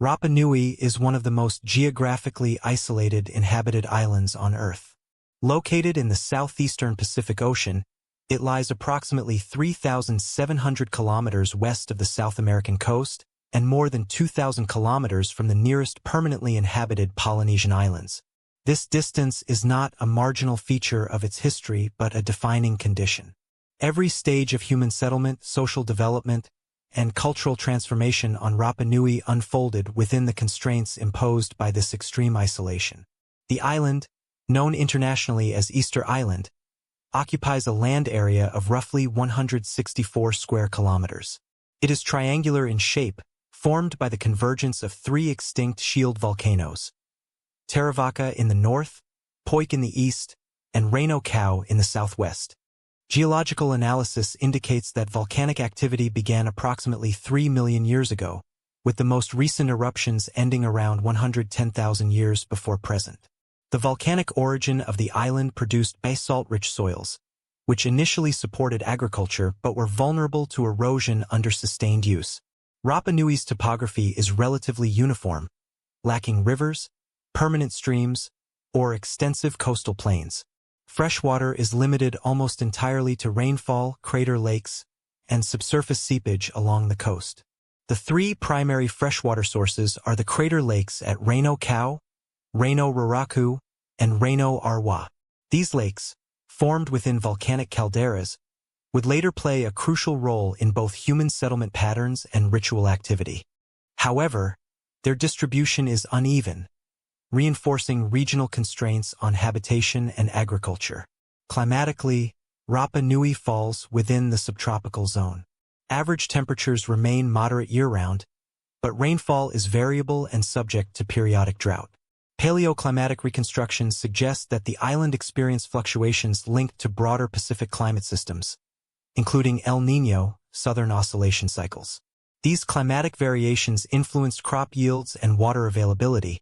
Rapa Nui is one of the most geographically isolated inhabited islands on Earth. Located in the southeastern Pacific Ocean, it lies approximately 3,700 kilometers west of the South American coast and more than 2,000 kilometers from the nearest permanently inhabited Polynesian islands. This distance is not a marginal feature of its history but a defining condition. Every stage of human settlement, social development, and cultural transformation on Rapa Nui unfolded within the constraints imposed by this extreme isolation. The island, known internationally as Easter Island, occupies a land area of roughly 164 square kilometers. It is triangular in shape, formed by the convergence of three extinct shield volcanoes: Taravaka in the north, Poik in the east, and Reno Kau in the southwest. Geological analysis indicates that volcanic activity began approximately 3 million years ago, with the most recent eruptions ending around 110,000 years before present. The volcanic origin of the island produced basalt-rich soils, which initially supported agriculture but were vulnerable to erosion under sustained use. Rapa Nui's topography is relatively uniform, lacking rivers, permanent streams, or extensive coastal plains. Freshwater is limited almost entirely to rainfall, crater lakes, and subsurface seepage along the coast. The three primary freshwater sources are the crater lakes at Reno Kau, Reno Raraku, and Reno Arwa. These lakes, formed within volcanic calderas, would later play a crucial role in both human settlement patterns and ritual activity. However, their distribution is uneven, reinforcing regional constraints on habitation and agriculture. Climatically, Rapa Nui falls within the subtropical zone. Average temperatures remain moderate year-round, but rainfall is variable and subject to periodic drought. Paleoclimatic reconstructions suggest that the island experienced fluctuations linked to broader Pacific climate systems, including El Niño, southern oscillation cycles. These climatic variations influenced crop yields and water availability,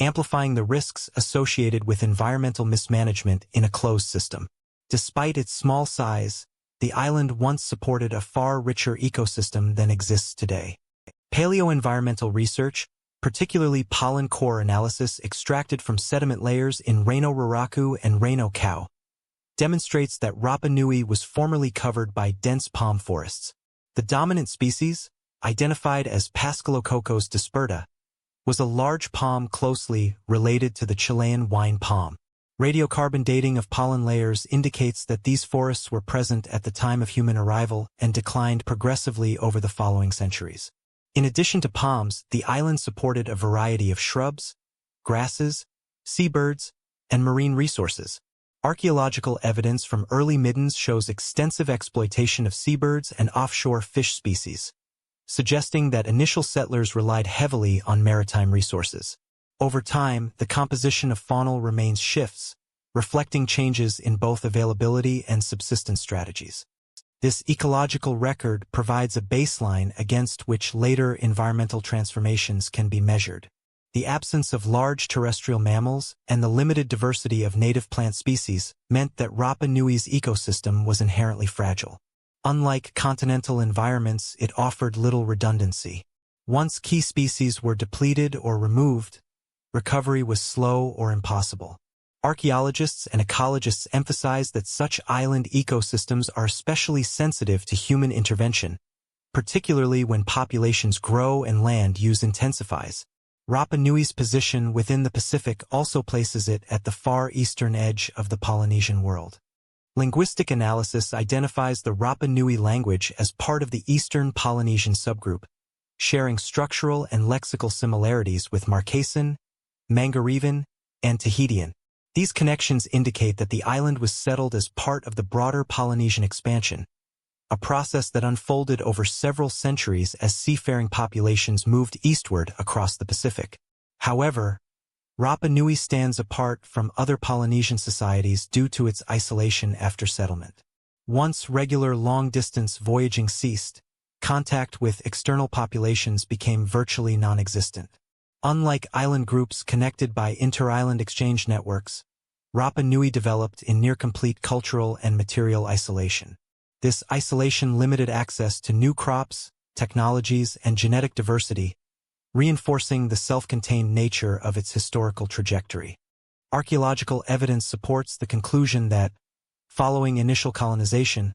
amplifying the risks associated with environmental mismanagement in a closed system. Despite its small size, the island once supported a far richer ecosystem than exists today. Paleoenvironmental research, particularly pollen core analysis extracted from sediment layers in Reno Raraku and Reno Kau, demonstrates that Rapa Nui was formerly covered by dense palm forests. The dominant species, identified as Pascalococcus disperta, was a large palm closely related to the Chilean wine palm. Radiocarbon dating of pollen layers indicates that these forests were present at the time of human arrival and declined progressively over the following centuries. In addition to palms, the island supported a variety of shrubs, grasses, seabirds, and marine resources. Archaeological evidence from early middens shows extensive exploitation of seabirds and offshore fish species, suggesting that initial settlers relied heavily on maritime resources. Over time, the composition of faunal remains shifts, reflecting changes in both availability and subsistence strategies. This ecological record provides a baseline against which later environmental transformations can be measured. The absence of large terrestrial mammals and the limited diversity of native plant species meant that Rapa Nui's ecosystem was inherently fragile. Unlike continental environments, it offered little redundancy. Once key species were depleted or removed, recovery was slow or impossible. Archaeologists and ecologists emphasize that such island ecosystems are especially sensitive to human intervention, particularly when populations grow and land use intensifies. Rapa Nui's position within the Pacific also places it at the far eastern edge of the Polynesian world. Linguistic analysis identifies the Rapa Nui language as part of the Eastern Polynesian subgroup, sharing structural and lexical similarities with Marquesan, Mangarivan, and Tahitian. These connections indicate that the island was settled as part of the broader Polynesian expansion, a process that unfolded over several centuries as seafaring populations moved eastward across the Pacific. However, Rapa Nui stands apart from other Polynesian societies due to its isolation after settlement. Once regular long-distance voyaging ceased, contact with external populations became virtually non-existent. Unlike island groups connected by inter-island exchange networks, Rapa Nui developed in near-complete cultural and material isolation. This isolation limited access to new crops, technologies, and genetic diversity, reinforcing the self-contained nature of its historical trajectory. Archaeological evidence supports the conclusion that, following initial colonization,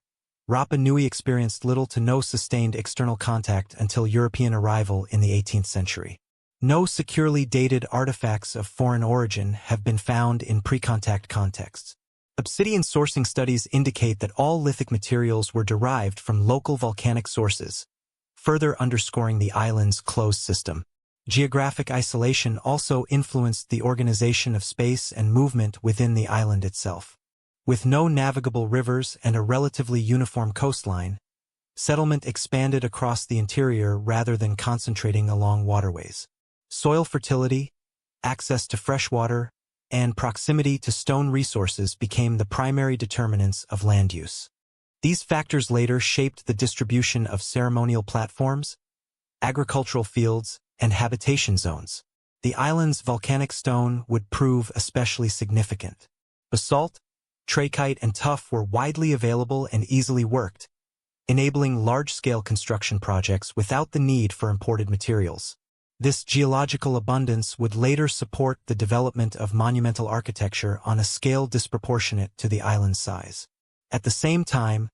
Rapa Nui experienced little to no sustained external contact until European arrival in the 18th century. No securely dated artifacts of foreign origin have been found in pre-contact contexts. Obsidian sourcing studies indicate that all lithic materials were derived from local volcanic sources, further underscoring the island's closed system. Geographic isolation also influenced the organization of space and movement within the island itself. With no navigable rivers and a relatively uniform coastline, settlement expanded across the interior rather than concentrating along waterways. Soil fertility, access to fresh water, and proximity to stone resources became the primary determinants of land use. These factors later shaped the distribution of ceremonial platforms, agricultural fields, and habitation zones. The island's volcanic stone would prove especially significant. Basalt, trachyte, and tuff were widely available and easily worked, enabling large-scale construction projects without the need for imported materials. This geological abundance would later support the development of monumental architecture on a scale disproportionate to the island's size. At the same time,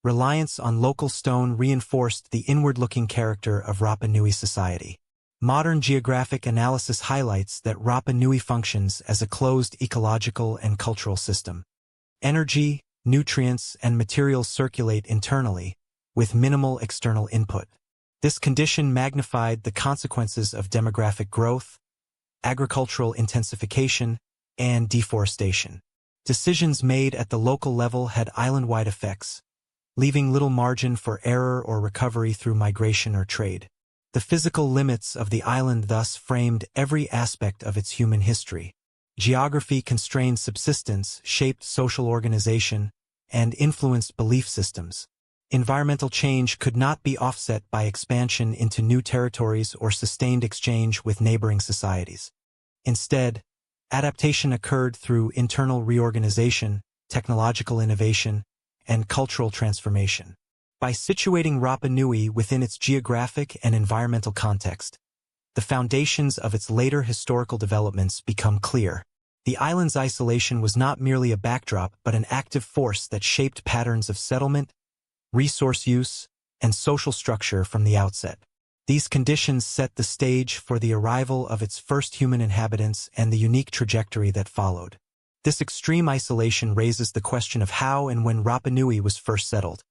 reliance on local stone reinforced the inward-looking character of Rapa Nui society. Modern geographic analysis highlights that Rapa Nui functions as a closed ecological and cultural system. Energy, nutrients, and materials circulate internally, with minimal external input. This condition magnified the consequences of demographic growth, agricultural intensification, and deforestation. Decisions made at the local level had island-wide effects, leaving little margin for error or recovery through migration or trade. The physical limits of the island thus framed every aspect of its human history. Geography constrained subsistence, shaped social organization, and influenced belief systems. Environmental change could not be offset by expansion into new territories or sustained exchange with neighboring societies. Instead, adaptation occurred through internal reorganization, technological innovation, and cultural transformation. By situating Rapa Nui within its geographic and environmental context, the foundations of its later historical developments become clear. The island's isolation was not merely a backdrop but an active force that shaped patterns of settlement, resource use, and social structure from the outset. These conditions set the stage for the arrival of its first human inhabitants and the unique trajectory that followed. This extreme isolation raises the question of how and when Rapa Nui was first settled.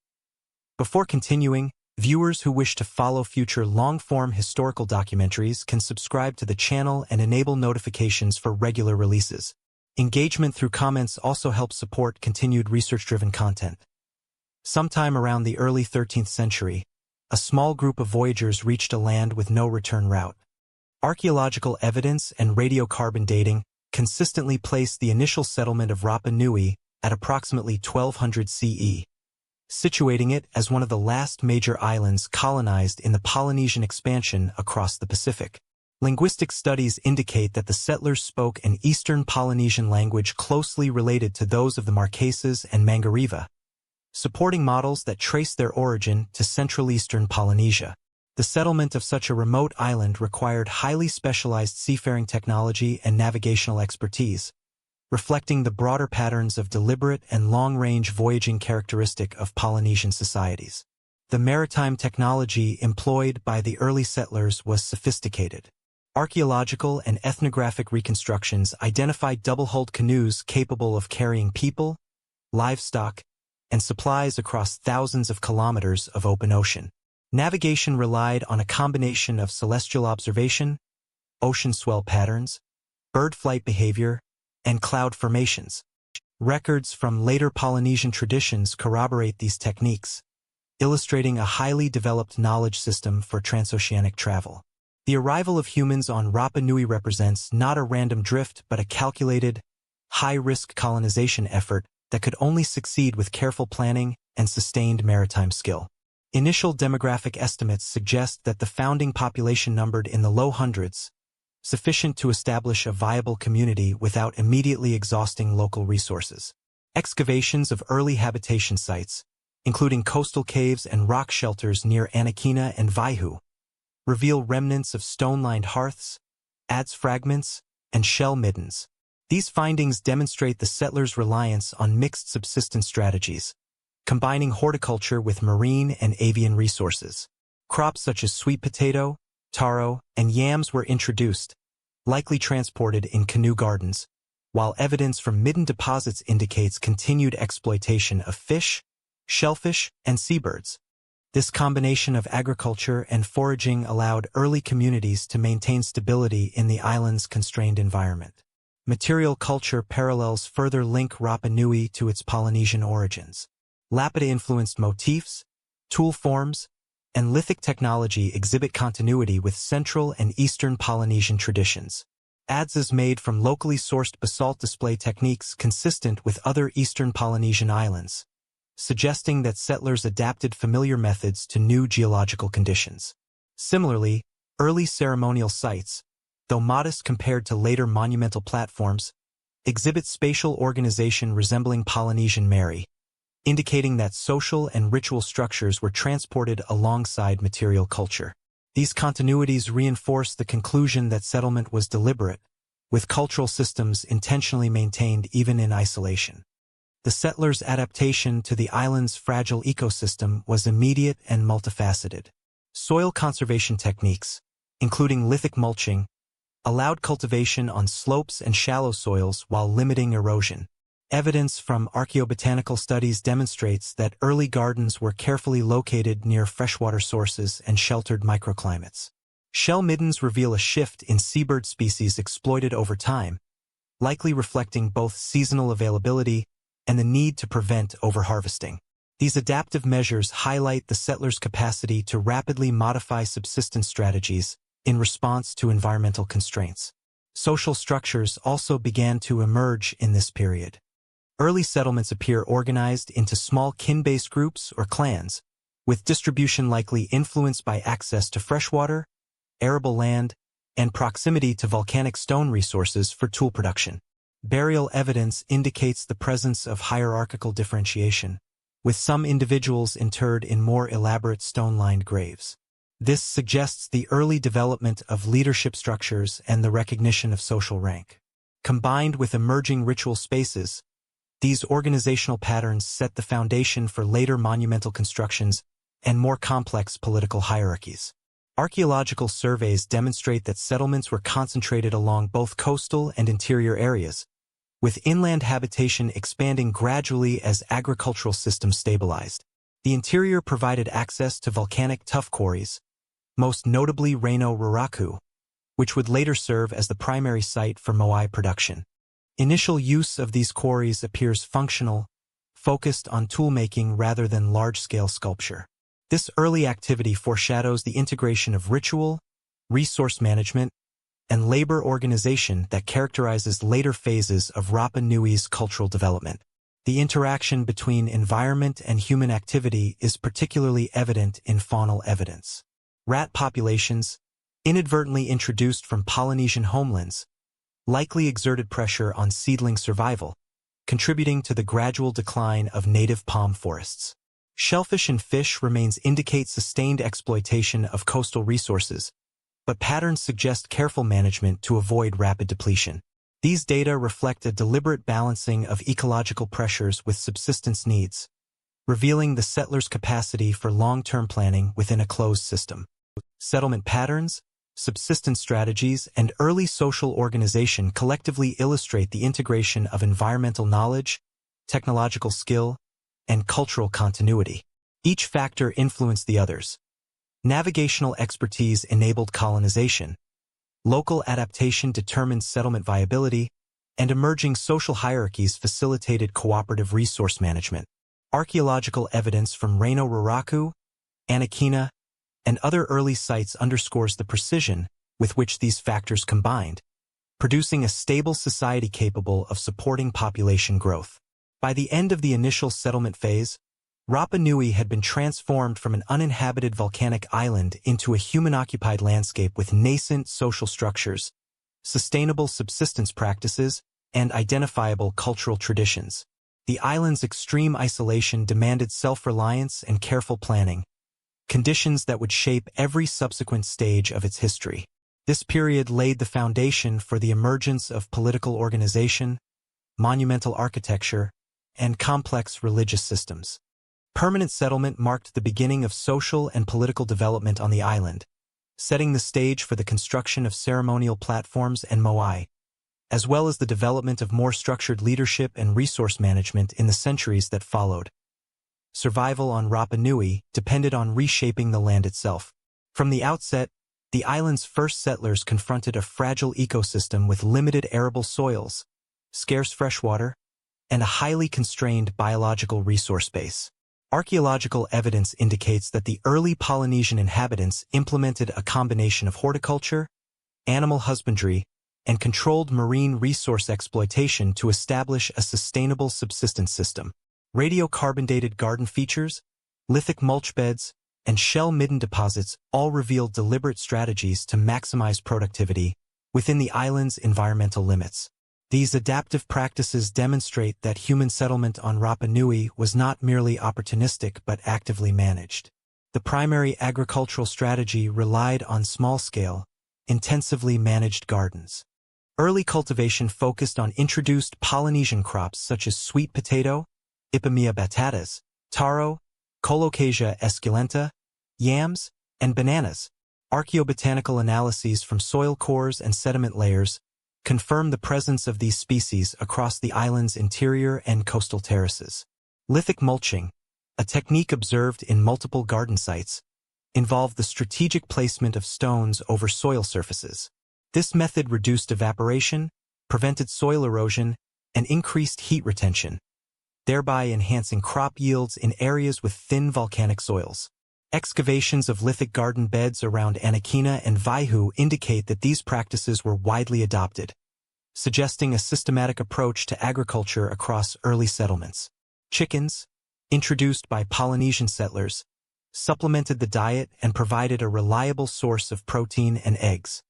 Before continuing, viewers who wish to follow future long-form historical documentaries can subscribe to the channel and enable notifications for regular releases. Engagement through comments also helps support continued research-driven content. Sometime around the early 13th century, a small group of voyagers reached a land with no return route. Archaeological evidence and radiocarbon dating consistently placed the initial settlement of Rapa Nui at approximately 1200 CE, situating it as one of the last major islands colonized in the Polynesian expansion across the Pacific. Linguistic studies indicate that the settlers spoke an Eastern Polynesian language closely related to those of the Marquesas and Mangariva, supporting models that trace their origin to Central Eastern Polynesia. The settlement of such a remote island required highly specialized seafaring technology and navigational expertise, reflecting the broader patterns of deliberate and long-range voyaging characteristic of Polynesian societies. The maritime technology employed by the early settlers was sophisticated. Archaeological and ethnographic reconstructions identified double-hulled canoes capable of carrying people, livestock, and supplies across thousands of kilometers of open ocean. Navigation relied on a combination of celestial observation, ocean swell patterns, bird flight behavior, and cloud formations. Records from later Polynesian traditions corroborate these techniques, illustrating a highly developed knowledge system for transoceanic travel. The arrival of humans on Rapa Nui represents not a random drift but a calculated, high-risk colonization effort that could only succeed with careful planning and sustained maritime skill. Initial demographic estimates suggest that the founding population numbered in the low hundreds, sufficient to establish a viable community without immediately exhausting local resources. Excavations of early habitation sites, including coastal caves and rock shelters near Anakina and Vaihu, reveal remnants of stone-lined hearths, adze fragments, and shell middens. These findings demonstrate the settlers' reliance on mixed subsistence strategies, combining horticulture with marine and avian resources. Crops such as sweet potato, taro, and yams were introduced, likely transported in canoe gardens, while evidence from midden deposits indicates continued exploitation of fish, shellfish, and seabirds. This combination of agriculture and foraging allowed early communities to maintain stability in the island's constrained environment. Material culture parallels further link Rapa Nui to its Polynesian origins. Lapita-influenced motifs, tool forms, and lithic technology exhibit continuity with Central and Eastern Polynesian traditions. Adzes made from locally sourced basalt display techniques consistent with other Eastern Polynesian islands, suggesting that settlers adapted familiar methods to new geological conditions. Similarly, early ceremonial sites, though modest compared to later monumental platforms, exhibit spatial organization resembling Polynesian meri, indicating that social and ritual structures were transported alongside material culture. These continuities reinforce the conclusion that settlement was deliberate, with cultural systems intentionally maintained even in isolation. The settlers' adaptation to the island's fragile ecosystem was immediate and multifaceted. Soil conservation techniques, including lithic mulching, allowed cultivation on slopes and shallow soils while limiting erosion. Evidence from archaeobotanical studies demonstrates that early gardens were carefully located near freshwater sources and sheltered microclimates. Shell middens reveal a shift in seabird species exploited over time, likely reflecting both seasonal availability and the need to prevent overharvesting. These adaptive measures highlight the settlers' capacity to rapidly modify subsistence strategies in response to environmental constraints. Social structures also began to emerge in this period. Early settlements appear organized into small kin-based groups or clans, with distribution likely influenced by access to freshwater, arable land, and proximity to volcanic stone resources for tool production. Burial evidence indicates the presence of hierarchical differentiation, with some individuals interred in more elaborate stone-lined graves. This suggests the early development of leadership structures and the recognition of social rank. Combined with emerging ritual spaces, these organizational patterns set the foundation for later monumental constructions and more complex political hierarchies. Archaeological surveys demonstrate that settlements were concentrated along both coastal and interior areas, with inland habitation expanding gradually as agricultural systems stabilized. The interior provided access to volcanic tuff quarries, most notably Rapa Nui, which would later serve as the primary site for moai production. Initial use of these quarries appears functional, focused on toolmaking rather than large-scale sculpture. This early activity foreshadows the integration of ritual, resource management, and labor organization that characterizes later phases of Rapa Nui's cultural development. The interaction between environment and human activity is particularly evident in faunal evidence. Rat populations, inadvertently introduced from Polynesian homelands, likely exerted pressure on seedling survival, contributing to the gradual decline of native palm forests. Shellfish and fish remains indicate sustained exploitation of coastal resources, but patterns suggest careful management to avoid rapid depletion. These data reflect a deliberate balancing of ecological pressures with subsistence needs, revealing the settlers' capacity for long-term planning within a closed system. Settlement patterns, subsistence strategies, and early social organization collectively illustrate the integration of environmental knowledge, technological skill, and cultural continuity. Each factor influenced the others. Navigational expertise enabled colonization, local adaptation determined settlement viability, and emerging social hierarchies facilitated cooperative resource management. Archaeological evidence from Rapa Nui, Anakina, and other early sites underscores the precision with which these factors combined, producing a stable society capable of supporting population growth. By the end of the initial settlement phase, Rapa Nui had been transformed from an uninhabited volcanic island into a human-occupied landscape with nascent social structures, sustainable subsistence practices, and identifiable cultural traditions. The island's extreme isolation demanded self-reliance and careful planning, conditions that would shape every subsequent stage of its history. This period laid the foundation for the emergence of political organization, monumental architecture, and complex religious systems. Permanent settlement marked the beginning of social and political development on the island, setting the stage for the construction of ceremonial platforms and moai, as well as the development of more structured leadership and resource management in the centuries that followed. Survival on Rapa Nui depended on reshaping the land itself. From the outset, the island's first settlers confronted a fragile ecosystem with limited arable soils, scarce freshwater, and a highly constrained biological resource base. Archaeological evidence indicates that the early Polynesian inhabitants implemented a combination of horticulture, animal husbandry, and controlled marine resource exploitation to establish a sustainable subsistence system. Radiocarbon-dated garden features, lithic mulch beds, and shell midden deposits all revealed deliberate strategies to maximize productivity within the island's environmental limits. These adaptive practices demonstrate that human settlement on Rapa Nui was not merely opportunistic but actively managed. The primary agricultural strategy relied on small-scale, intensively managed gardens. Early cultivation focused on introduced Polynesian crops such as sweet potato, Ipomoea batatas, taro, Colocasia esculenta, yams, and bananas. Archaeobotanical analyses from soil cores and sediment layers confirm the presence of these species across the island's interior and coastal terraces. Lithic mulching, a technique observed in multiple garden sites, involved the strategic placement of stones over soil surfaces. This method reduced evaporation, prevented soil erosion, and increased heat retention, thereby enhancing crop yields in areas with thin volcanic soils. Excavations of lithic garden beds around Anakina and Vaihu indicate that these practices were widely adopted, suggesting a systematic approach to agriculture across early settlements. Chickens, introduced by Polynesian settlers, supplemented the diet and provided a reliable source of protein and eggs.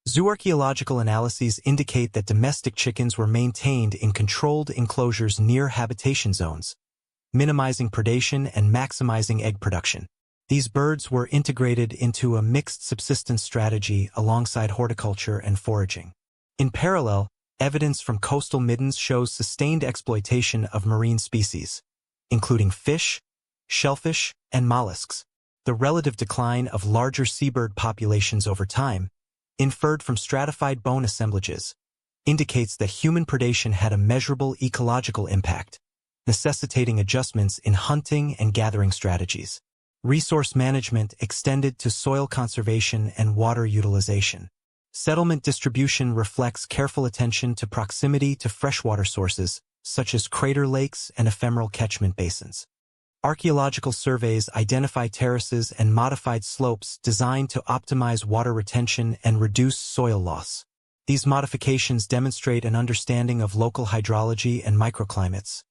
Zooarchaeological analyses indicate that domestic chickens were maintained in controlled enclosures near habitation zones, minimizing predation and maximizing egg production. These birds were integrated into a mixed subsistence strategy alongside horticulture and foraging. In parallel, evidence from coastal middens shows sustained exploitation of marine species, including fish, shellfish, and mollusks. The relative decline of larger seabird populations over time, inferred from stratified bone assemblages, indicates that human predation had a measurable ecological impact, necessitating adjustments in hunting and gathering strategies. Resource management extended to soil conservation and water utilization. Settlement distribution reflects careful attention to proximity to freshwater sources, such as crater lakes and ephemeral catchment basins. Archaeological surveys identify terraces and modified slopes designed to optimize water retention and reduce soil loss. These modifications demonstrate an understanding of local hydrology and microclimates,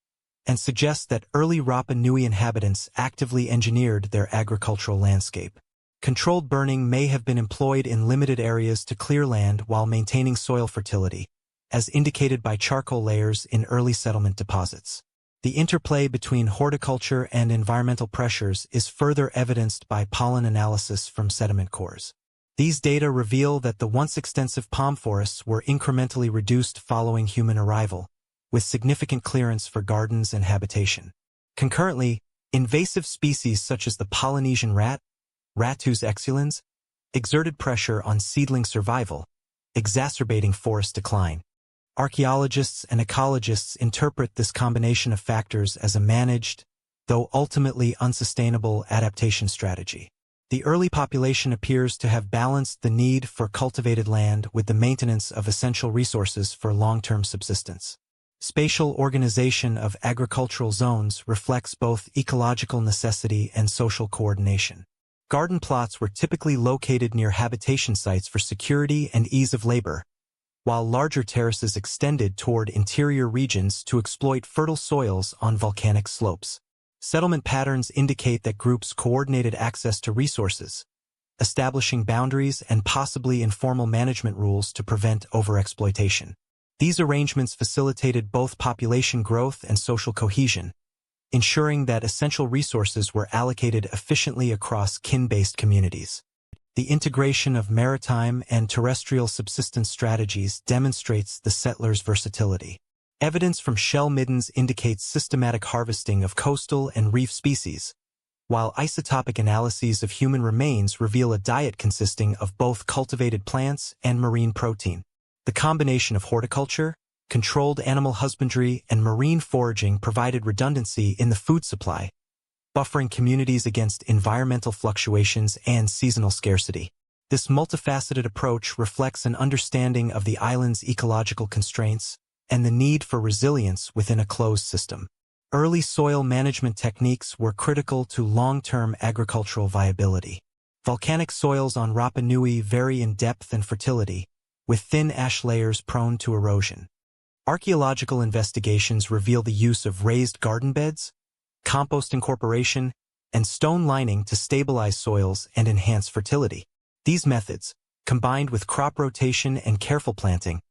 and suggest that early Rapa Nui inhabitants actively engineered their agricultural landscape. Controlled burning may have been employed in limited areas to clear land while maintaining soil fertility, as indicated by charcoal layers in early settlement deposits. The interplay between horticulture and environmental pressures is further evidenced by pollen analysis from sediment cores. These data reveal that the once extensive palm forests were incrementally reduced following human arrival, with significant clearance for gardens and habitation. Concurrently, invasive species such as the Polynesian rat, Ratus exulans, exerted pressure on seedling survival, exacerbating forest decline. Archaeologists and ecologists interpret this combination of factors as a managed, though ultimately unsustainable, adaptation strategy. The early population appears to have balanced the need for cultivated land with the maintenance of essential resources for long-term subsistence. Spatial organization of agricultural zones reflects both ecological necessity and social coordination. Garden plots were typically located near habitation sites for security and ease of labor, while larger terraces extended toward interior regions to exploit fertile soils on volcanic slopes. Settlement patterns indicate that groups coordinated access to resources, establishing boundaries and possibly informal management rules to prevent overexploitation. These arrangements facilitated both population growth and social cohesion, ensuring that essential resources were allocated efficiently across kin-based communities. The integration of maritime and terrestrial subsistence strategies demonstrates the settlers' versatility. Evidence from shell middens indicates systematic harvesting of coastal and reef species, while isotopic analyses of human remains reveal a diet consisting of both cultivated plants and marine protein. The combination of horticulture, controlled animal husbandry, and marine foraging provided redundancy in the food supply, buffering communities against environmental fluctuations and seasonal scarcity. This multifaceted approach reflects an understanding of the island's ecological constraints and the need for resilience within a closed system. Early soil management techniques were critical to long-term agricultural viability. Volcanic soils on Rapa Nui vary in depth and fertility, with thin ash layers prone to erosion. Archaeological investigations reveal the use of raised garden beds, compost incorporation, and stone lining to stabilize soils and enhance fertility. These methods, combined with crop rotation and careful planting,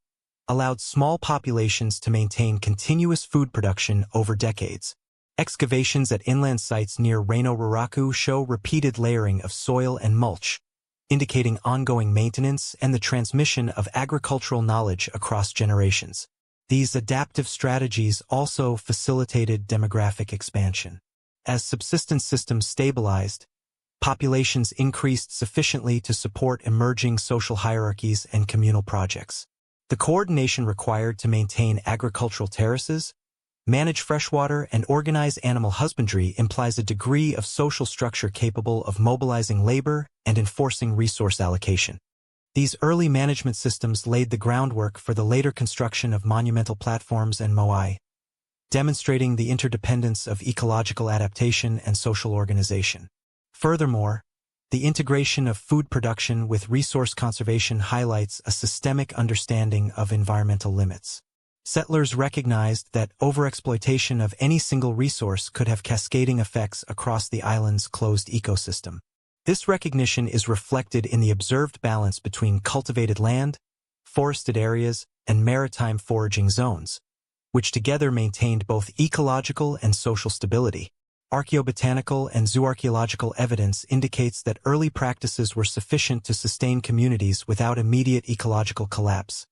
allowed small populations to maintain continuous food production over decades. Excavations at inland sites near Reno Raraku show repeated layering of soil and mulch, indicating ongoing maintenance and the transmission of agricultural knowledge across generations. These adaptive strategies also facilitated demographic expansion. As subsistence systems stabilized, populations increased sufficiently to support emerging social hierarchies and communal projects. The coordination required to maintain agricultural terraces, manage freshwater, and organize animal husbandry implies a degree of social structure capable of mobilizing labor and enforcing resource allocation. These early management systems laid the groundwork for the later construction of monumental platforms and moai, demonstrating the interdependence of ecological adaptation and social organization. Furthermore, the integration of food production with resource conservation highlights a systemic understanding of environmental limits. Settlers recognized that overexploitation of any single resource could have cascading effects across the island's closed ecosystem. This recognition is reflected in the observed balance between cultivated land, forested areas, and maritime foraging zones, which together maintained both ecological and social stability. Archaeobotanical and zooarchaeological evidence indicates that early practices were sufficient to sustain communities without immediate ecological collapse,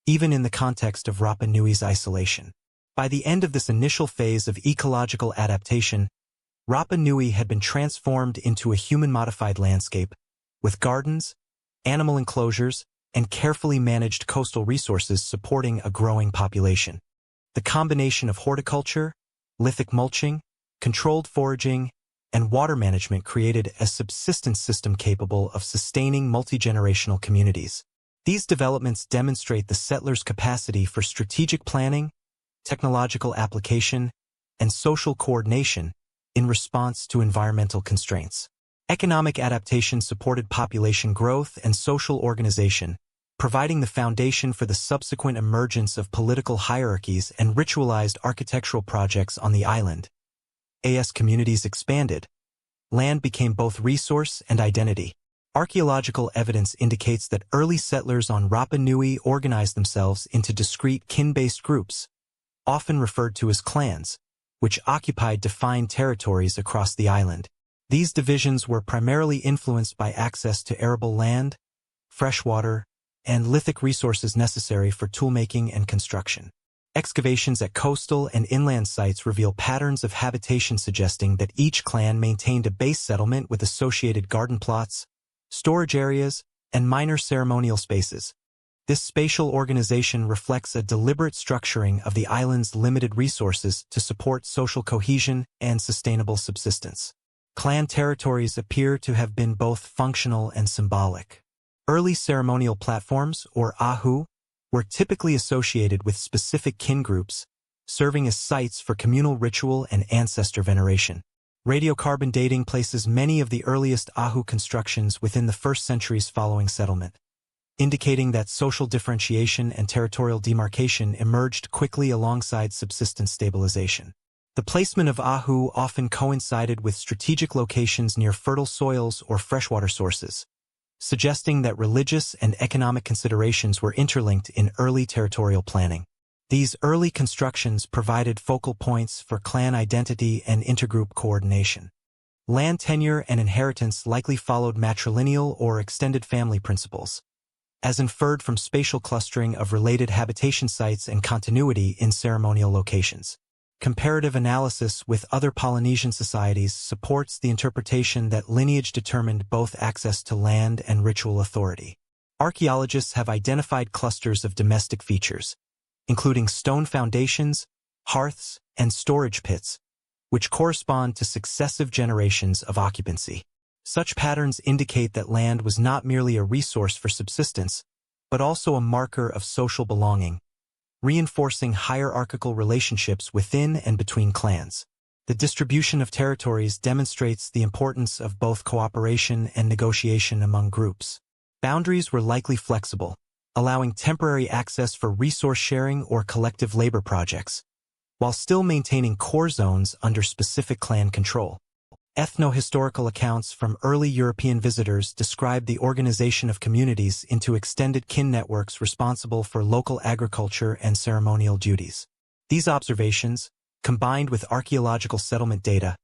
even in the context of Rapa Nui's isolation. By the end of this initial phase of ecological adaptation, Rapa Nui had been transformed into a human-modified landscape, with gardens, animal enclosures, and carefully managed coastal resources supporting a growing population. The combination of horticulture, lithic mulching, controlled foraging, and water management created a subsistence system capable of sustaining multi-generational communities. These developments demonstrate the settlers' capacity for strategic planning, technological application, and social coordination in response to environmental constraints. Economic adaptation supported population growth and social organization, providing the foundation for the subsequent emergence of political hierarchies and ritualized architectural projects on the island. As communities expanded, land became both resource and identity. Archaeological evidence indicates that early settlers on Rapa Nui organized themselves into discrete kin-based groups, often referred to as clans, which occupied defined territories across the island. These divisions were primarily influenced by access to arable land, freshwater, and lithic resources necessary for toolmaking and construction. Excavations at coastal and inland sites reveal patterns of habitation suggesting that each clan maintained a base settlement with associated garden plots, storage areas, and minor ceremonial spaces. This spatial organization reflects a deliberate structuring of the island's limited resources to support social cohesion and sustainable subsistence. Clan territories appear to have been both functional and symbolic. Early ceremonial platforms, or ahu, were typically associated with specific kin groups, serving as sites for communal ritual and ancestor veneration. Radiocarbon dating places many of the earliest ahu constructions within the first centuries following settlement, indicating that social differentiation and territorial demarcation emerged quickly alongside subsistence stabilization. The placement of ahu often coincided with strategic locations near fertile soils or freshwater sources, suggesting that religious and economic considerations were interlinked in early territorial planning. These early constructions provided focal points for clan identity and intergroup coordination. Land tenure and inheritance likely followed matrilineal or extended family principles, as inferred from spatial clustering of related habitation sites and continuity in ceremonial locations. Comparative analysis with other Polynesian societies supports the interpretation that lineage determined both access to land and ritual authority. Archaeologists have identified clusters of domestic features, including stone foundations, hearths, and storage pits, which correspond to successive generations of occupancy. Such patterns indicate that land was not merely a resource for subsistence, but also a marker of social belonging, reinforcing hierarchical relationships within and between clans. The distribution of territories demonstrates the importance of both cooperation and negotiation among groups. Boundaries were likely flexible, allowing temporary access for resource sharing or collective labor projects, while still maintaining core zones under specific clan control. Ethno-historical accounts from early European visitors describe the organization of communities into extended kin networks responsible for local agriculture and ceremonial duties. These observations, combined with archaeological settlement data,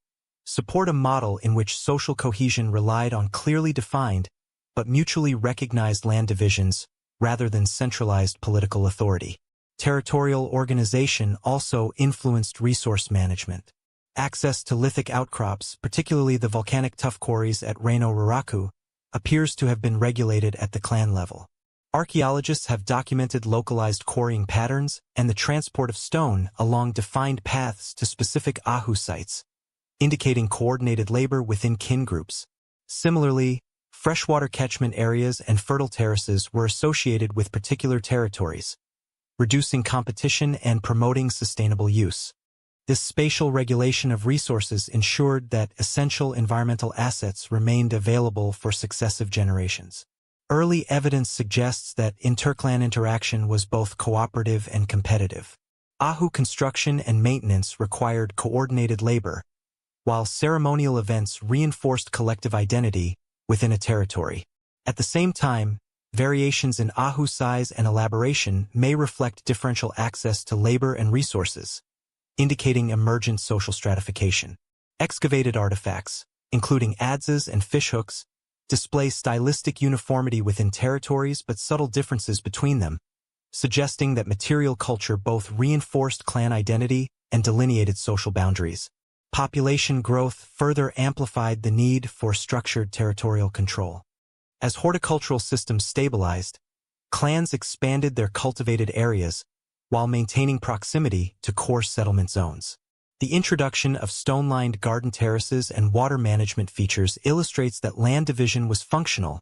support a model in which social cohesion relied on clearly defined but mutually recognized land divisions rather than centralized political authority. Territorial organization also influenced resource management. Access to lithic outcrops, particularly the volcanic tuff quarries at Reino Raraku, appears to have been regulated at the clan level. Archaeologists have documented localized quarrying patterns and the transport of stone along defined paths to specific ahu sites, indicating coordinated labor within kin groups. Similarly, freshwater catchment areas and fertile terraces were associated with particular territories, reducing competition and promoting sustainable use. This spatial regulation of resources ensured that essential environmental assets remained available for successive generations. Early evidence suggests that interclan interaction was both cooperative and competitive. Ahu construction and maintenance required coordinated labor, while ceremonial events reinforced collective identity within a territory. At the same time, variations in ahu size and elaboration may reflect differential access to labor and resources, indicating emergent social stratification. Excavated artifacts, including adzes and fishhooks, display stylistic uniformity within territories but subtle differences between them, suggesting that material culture both reinforced clan identity and delineated social boundaries. Population growth further amplified the need for structured territorial control. As horticultural systems stabilized, clans expanded their cultivated areas while maintaining proximity to core settlement zones. The introduction of stone-lined garden terraces and water management features illustrates that land division was functional,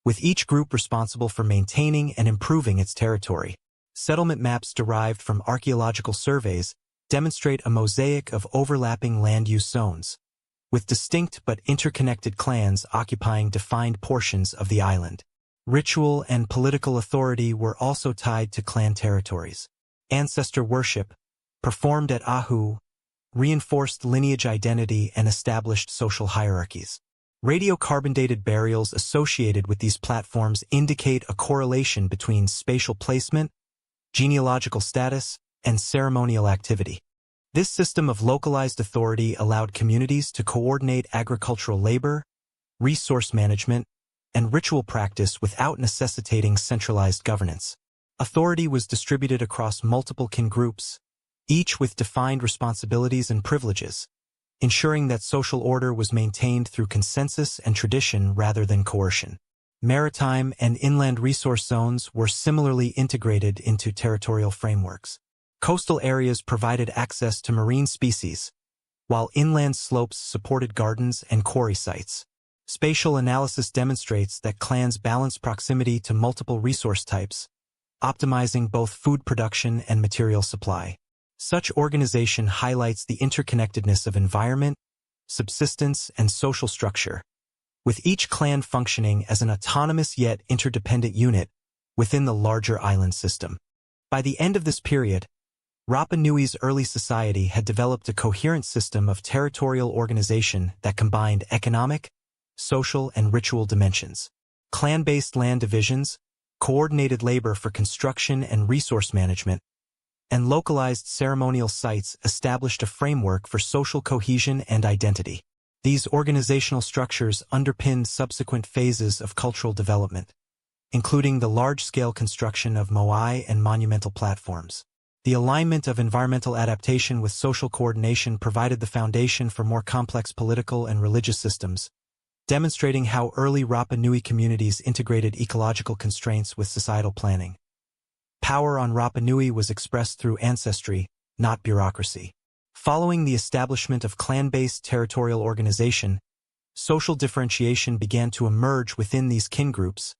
with each group responsible for maintaining and improving its territory. Settlement maps derived from archaeological surveys demonstrate a mosaic of overlapping land use zones, with distinct but interconnected clans occupying defined portions of the island. Ritual and political authority were also tied to clan territories. Ancestor worship, performed at Ahu, reinforced lineage identity and established social hierarchies. Radiocarbon-dated burials associated with these platforms indicate a correlation between spatial placement, genealogical status, and ceremonial activity. This system of localized authority allowed communities to coordinate agricultural labor, resource management, and ritual practice without necessitating centralized governance. Authority was distributed across multiple kin groups, each with defined responsibilities and privileges, ensuring that social order was maintained through consensus and tradition rather than coercion. Maritime and inland resource zones were similarly integrated into territorial frameworks. Coastal areas provided access to marine species, while inland slopes supported gardens and quarry sites. Spatial analysis demonstrates that clans balance proximity to multiple resource types, optimizing both food production and material supply. Such organization highlights the interconnectedness of environment, subsistence, and social structure, with each clan functioning as an autonomous yet interdependent unit within the larger island system. By the end of this period, Rapa Nui's early society had developed a coherent system of territorial organization that combined economic, social, and ritual dimensions. Clan-based land divisions, coordinated labor for construction and resource management, and localized ceremonial sites established a framework for social cohesion and identity. These organizational structures underpinned subsequent phases of cultural development, including the large-scale construction of moai and monumental platforms. The alignment of environmental adaptation with social coordination provided the foundation for more complex political and religious systems, demonstrating how early Rapa Nui communities integrated ecological constraints with societal planning. Power on Rapa Nui was expressed through ancestry, not bureaucracy. Following the establishment of clan-based territorial organization, social differentiation began to emerge within these kin groups,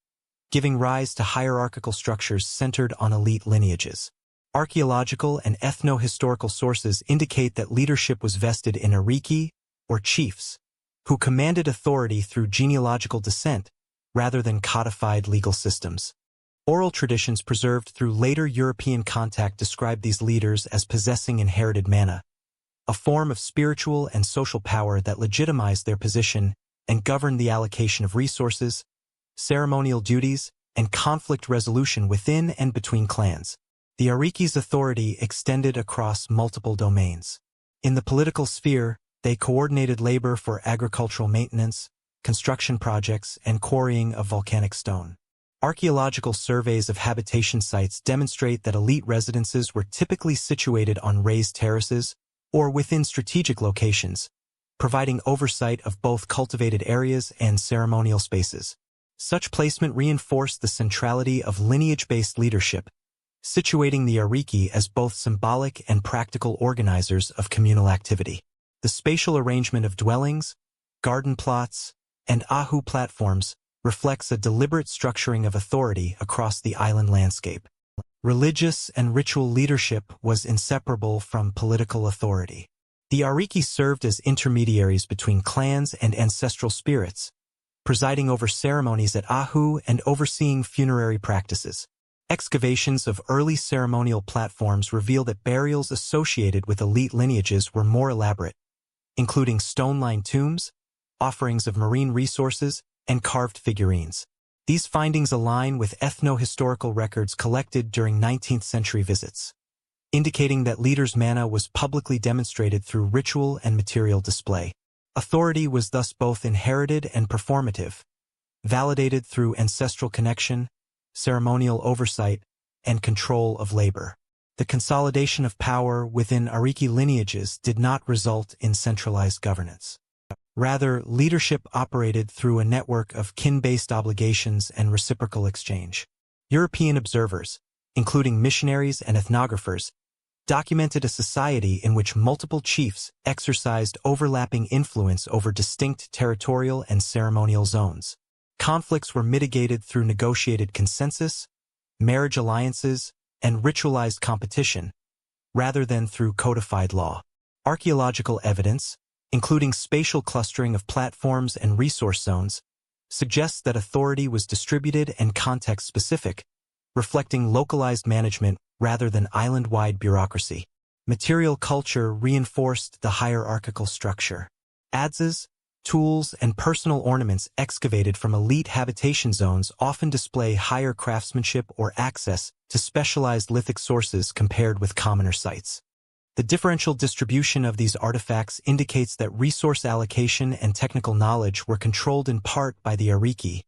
giving rise to hierarchical structures centered on elite lineages. Archaeological and ethno-historical sources indicate that leadership was vested in ariki, or chiefs, who commanded authority through genealogical descent rather than codified legal systems. Oral traditions preserved through later European contact describe these leaders as possessing inherited mana, a form of spiritual and social power that legitimized their position and governed the allocation of resources, ceremonial duties, and conflict resolution within and between clans. The Ariki's authority extended across multiple domains. In the political sphere, they coordinated labor for agricultural maintenance, construction projects, and quarrying of volcanic stone. Archaeological surveys of habitation sites demonstrate that elite residences were typically situated on raised terraces or within strategic locations, providing oversight of both cultivated areas and ceremonial spaces. Such placement reinforced the centrality of lineage-based leadership, situating the Ariki as both symbolic and practical organizers of communal activity. The spatial arrangement of dwellings, garden plots, and ahu platforms reflects a deliberate structuring of authority across the island landscape. Religious and ritual leadership was inseparable from political authority. The Ariki served as intermediaries between clans and ancestral spirits, presiding over ceremonies at ahu and overseeing funerary practices. Excavations of early ceremonial platforms reveal that burials associated with elite lineages were more elaborate, including stone-lined tombs, offerings of marine resources, and carved figurines. These findings align with ethno-historical records collected during 19th-century visits, indicating that leaders' mana was publicly demonstrated through ritual and material display. Authority was thus both inherited and performative, validated through ancestral connection, ceremonial oversight, and control of labor. The consolidation of power within Ariki lineages did not result in centralized governance. Rather, leadership operated through a network of kin-based obligations and reciprocal exchange. European observers, including missionaries and ethnographers, documented a society in which multiple chiefs exercised overlapping influence over distinct territorial and ceremonial zones. Conflicts were mitigated through negotiated consensus, marriage alliances, and ritualized competition, rather than through codified law. Archaeological evidence, including spatial clustering of platforms and resource zones, suggests that authority was distributed and context-specific, reflecting localized management rather than island-wide bureaucracy. Material culture reinforced the hierarchical structure. Adzes, tools, and personal ornaments excavated from elite habitation zones often display higher craftsmanship or access to specialized lithic sources compared with commoner sites. The differential distribution of these artifacts indicates that resource allocation and technical knowledge were controlled in part by the Ariki,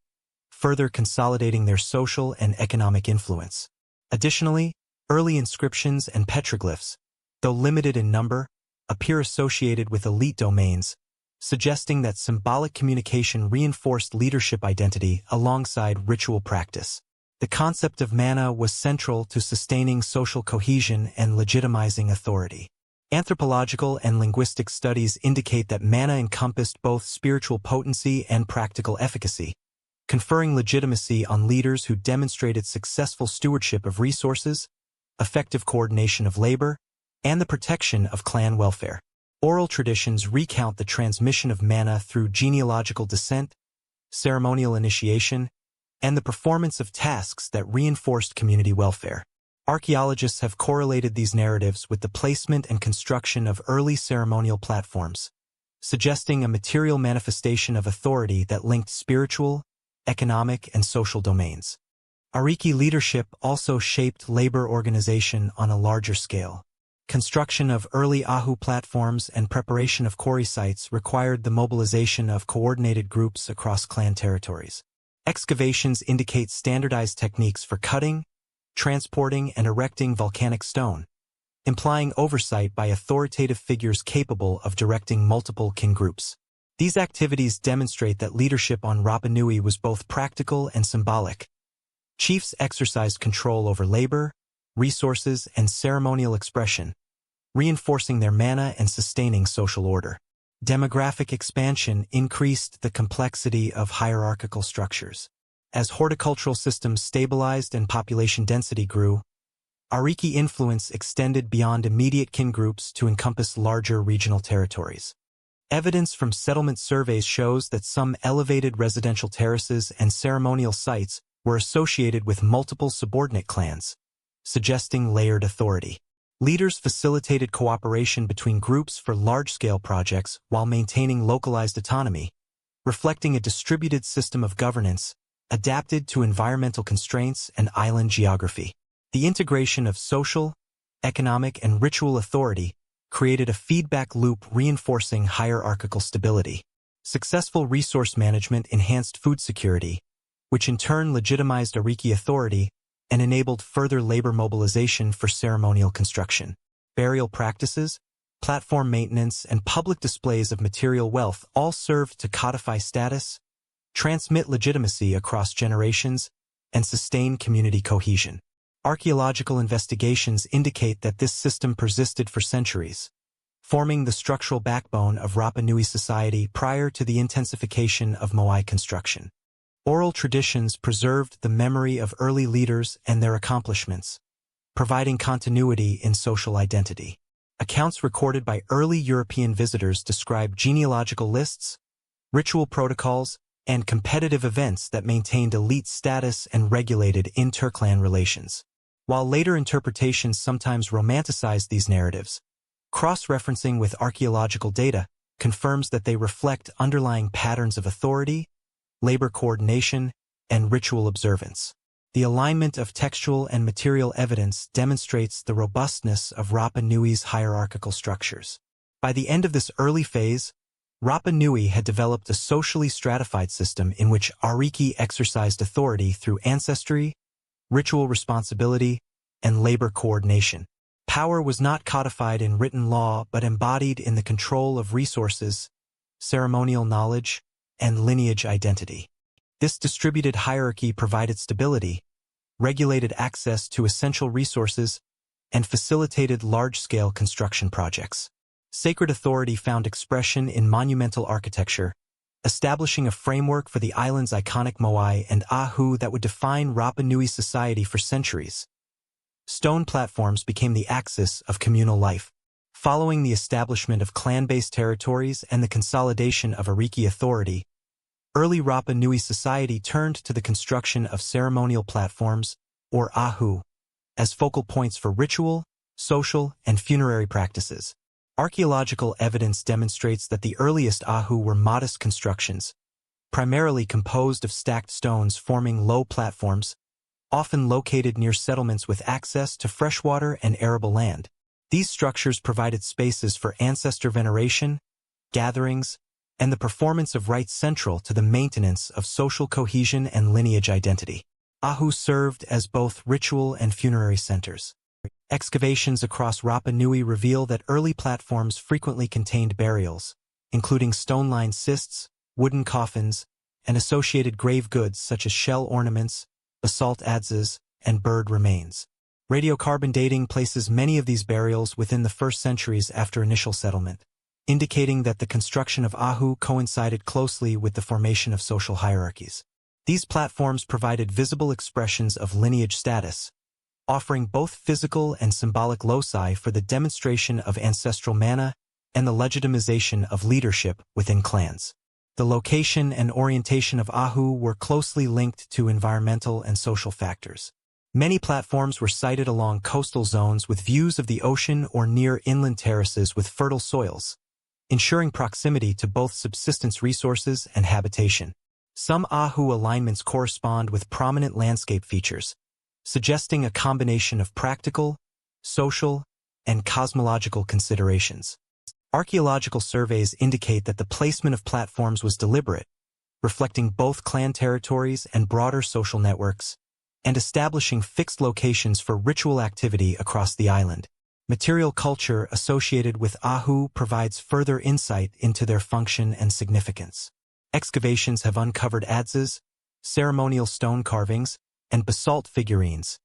further consolidating their social and economic influence. Additionally, early inscriptions and petroglyphs, though limited in number, appear associated with elite domains, suggesting that symbolic communication reinforced leadership identity alongside ritual practice. The concept of mana was central to sustaining social cohesion and legitimizing authority. Anthropological and linguistic studies indicate that mana encompassed both spiritual potency and practical efficacy, conferring legitimacy on leaders who demonstrated successful stewardship of resources, effective coordination of labor, and the protection of clan welfare. Oral traditions recount the transmission of mana through genealogical descent, ceremonial initiation, and the performance of tasks that reinforced community welfare. Archaeologists have correlated these narratives with the placement and construction of early ceremonial platforms, suggesting a material manifestation of authority that linked spiritual, economic, and social domains. Ariki leadership also shaped labor organization on a larger scale. Construction of early Ahu platforms and preparation of quarry sites required the mobilization of coordinated groups across clan territories. Excavations indicate standardized techniques for cutting, transporting, and erecting volcanic stone, implying oversight by authoritative figures capable of directing multiple kin groups. These activities demonstrate that leadership on Rapa Nui was both practical and symbolic. Chiefs exercised control over labor, resources, and ceremonial expression, reinforcing their mana and sustaining social order. Demographic expansion increased the complexity of hierarchical structures. As horticultural systems stabilized and population density grew, Ariki influence extended beyond immediate kin groups to encompass larger regional territories. Evidence from settlement surveys shows that some elevated residential terraces and ceremonial sites were associated with multiple subordinate clans, suggesting layered authority. Leaders facilitated cooperation between groups for large-scale projects while maintaining localized autonomy, reflecting a distributed system of governance adapted to environmental constraints and island geography. The integration of social, economic, and ritual authority created a feedback loop reinforcing hierarchical stability. Successful resource management enhanced food security, which in turn legitimized Ariki authority and enabled further labor mobilization for ceremonial construction. Burial practices, platform maintenance, and public displays of material wealth all served to codify status, transmit legitimacy across generations, and sustain community cohesion. Archaeological investigations indicate that this system persisted for centuries, forming the structural backbone of Rapa Nui society prior to the intensification of moai construction. Oral traditions preserved the memory of early leaders and their accomplishments, providing continuity in social identity. Accounts recorded by early European visitors describe genealogical lists, ritual protocols, and competitive events that maintained elite status and regulated interclan relations. While later interpretations sometimes romanticize these narratives, cross-referencing with archaeological data confirms that they reflect underlying patterns of authority, labor coordination, and ritual observance. The alignment of textual and material evidence demonstrates the robustness of Rapa Nui's hierarchical structures. By the end of this early phase, Rapa Nui had developed a socially stratified system in which Ariki exercised authority through ancestry, ritual responsibility, and labor coordination. Power was not codified in written law but embodied in the control of resources, ceremonial knowledge, and lineage identity. This distributed hierarchy provided stability, regulated access to essential resources, and facilitated large-scale construction projects. Sacred authority found expression in monumental architecture, establishing a framework for the island's iconic moai and ahu that would define Rapa Nui society for centuries. Stone platforms became the axis of communal life. Following the establishment of clan-based territories and the consolidation of Ariki authority, early Rapa Nui society turned to the construction of ceremonial platforms, or ahu, as focal points for ritual, social, and funerary practices. Archaeological evidence demonstrates that the earliest ahu were modest constructions, primarily composed of stacked stones forming low platforms, often located near settlements with access to freshwater and arable land. These structures provided spaces for ancestor veneration, gatherings, and the performance of rites central to the maintenance of social cohesion and lineage identity. Ahu served as both ritual and funerary centers. Excavations across Rapa Nui reveal that early platforms frequently contained burials, including stone-lined cists, wooden coffins, and associated grave goods such as shell ornaments, basalt adzes, and bird remains. Radiocarbon dating places many of these burials within the first centuries after initial settlement, indicating that the construction of ahu coincided closely with the formation of social hierarchies. These platforms provided visible expressions of lineage status, offering both physical and symbolic loci for the demonstration of ancestral mana and the legitimization of leadership within clans. The location and orientation of ahu were closely linked to environmental and social factors. Many platforms were sited along coastal zones with views of the ocean or near inland terraces with fertile soils, ensuring proximity to both subsistence resources and habitation. Some Ahu alignments correspond with prominent landscape features, suggesting a combination of practical, social, and cosmological considerations. Archaeological surveys indicate that the placement of platforms was deliberate, reflecting both clan territories and broader social networks, and establishing fixed locations for ritual activity across the island. Material culture associated with Ahu provides further insight into their function and significance. Excavations have uncovered adzes, ceremonial stone carvings, and basalt figurines,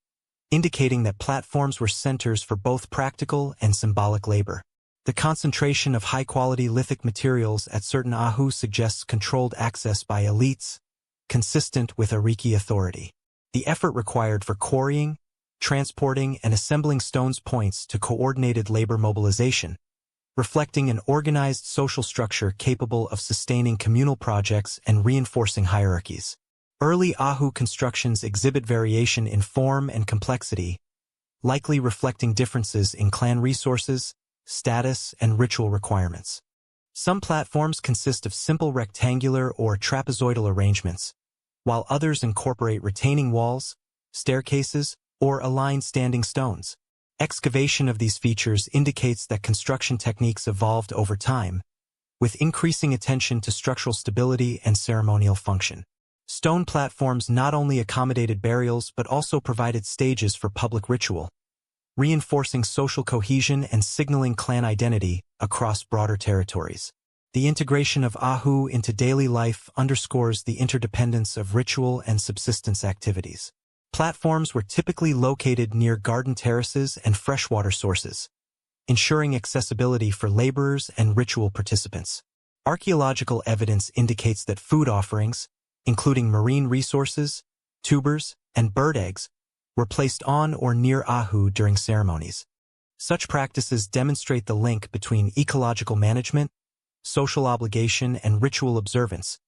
indicating that platforms were centers for both practical and symbolic labor. The concentration of high-quality lithic materials at certain Ahu suggests controlled access by elites, consistent with Ariki authority. The effort required for quarrying, transporting, and assembling stones points to coordinated labor mobilization, reflecting an organized social structure capable of sustaining communal projects and reinforcing hierarchies. Early Ahu constructions exhibit variation in form and complexity, likely reflecting differences in clan resources, status, and ritual requirements. Some platforms consist of simple rectangular or trapezoidal arrangements, while others incorporate retaining walls, staircases, or aligned standing stones. Excavation of these features indicates that construction techniques evolved over time, with increasing attention to structural stability and ceremonial function. Stone platforms not only accommodated burials but also provided stages for public ritual, reinforcing social cohesion and signaling clan identity across broader territories. The integration of Ahu into daily life underscores the interdependence of ritual and subsistence activities. Platforms were typically located near garden terraces and freshwater sources, ensuring accessibility for laborers and ritual participants. Archaeological evidence indicates that food offerings, including marine resources, tubers, and bird eggs, were placed on or near Ahu during ceremonies. Such practices demonstrate the link between ecological management, social obligation, and ritual observance,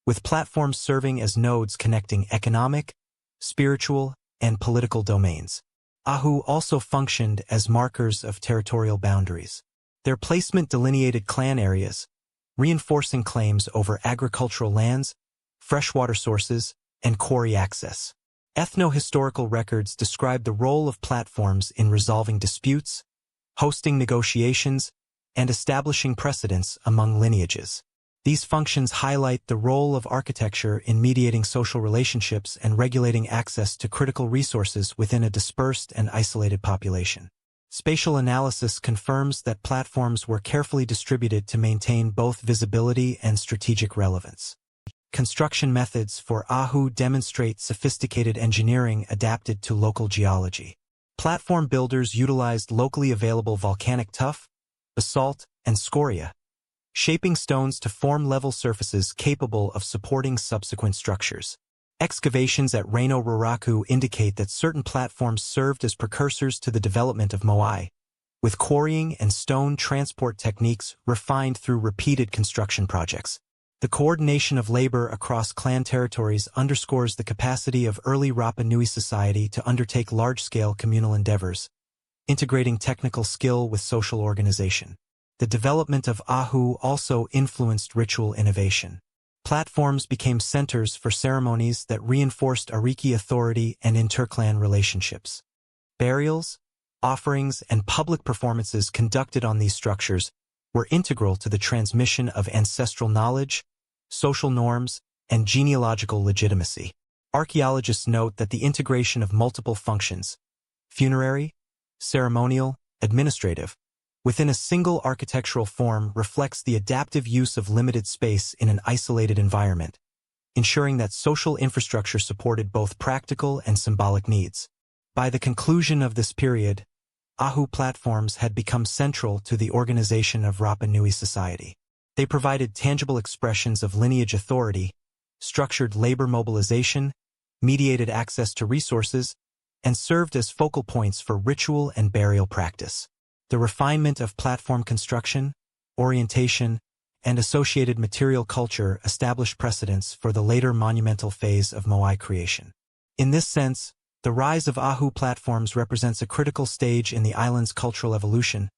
with platforms serving as nodes connecting economic, spiritual, and political domains. Ahu also functioned as markers of territorial boundaries. Their placement delineated clan areas, reinforcing claims over agricultural lands, freshwater sources, and quarry access. Ethno-historical records describe the role of platforms in resolving disputes, hosting negotiations, and establishing precedents among lineages. These functions highlight the role of architecture in mediating social relationships and regulating access to critical resources within a dispersed and isolated population. Spatial analysis confirms that platforms were carefully distributed to maintain both visibility and strategic relevance. Construction methods for Ahu demonstrate sophisticated engineering adapted to local geology. Platform builders utilized locally available volcanic tuff, basalt, and scoria, shaping stones to form level surfaces capable of supporting subsequent structures. Excavations at Reino Raraku indicate that certain platforms served as precursors to the development of moai, with quarrying and stone transport techniques refined through repeated construction projects. The coordination of labor across clan territories underscores the capacity of early Rapa Nui society to undertake large-scale communal endeavors, integrating technical skill with social organization. The development of Ahu also influenced ritual innovation. Platforms became centers for ceremonies that reinforced Ariki authority and interclan relationships. Burials, offerings, and public performances conducted on these structures were integral to the transmission of ancestral knowledge, social norms, and genealogical legitimacy. Archaeologists note that the integration of multiple functions, funerary, ceremonial, administrative, within a single architectural form reflects the adaptive use of limited space in an isolated environment, ensuring that social infrastructure supported both practical and symbolic needs. By the conclusion of this period, Ahu platforms had become central to the organization of Rapa Nui society. They provided tangible expressions of lineage authority, structured labor mobilization, mediated access to resources, and served as focal points for ritual and burial practice. The refinement of platform construction, orientation, and associated material culture established precedents for the later monumental phase of moai creation. In this sense, the rise of Ahu platforms represents a critical stage in the island's cultural evolution,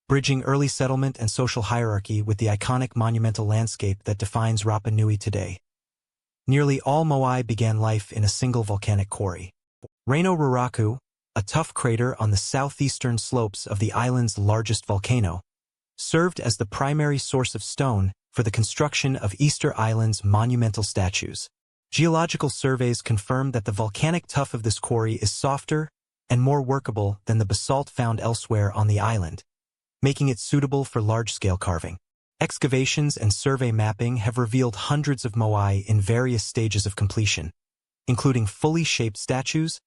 bridging early settlement and social hierarchy with the iconic monumental landscape that defines Rapa Nui today. Nearly all moai began life in a single volcanic quarry. Reno Raraku, a tuff crater on the southeastern slopes of the island's largest volcano, served as the primary source of stone for the construction of Easter Island's monumental statues. Geological surveys confirm that the volcanic tuff of this quarry is softer and more workable than the basalt found elsewhere on the island, making it suitable for large-scale carving. Excavations and survey mapping have revealed hundreds of moai in various stages of completion, including fully shaped statues,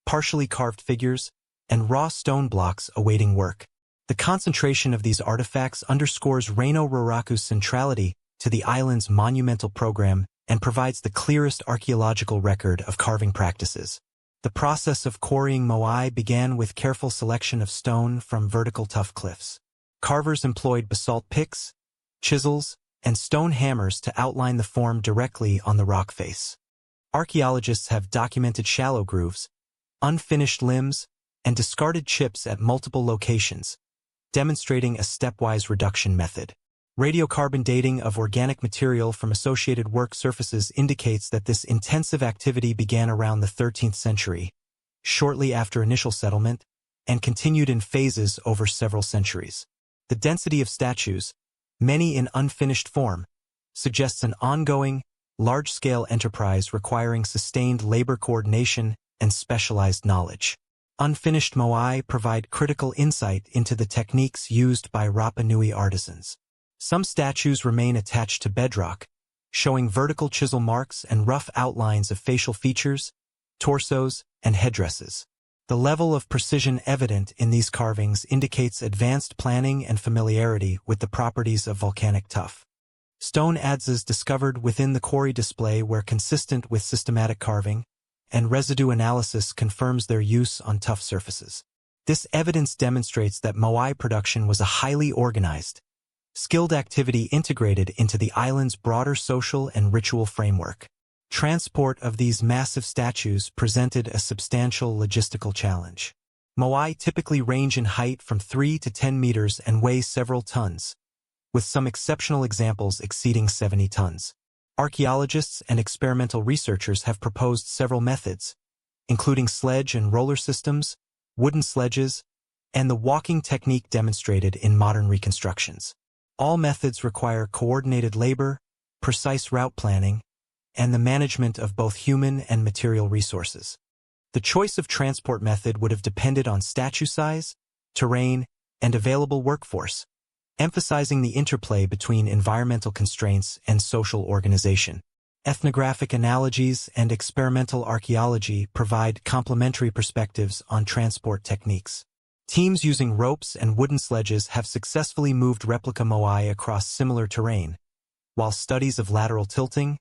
partially carved figures, and raw stone blocks awaiting work. The concentration of these artifacts underscores Reno Raraku's centrality to the island's monumental program and provides the clearest archaeological record of carving practices. The process of quarrying moai began with careful selection of stone from vertical tuff cliffs. Carvers employed basalt picks, chisels, and stone hammers to outline the form directly on the rock face. Archaeologists have documented shallow grooves, unfinished limbs, and discarded chips at multiple locations, demonstrating a stepwise reduction method. Radiocarbon dating of organic material from associated work surfaces indicates that this intensive activity began around the 13th century, shortly after initial settlement, and continued in phases over several centuries. The density of statues, many in unfinished form, suggests an ongoing, large-scale enterprise requiring sustained labor coordination and specialized knowledge. Unfinished moai provide critical insight into the techniques used by Rapa Nui artisans. Some statues remain attached to bedrock, showing vertical chisel marks and rough outlines of facial features, torsos, and headdresses. The level of precision evident in these carvings indicates advanced planning and familiarity with the properties of volcanic tuff. Stone adzes discovered within the quarry display were consistent with systematic carving, and residue analysis confirms their use on tough surfaces. This evidence demonstrates that moai production was a highly organized, skilled activity integrated into the island's broader social and ritual framework. Transport of these massive statues presented a substantial logistical challenge. Moai typically range in height from 3 to 10 meters and weigh several tons, with some exceptional examples exceeding 70 tons. Archaeologists and experimental researchers have proposed several methods, including sledge and roller systems, wooden sledges, and the walking technique demonstrated in modern reconstructions. All methods require coordinated labor, precise route planning, and the management of both human and material resources. The choice of transport method would have depended on statue size, terrain, and available workforce, emphasizing the interplay between environmental constraints and social organization. Ethnographic analogies and experimental archaeology provide complementary perspectives on transport techniques. Teams using ropes and wooden sledges have successfully moved replica moai across similar terrain, while studies of lateral tilting,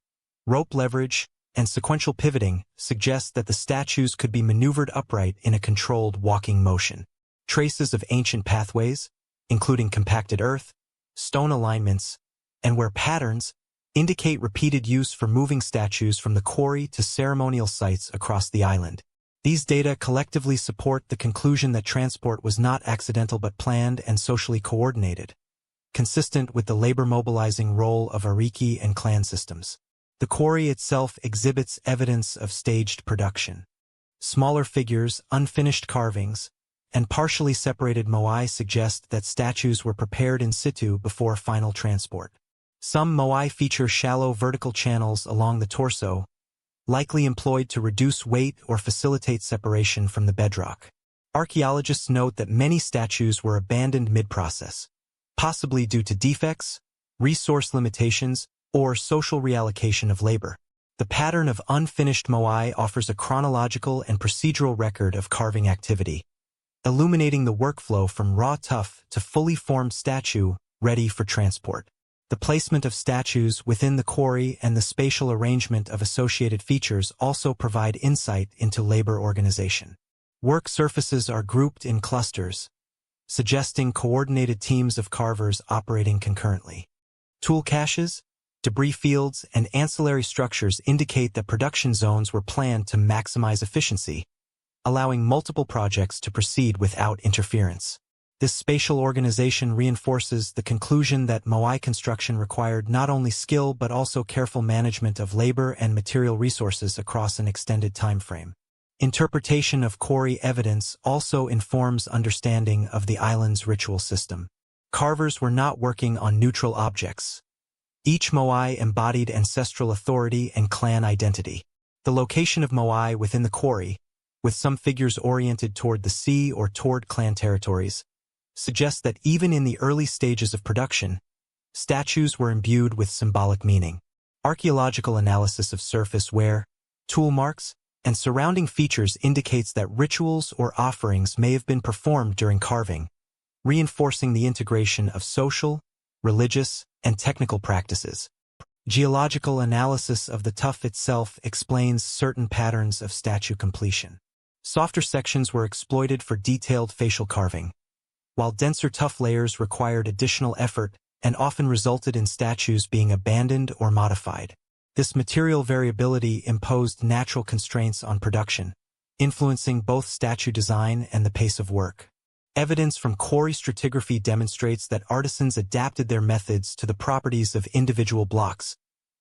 rope leverage, and sequential pivoting suggest that the statues could be maneuvered upright in a controlled walking motion. Traces of ancient pathways, including compacted earth, stone alignments, and wear patterns, indicate repeated use for moving statues from the quarry to ceremonial sites across the island. These data collectively support the conclusion that transport was not accidental but planned and socially coordinated, consistent with the labor-mobilizing role of ariki and clan systems. The quarry itself exhibits evidence of staged production. Smaller figures, unfinished carvings, and partially separated moai suggest that statues were prepared in situ before final transport. Some moai feature shallow vertical channels along the torso, likely employed to reduce weight or facilitate separation from the bedrock. Archaeologists note that many statues were abandoned mid-process, possibly due to defects, resource limitations, or social reallocation of labor. The pattern of unfinished moai offers a chronological and procedural record of carving activity, illuminating the workflow from raw tuff to fully formed statue ready for transport. The placement of statues within the quarry and the spatial arrangement of associated features also provide insight into labor organization. Work surfaces are grouped in clusters, suggesting coordinated teams of carvers operating concurrently. Tool caches, debris fields, and ancillary structures indicate that production zones were planned to maximize efficiency, allowing multiple projects to proceed without interference. This spatial organization reinforces the conclusion that moai construction required not only skill but also careful management of labor and material resources across an extended time frame. Interpretation of quarry evidence also informs understanding of the island's ritual system. Carvers were not working on neutral objects. Each moai embodied ancestral authority and clan identity. The location of moai within the quarry, with some figures oriented toward the sea or toward clan territories, suggests that even in the early stages of production, statues were imbued with symbolic meaning. Archaeological analysis of surface wear, tool marks, and surrounding features indicates that rituals or offerings may have been performed during carving, reinforcing the integration of social, religious, and technical practices. Geological analysis of the tuff itself explains certain patterns of statue completion. Softer sections were exploited for detailed facial carving, while denser tuff layers required additional effort and often resulted in statues being abandoned or modified. This material variability imposed natural constraints on production, influencing both statue design and the pace of work. Evidence from quarry stratigraphy demonstrates that artisans adapted their methods to the properties of individual blocks,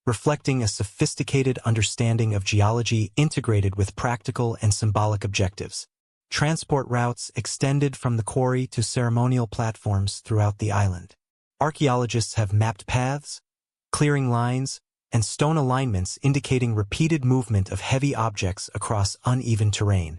reflecting a sophisticated understanding of geology integrated with practical and symbolic objectives. Transport routes extended from the quarry to ceremonial platforms throughout the island. Archaeologists have mapped paths, clearing lines, and stone alignments indicating repeated movement of heavy objects across uneven terrain.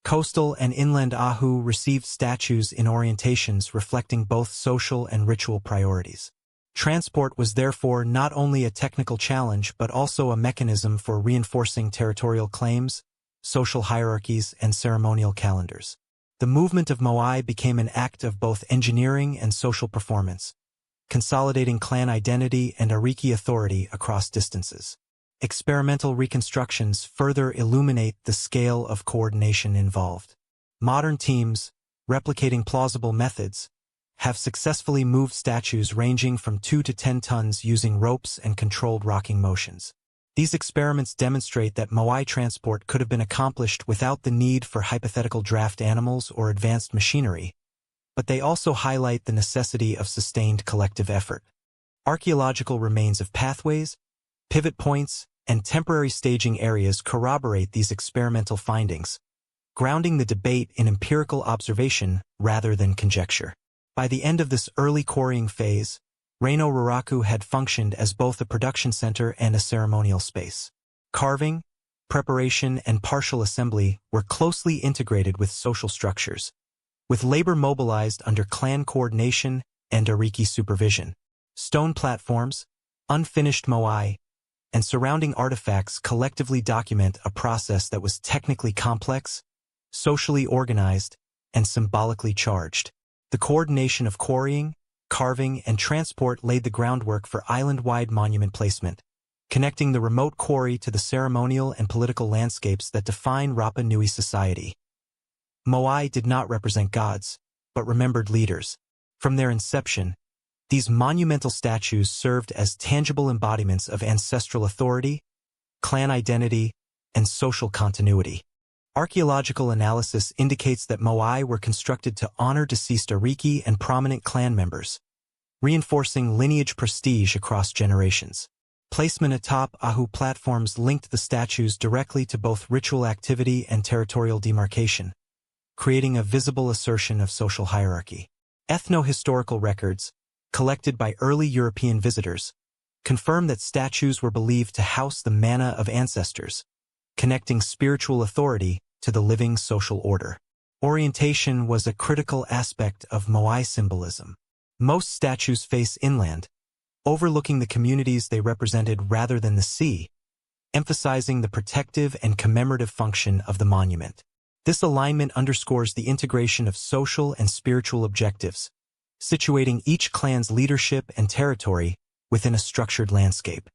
Coastal and inland Ahu received statues in orientations reflecting both social and ritual priorities. Transport was therefore not only a technical challenge but also a mechanism for reinforcing territorial claims, social hierarchies, and ceremonial calendars. The movement of moai became an act of both engineering and social performance, consolidating clan identity and Ariki authority across distances. Experimental reconstructions further illuminate the scale of coordination involved. Modern teams, replicating plausible methods, have successfully moved statues ranging from 2 to 10 tons using ropes and controlled rocking motions. These experiments demonstrate that moai transport could have been accomplished without the need for hypothetical draft animals or advanced machinery, but they also highlight the necessity of sustained collective effort. Archaeological remains of pathways, pivot points, and temporary staging areas corroborate these experimental findings, grounding the debate in empirical observation rather than conjecture. By the end of this early quarrying phase, Reino Raraku had functioned as both a production center and a ceremonial space. Carving, preparation, and partial assembly were closely integrated with social structures, with labor mobilized under clan coordination and Ariki supervision. Stone platforms, unfinished moai, and surrounding artifacts collectively document a process that was technically complex, socially organized, and symbolically charged. The coordination of quarrying, carving, and transport laid the groundwork for island-wide monument placement, connecting the remote quarry to the ceremonial and political landscapes that define Rapa Nui society. Moai did not represent gods, but remembered leaders. From their inception, these monumental statues served as tangible embodiments of ancestral authority, clan identity, and social continuity. Archaeological analysis indicates that moai were constructed to honor deceased Ariki and prominent clan members, reinforcing lineage prestige across generations. Placement atop Ahu platforms linked the statues directly to both ritual activity and territorial demarcation, creating a visible assertion of social hierarchy. Ethno-historical records, collected by early European visitors, confirm that statues were believed to house the mana of ancestors, connecting spiritual authority to the living social order. Orientation was a critical aspect of moai symbolism. Most statues face inland, overlooking the communities they represented rather than the sea, emphasizing the protective and commemorative function of the monument. This alignment underscores the integration of social and spiritual objectives, situating each clan's leadership and territory within a structured landscape.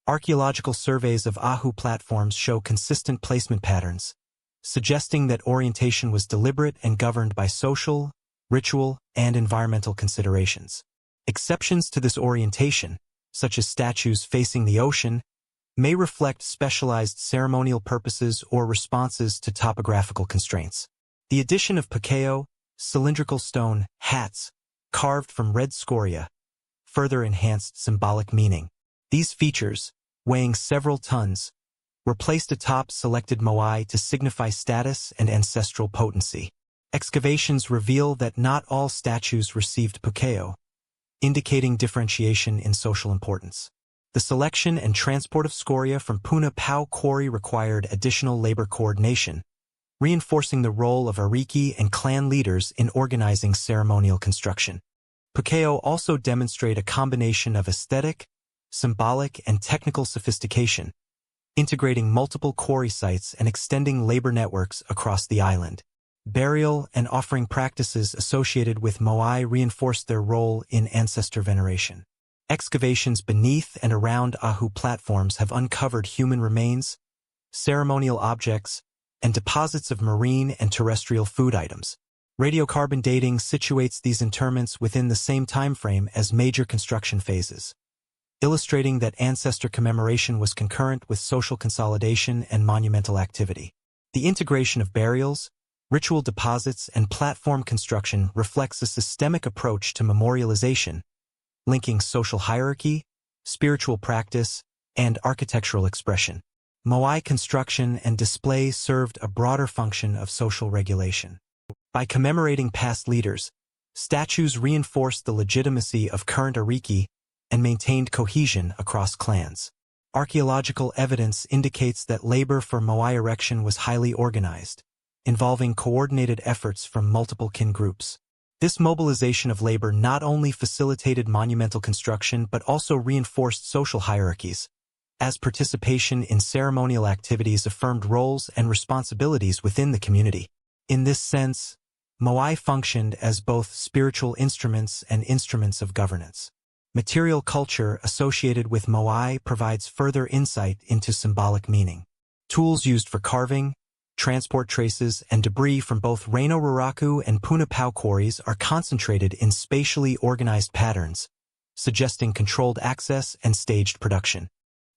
Archaeological surveys of Ahu platforms show consistent placement patterns, suggesting that orientation was deliberate and governed by social, ritual, and environmental considerations. Exceptions to this orientation, such as statues facing the ocean, may reflect specialized ceremonial purposes or responses to topographical constraints. The addition of Pakeo, cylindrical stone hats, carved from red scoria, further enhanced symbolic meaning. These features, weighing several tons, were placed atop selected moai to signify status and ancestral potency. Excavations reveal that not all statues received pukeo, indicating differentiation in social importance. The selection and transport of scoria from Puna Pau quarry required additional labor coordination, reinforcing the role of ariki and clan leaders in organizing ceremonial construction. Pukeo also demonstrate a combination of aesthetic, symbolic, and technical sophistication, integrating multiple quarry sites and extending labor networks across the island. Burial and offering practices associated with moai reinforced their role in ancestor veneration. Excavations beneath and around Ahu platforms have uncovered human remains, ceremonial objects, and deposits of marine and terrestrial food items. Radiocarbon dating situates these interments within the same time frame as major construction phases, illustrating that ancestor commemoration was concurrent with social consolidation and monumental activity. The integration of burials, ritual deposits, and platform construction reflects a systemic approach to memorialization, linking social hierarchy, spiritual practice, and architectural expression. Moai construction and display served a broader function of social regulation. By commemorating past leaders, statues reinforced the legitimacy of current ariki and maintained cohesion across clans. Archaeological evidence indicates that labor for moai erection was highly organized, involving coordinated efforts from multiple kin groups. This mobilization of labor not only facilitated monumental construction but also reinforced social hierarchies, as participation in ceremonial activities affirmed roles and responsibilities within the community. In this sense, moai functioned as both spiritual instruments and instruments of governance. Material culture associated with moai provides further insight into symbolic meaning. Tools used for carving, transport traces, and debris from both Reino Raraku and Puna Pau quarries are concentrated in spatially organized patterns, suggesting controlled access and staged production.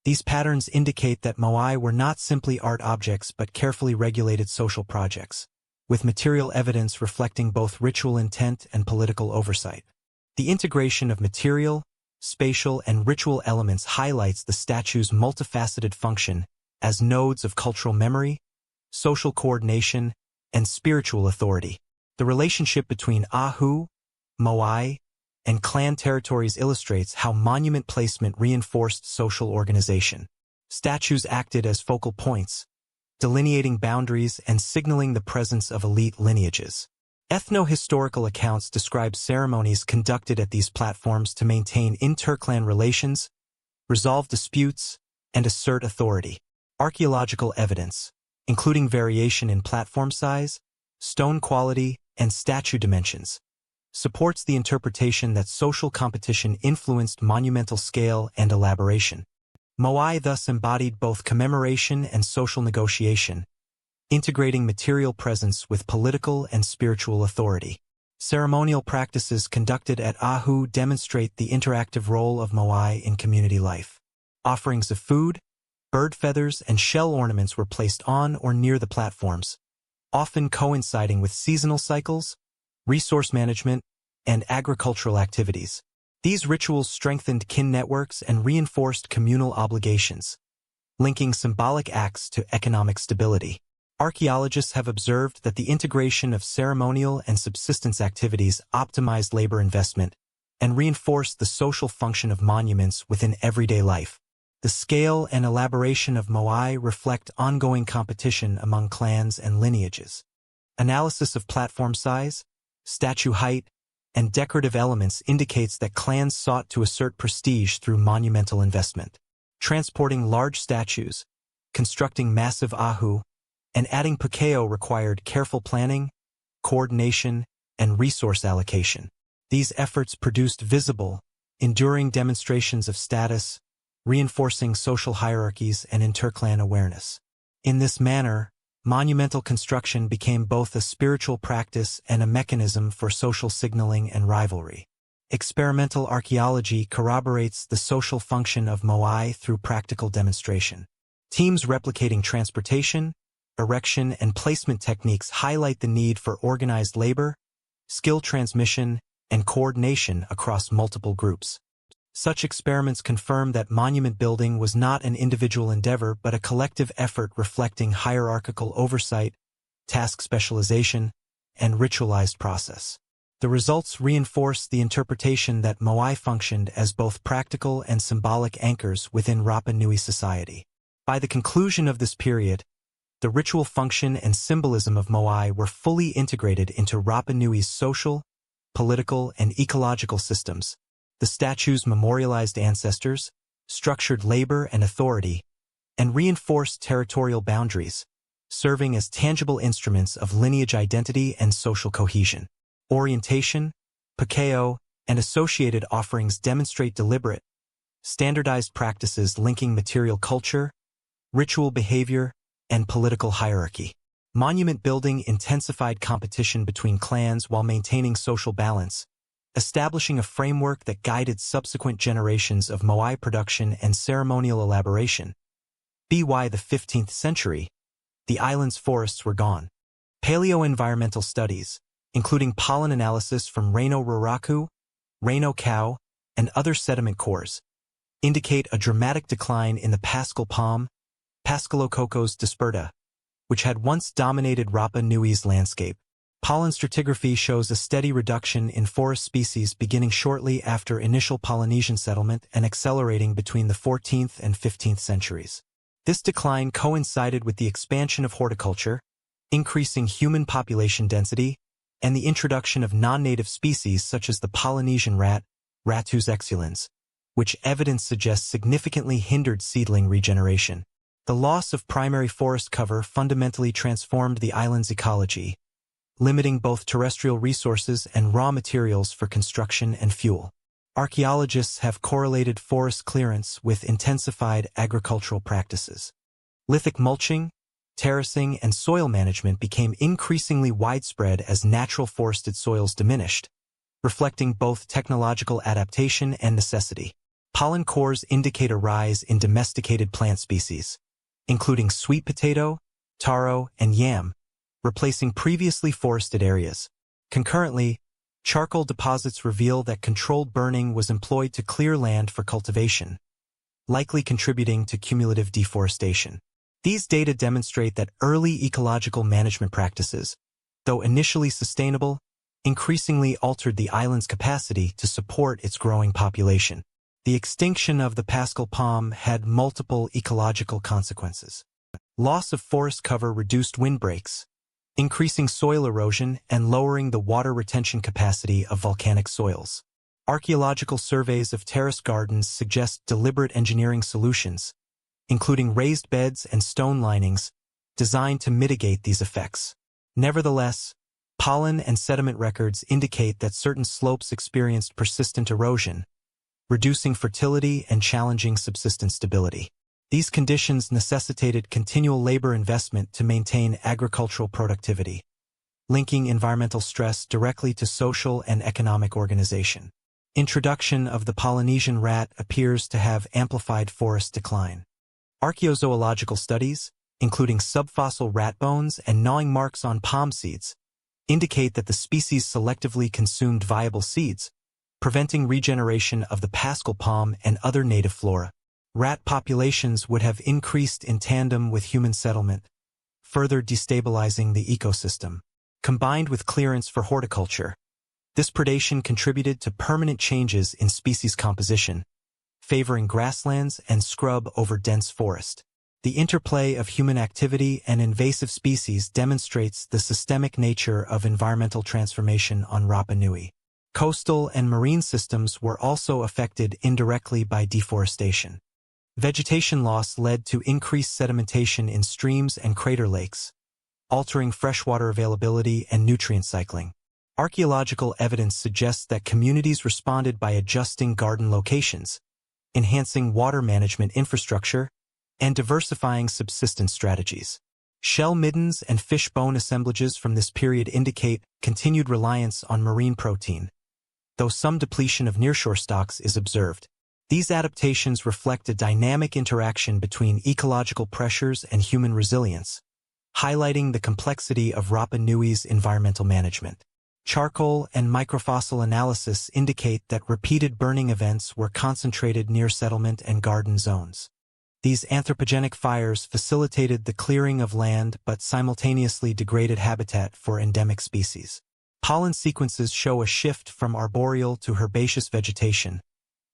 These patterns indicate that moai were not simply art objects but carefully regulated social projects, with material evidence reflecting both ritual intent and political oversight. The integration of material, spatial, and ritual elements highlights the statue's multifaceted function as nodes of cultural memory, social coordination, and spiritual authority. The relationship between Ahu, moai, and clan territories illustrates how monument placement reinforced social organization. Statues acted as focal points, delineating boundaries and signaling the presence of elite lineages. Ethno-historical accounts describe ceremonies conducted at these platforms to maintain inter-clan relations, resolve disputes, and assert authority. Archaeological evidence, including variation in platform size, stone quality, and statue dimensions, supports the interpretation that social competition influenced monumental scale and elaboration. Moai thus embodied both commemoration and social negotiation, integrating material presence with political and spiritual authority. Ceremonial practices conducted at Ahu demonstrate the interactive role of moai in community life. Offerings of food, bird feathers, and shell ornaments were placed on or near the platforms, often coinciding with seasonal cycles, resource management, and agricultural activities. These rituals strengthened kin networks and reinforced communal obligations, linking symbolic acts to economic stability. Archaeologists have observed that the integration of ceremonial and subsistence activities optimized labor investment and reinforced the social function of monuments within everyday life. The scale and elaboration of moai reflect ongoing competition among clans and lineages. Analysis of platform size, statue height, and decorative elements indicates that clans sought to assert prestige through monumental investment. Transporting large statues, constructing massive ahu, and adding pukeo required careful planning, coordination, and resource allocation. These efforts produced visible, enduring demonstrations of status, reinforcing social hierarchies and interclan awareness. In this manner, monumental construction became both a spiritual practice and a mechanism for social signaling and rivalry. Experimental archaeology corroborates the social function of moai through practical demonstration. Teams replicating transportation, erection, and placement techniques highlight the need for organized labor, skill transmission, and coordination across multiple groups. Such experiments confirm that monument building was not an individual endeavor but a collective effort reflecting hierarchical oversight, task specialization, and ritualized process. The results reinforce the interpretation that moai functioned as both practical and symbolic anchors within Rapa Nui society. By the conclusion of this period, the ritual function and symbolism of moai were fully integrated into Rapa Nui's social, political, and ecological systems. The statues memorialized ancestors, structured labor and authority, and reinforced territorial boundaries, serving as tangible instruments of lineage identity and social cohesion. Orientation, pakeo, and associated offerings demonstrate deliberate, standardized practices linking material culture, ritual behavior, and political hierarchy. Monument building intensified competition between clans while maintaining social balance, establishing a framework that guided subsequent generations of moai production and ceremonial elaboration. By the 15th century, the island's forests were gone. Paleoenvironmental studies, including pollen analysis from Reno Raraku, Reno cow, and other sediment cores, indicate a dramatic decline in the pascal palm, Pascalococos disperta, which had once dominated Rapa Nui's landscape. Pollen stratigraphy shows a steady reduction in forest species beginning shortly after initial Polynesian settlement and accelerating between the 14th and 15th centuries. This decline coincided with the expansion of horticulture, increasing human population density, and the introduction of non-native species such as the Polynesian rat, Ratus exulans, which evidence suggests significantly hindered seedling regeneration. The loss of primary forest cover fundamentally transformed the island's ecology, limiting both terrestrial resources and raw materials for construction and fuel. Archaeologists have correlated forest clearance with intensified agricultural practices. Lithic mulching, terracing, and soil management became increasingly widespread as natural forested soils diminished, reflecting both technological adaptation and necessity. Pollen cores indicate a rise in domesticated plant species, including sweet potato, taro, and yam, replacing previously forested areas. Concurrently, charcoal deposits reveal that controlled burning was employed to clear land for cultivation, likely contributing to cumulative deforestation. These data demonstrate that early ecological management practices, though initially sustainable, increasingly altered the island's capacity to support its growing population. The extinction of the pascal palm had multiple ecological consequences. Loss of forest cover reduced windbreaks, increasing soil erosion and lowering the water retention capacity of volcanic soils. Archaeological surveys of terrace gardens suggest deliberate engineering solutions, including raised beds and stone linings, designed to mitigate these effects. Nevertheless, pollen and sediment records indicate that certain slopes experienced persistent erosion, reducing fertility and challenging subsistence stability. These conditions necessitated continual labor investment to maintain agricultural productivity, linking environmental stress directly to social and economic organization. Introduction of the Polynesian rat appears to have amplified forest decline. Archaeozoological studies, including subfossil rat bones and gnawing marks on palm seeds, indicate that the species selectively consumed viable seeds, preventing regeneration of the pascal palm and other native flora. Rat populations would have increased in tandem with human settlement, further destabilizing the ecosystem. Combined with clearance for horticulture, this predation contributed to permanent changes in species composition, favoring grasslands and scrub over dense forest. The interplay of human activity and invasive species demonstrates the systemic nature of environmental transformation on Rapa Nui. Coastal and marine systems were also affected indirectly by deforestation. Vegetation loss led to increased sedimentation in streams and crater lakes, altering freshwater availability and nutrient cycling. Archaeological evidence suggests that communities responded by adjusting garden locations, enhancing water management infrastructure, and diversifying subsistence strategies. Shell middens and fish bone assemblages from this period indicate continued reliance on marine protein, though some depletion of nearshore stocks is observed. These adaptations reflect a dynamic interaction between ecological pressures and human resilience, highlighting the complexity of Rapa Nui's environmental management. Charcoal and microfossil analysis indicate that repeated burning events were concentrated near settlement and garden zones. These anthropogenic fires facilitated the clearing of land but simultaneously degraded habitat for endemic species. Pollen sequences show a shift from arboreal to herbaceous vegetation,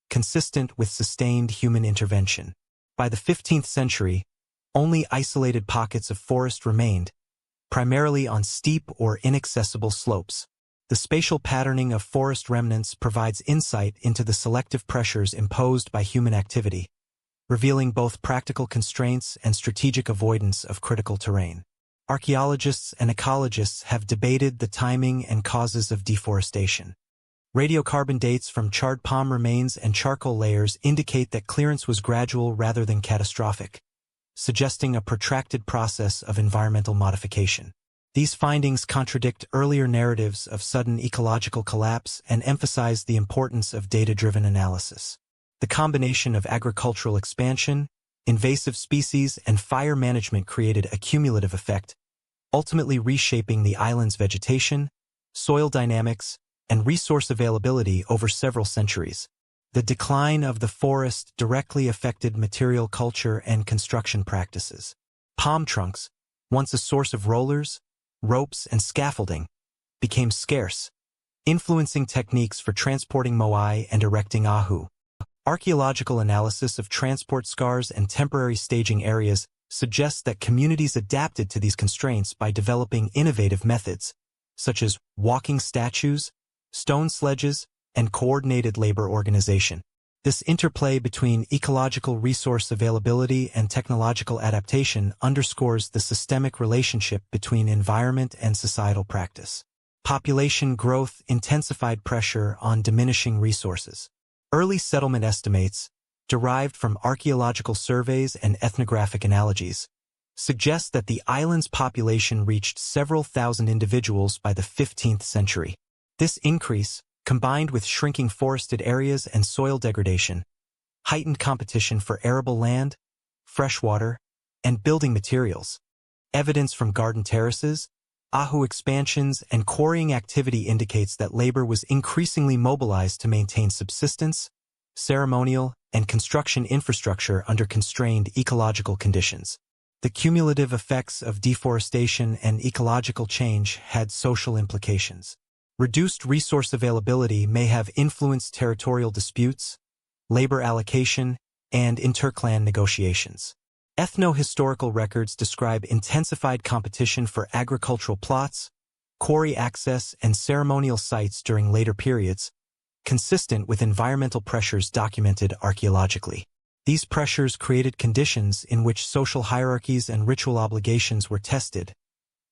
consistent with sustained human intervention. By the 15th century, only isolated pockets of forest remained, primarily on steep or inaccessible slopes. The spatial patterning of forest remnants provides insight into the selective pressures imposed by human activity, revealing both practical constraints and strategic avoidance of critical terrain. Archaeologists and ecologists have debated the timing and causes of deforestation. Radiocarbon dates from charred palm remains and charcoal layers indicate that clearance was gradual rather than catastrophic, suggesting a protracted process of environmental modification. These findings contradict earlier narratives of sudden ecological collapse and emphasize the importance of data-driven analysis. The combination of agricultural expansion, invasive species, and fire management created a cumulative effect, ultimately reshaping the island's vegetation, soil dynamics, and resource availability over several centuries. The decline of the forest directly affected material culture and construction practices. Palm trunks, once a source of rollers, ropes, and scaffolding, became scarce, influencing techniques for transporting moai and erecting ahu. Archaeological analysis of transport scars and temporary staging areas suggests that communities adapted to these constraints by developing innovative methods, such as walking statues, stone sledges, and coordinated labor organization. This interplay between ecological resource availability and technological adaptation underscores the systemic relationship between environment and societal practice. Population growth intensified pressure on diminishing resources. Early settlement estimates, derived from archaeological surveys and ethnographic analogies, suggest that the island's population reached several thousand individuals by the 15th century. This increase, combined with shrinking forested areas and soil degradation, heightened competition for arable land, fresh water, and building materials. Evidence from garden terraces, ahu expansions, and quarrying activity indicates that labor was increasingly mobilized to maintain subsistence, ceremonial, and construction infrastructure under constrained ecological conditions. The cumulative effects of deforestation and ecological change had social implications. Reduced resource availability may have influenced territorial disputes, labor allocation, and interclan negotiations. Ethno-historical records describe intensified competition for agricultural plots, quarry access, and ceremonial sites during later periods, consistent with environmental pressures documented archaeologically. These pressures created conditions in which social hierarchies and ritual obligations were tested,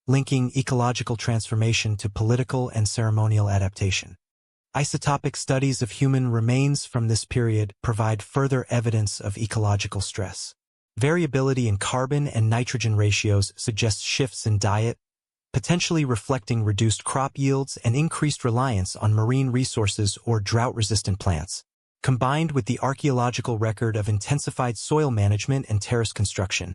linking ecological transformation to political and ceremonial adaptation. Isotopic studies of human remains from this period provide further evidence of ecological stress. Variability in carbon and nitrogen ratios suggests shifts in diet, potentially reflecting reduced crop yields and increased reliance on marine resources or drought-resistant plants. Combined with the archaeological record of intensified soil management and terrace construction,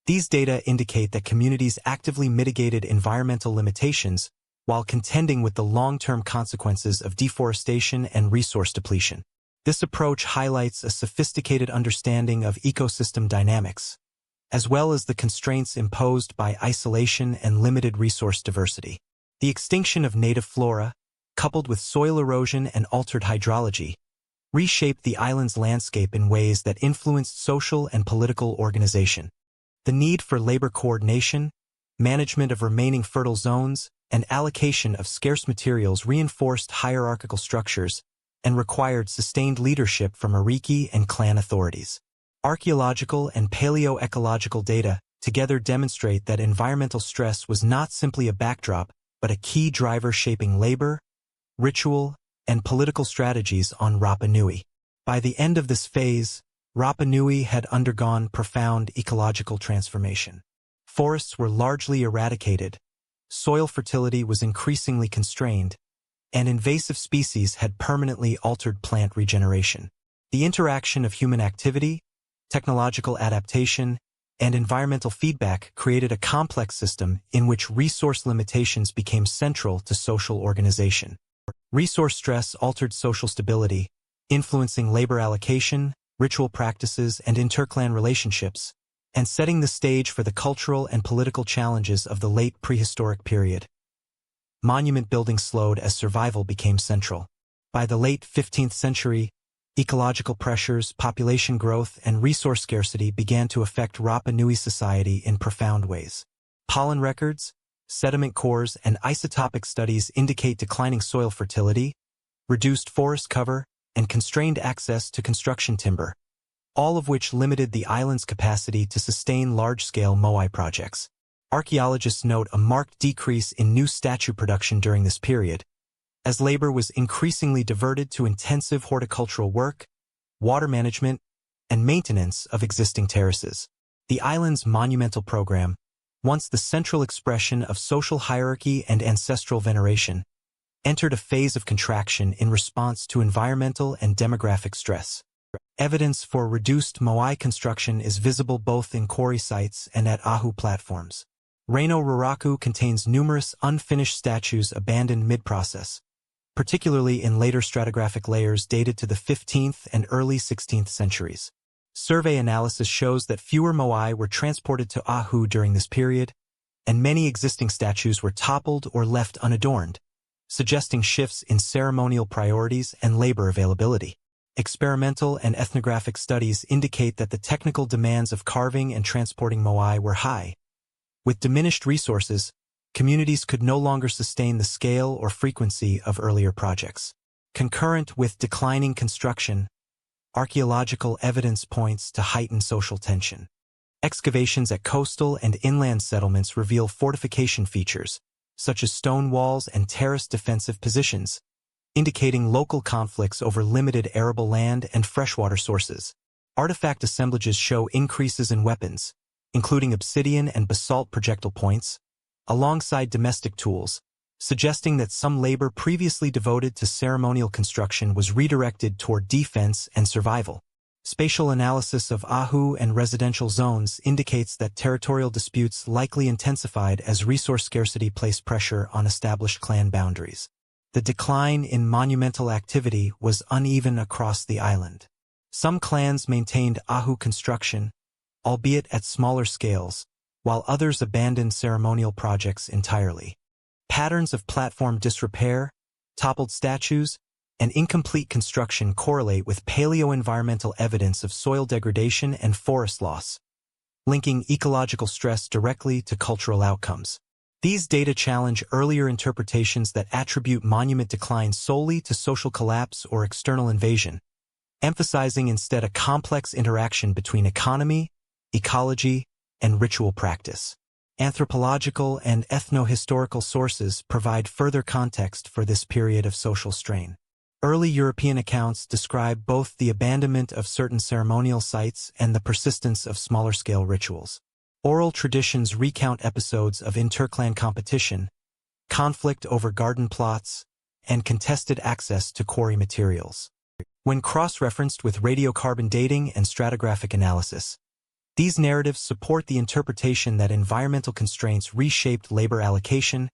these data indicate that communities actively mitigated environmental limitations while contending with the long-term consequences of deforestation and resource depletion. This approach highlights a sophisticated understanding of ecosystem dynamics, as well as the constraints imposed by isolation and limited resource diversity. The extinction of native flora, coupled with soil erosion and altered hydrology, reshaped the island's landscape in ways that influenced social and political organization. The need for labor coordination, management of remaining fertile zones, and allocation of scarce materials reinforced hierarchical structures and required sustained leadership from Ariki and clan authorities. Archaeological and paleoecological data together demonstrate that environmental stress was not simply a backdrop, but a key driver shaping labor, ritual, and political strategies on Rapa Nui. By the end of this phase, Rapa Nui had undergone profound ecological transformation. Forests were largely eradicated, soil fertility was increasingly constrained, and invasive species had permanently altered plant regeneration. The interaction of human activity, technological adaptation, and environmental feedback created a complex system in which resource limitations became central to social organization. Resource stress altered social stability, influencing labor allocation, ritual practices, and interclan relationships, and setting the stage for the cultural and political challenges of the late prehistoric period. Monument building slowed as survival became central. By the late 15th century, ecological pressures, population growth, and resource scarcity began to affect Rapa Nui society in profound ways. Pollen records, sediment cores, and isotopic studies indicate declining soil fertility, reduced forest cover, and constrained access to construction timber, all of which limited the island's capacity to sustain large-scale moai projects. Archaeologists note a marked decrease in new statue production during this period, as labor was increasingly diverted to intensive horticultural work, water management, and maintenance of existing terraces. The island's monumental program, once the central expression of social hierarchy and ancestral veneration, entered a phase of contraction in response to environmental and demographic stress. Evidence for reduced moai construction is visible both in quarry sites and at ahu platforms. Reino Raraku contains numerous unfinished statues abandoned mid-process, particularly in later stratigraphic layers dated to the 15th and early 16th centuries. Survey analysis shows that fewer moai were transported to ahu during this period, and many existing statues were toppled or left unadorned, suggesting shifts in ceremonial priorities and labor availability. Experimental and ethnographic studies indicate that the technical demands of carving and transporting moai were high. With diminished resources, communities could no longer sustain the scale or frequency of earlier projects. Concurrent with declining construction, archaeological evidence points to heightened social tension. Excavations at coastal and inland settlements reveal fortification features, such as stone walls and terraced defensive positions, indicating local conflicts over limited arable land and freshwater sources. Artifact assemblages show increases in weapons, including obsidian and basalt projectile points, alongside domestic tools, suggesting that some labor previously devoted to ceremonial construction was redirected toward defense and survival. Spatial analysis of ahu and residential zones indicates that territorial disputes likely intensified as resource scarcity placed pressure on established clan boundaries. The decline in monumental activity was uneven across the island. Some clans maintained ahu construction, albeit at smaller scales, while others abandoned ceremonial projects entirely. Patterns of platform disrepair, toppled statues, and incomplete construction correlate with paleo-environmental evidence of soil degradation and forest loss, linking ecological stress directly to cultural outcomes. These data challenge earlier interpretations that attribute monument decline solely to social collapse or external invasion, emphasizing instead a complex interaction between economy, ecology, and ritual practice. Anthropological and ethno-historical sources provide further context for this period of social strain. Early European accounts describe both the abandonment of certain ceremonial sites and the persistence of smaller-scale rituals. Oral traditions recount episodes of interclan competition, conflict over garden plots, and contested access to quarry materials. When cross-referenced with radiocarbon dating and stratigraphic analysis, these narratives support the interpretation that environmental constraints reshaped labor allocation,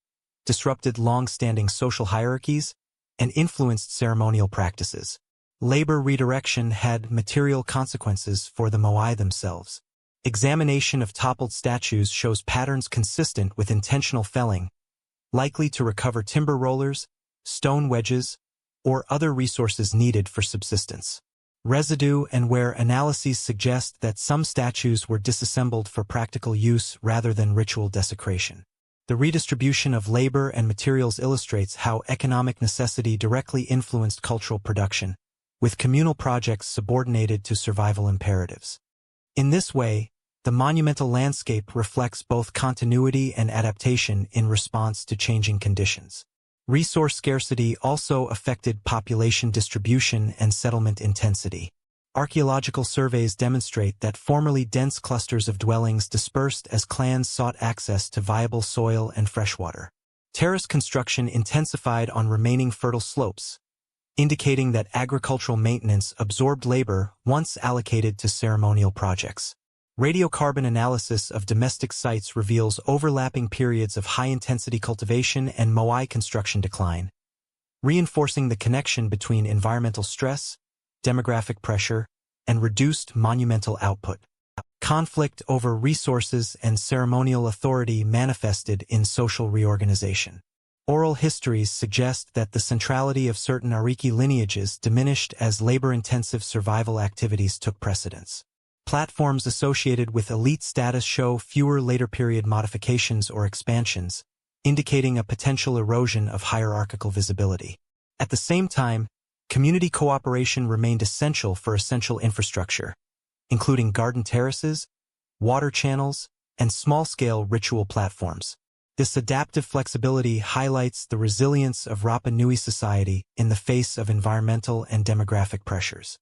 disrupted long-standing social hierarchies, and influenced ceremonial practices. Labor redirection had material consequences for the moai themselves. Examination of toppled statues shows patterns consistent with intentional felling, likely to recover timber rollers, stone wedges, or other resources needed for subsistence. Residue and wear analyses suggest that some statues were disassembled for practical use rather than ritual desecration. The redistribution of labor and materials illustrates how economic necessity directly influenced cultural production, with communal projects subordinated to survival imperatives. In this way, the monumental landscape reflects both continuity and adaptation in response to changing conditions. Resource scarcity also affected population distribution and settlement intensity. Archaeological surveys demonstrate that formerly dense clusters of dwellings dispersed as clans sought access to viable soil and freshwater. Terrace construction intensified on remaining fertile slopes, indicating that agricultural maintenance absorbed labor once allocated to ceremonial projects. Radiocarbon analysis of domestic sites reveals overlapping periods of high-intensity cultivation and moai construction decline, reinforcing the connection between environmental stress, demographic pressure, and reduced monumental output. Conflict over resources and ceremonial authority manifested in social reorganization. Oral histories suggest that the centrality of certain Ariki lineages diminished as labor-intensive survival activities took precedence. Platforms associated with elite status show fewer later-period modifications or expansions, indicating a potential erosion of hierarchical visibility. At the same time, community cooperation remained essential for essential infrastructure, including garden terraces, water channels, and small-scale ritual platforms. This adaptive flexibility highlights the resilience of Rapa Nui society in the face of environmental and demographic pressures.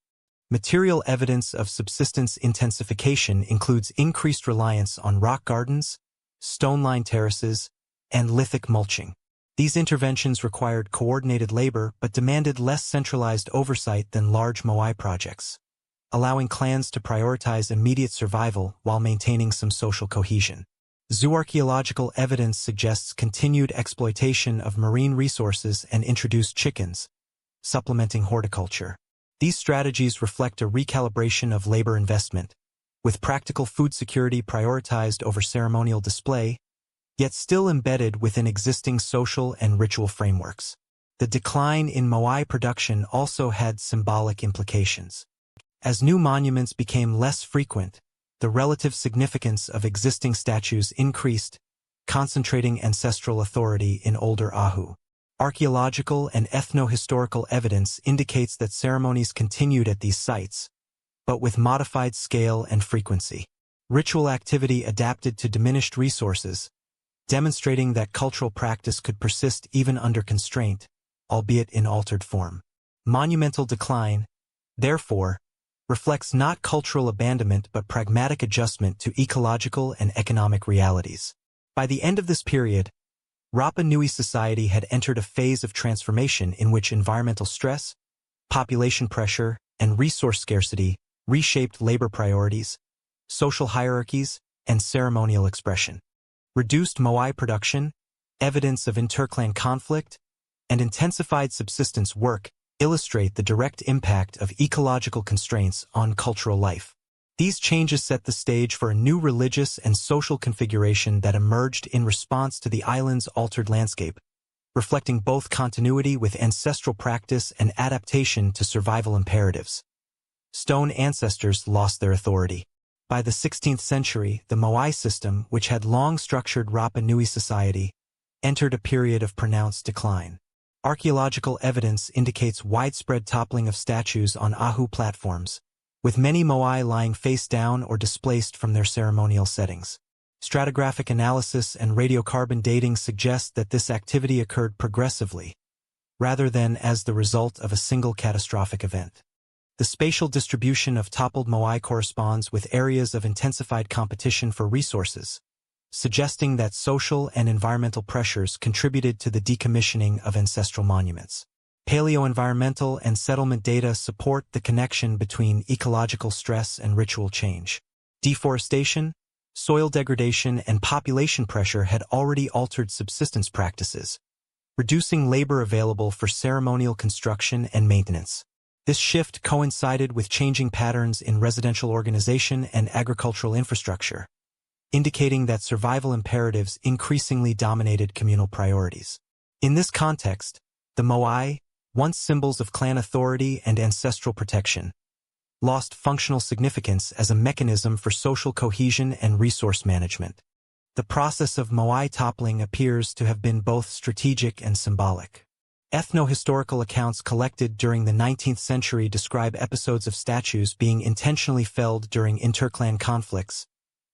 Material evidence of subsistence intensification includes increased reliance on rock gardens, stone-lined terraces, and lithic mulching. These interventions required coordinated labor but demanded less centralized oversight than large moai projects, allowing clans to prioritize immediate survival while maintaining some social cohesion. Zooarchaeological evidence suggests continued exploitation of marine resources and introduced chickens, supplementing horticulture. These strategies reflect a recalibration of labor investment, with practical food security prioritized over ceremonial display, yet still embedded within existing social and ritual frameworks. The decline in moai production also had symbolic implications. As new monuments became less frequent, the relative significance of existing statues increased, concentrating ancestral authority in older Ahu. Archaeological and ethno-historical evidence indicates that ceremonies continued at these sites, but with modified scale and frequency. Ritual activity adapted to diminished resources, demonstrating that cultural practice could persist even under constraint, albeit in altered form. Monumental decline, therefore, reflects not cultural abandonment but pragmatic adjustment to ecological and economic realities. By the end of this period, Rapa Nui society had entered a phase of transformation in which environmental stress, population pressure, and resource scarcity reshaped labor priorities, social hierarchies, and ceremonial expression. Reduced moai production, evidence of interclan conflict, and intensified subsistence work illustrate the direct impact of ecological constraints on cultural life. These changes set the stage for a new religious and social configuration that emerged in response to the island's altered landscape, reflecting both continuity with ancestral practice and adaptation to survival imperatives. Stone ancestors lost their authority. By the 16th century, the moai system, which had long structured Rapa Nui society, entered a period of pronounced decline. Archaeological evidence indicates widespread toppling of statues on Ahu platforms, with many moai lying face down or displaced from their ceremonial settings. Stratigraphic analysis and radiocarbon dating suggest that this activity occurred progressively, rather than as the result of a single catastrophic event. The spatial distribution of toppled moai corresponds with areas of intensified competition for resources, suggesting that social and environmental pressures contributed to the decommissioning of ancestral monuments. Paleo-environmental and settlement data support the connection between ecological stress and ritual change. Deforestation, soil degradation, and population pressure had already altered subsistence practices, reducing labor available for ceremonial construction and maintenance. This shift coincided with changing patterns in residential organization and agricultural infrastructure, indicating that survival imperatives increasingly dominated communal priorities. In this context, the moai, once symbols of clan authority and ancestral protection, lost functional significance as a mechanism for social cohesion and resource management. The process of moai toppling appears to have been both strategic and symbolic. Ethno-historical accounts collected during the 19th century describe episodes of statues being intentionally felled during interclan conflicts,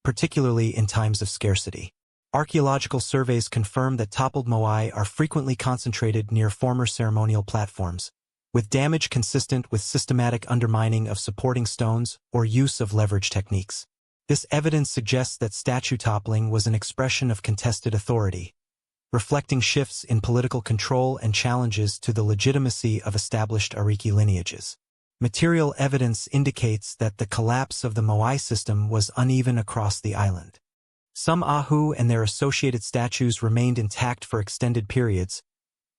particularly in times of scarcity. Archaeological surveys confirm that toppled moai are frequently concentrated near former ceremonial platforms, with damage consistent with systematic undermining of supporting stones or use of leverage techniques. This evidence suggests that statue toppling was an expression of contested authority, reflecting shifts in political control and challenges to the legitimacy of established Ariki lineages. Material evidence indicates that the collapse of the moai system was uneven across the island. Some ahu and their associated statues remained intact for extended periods,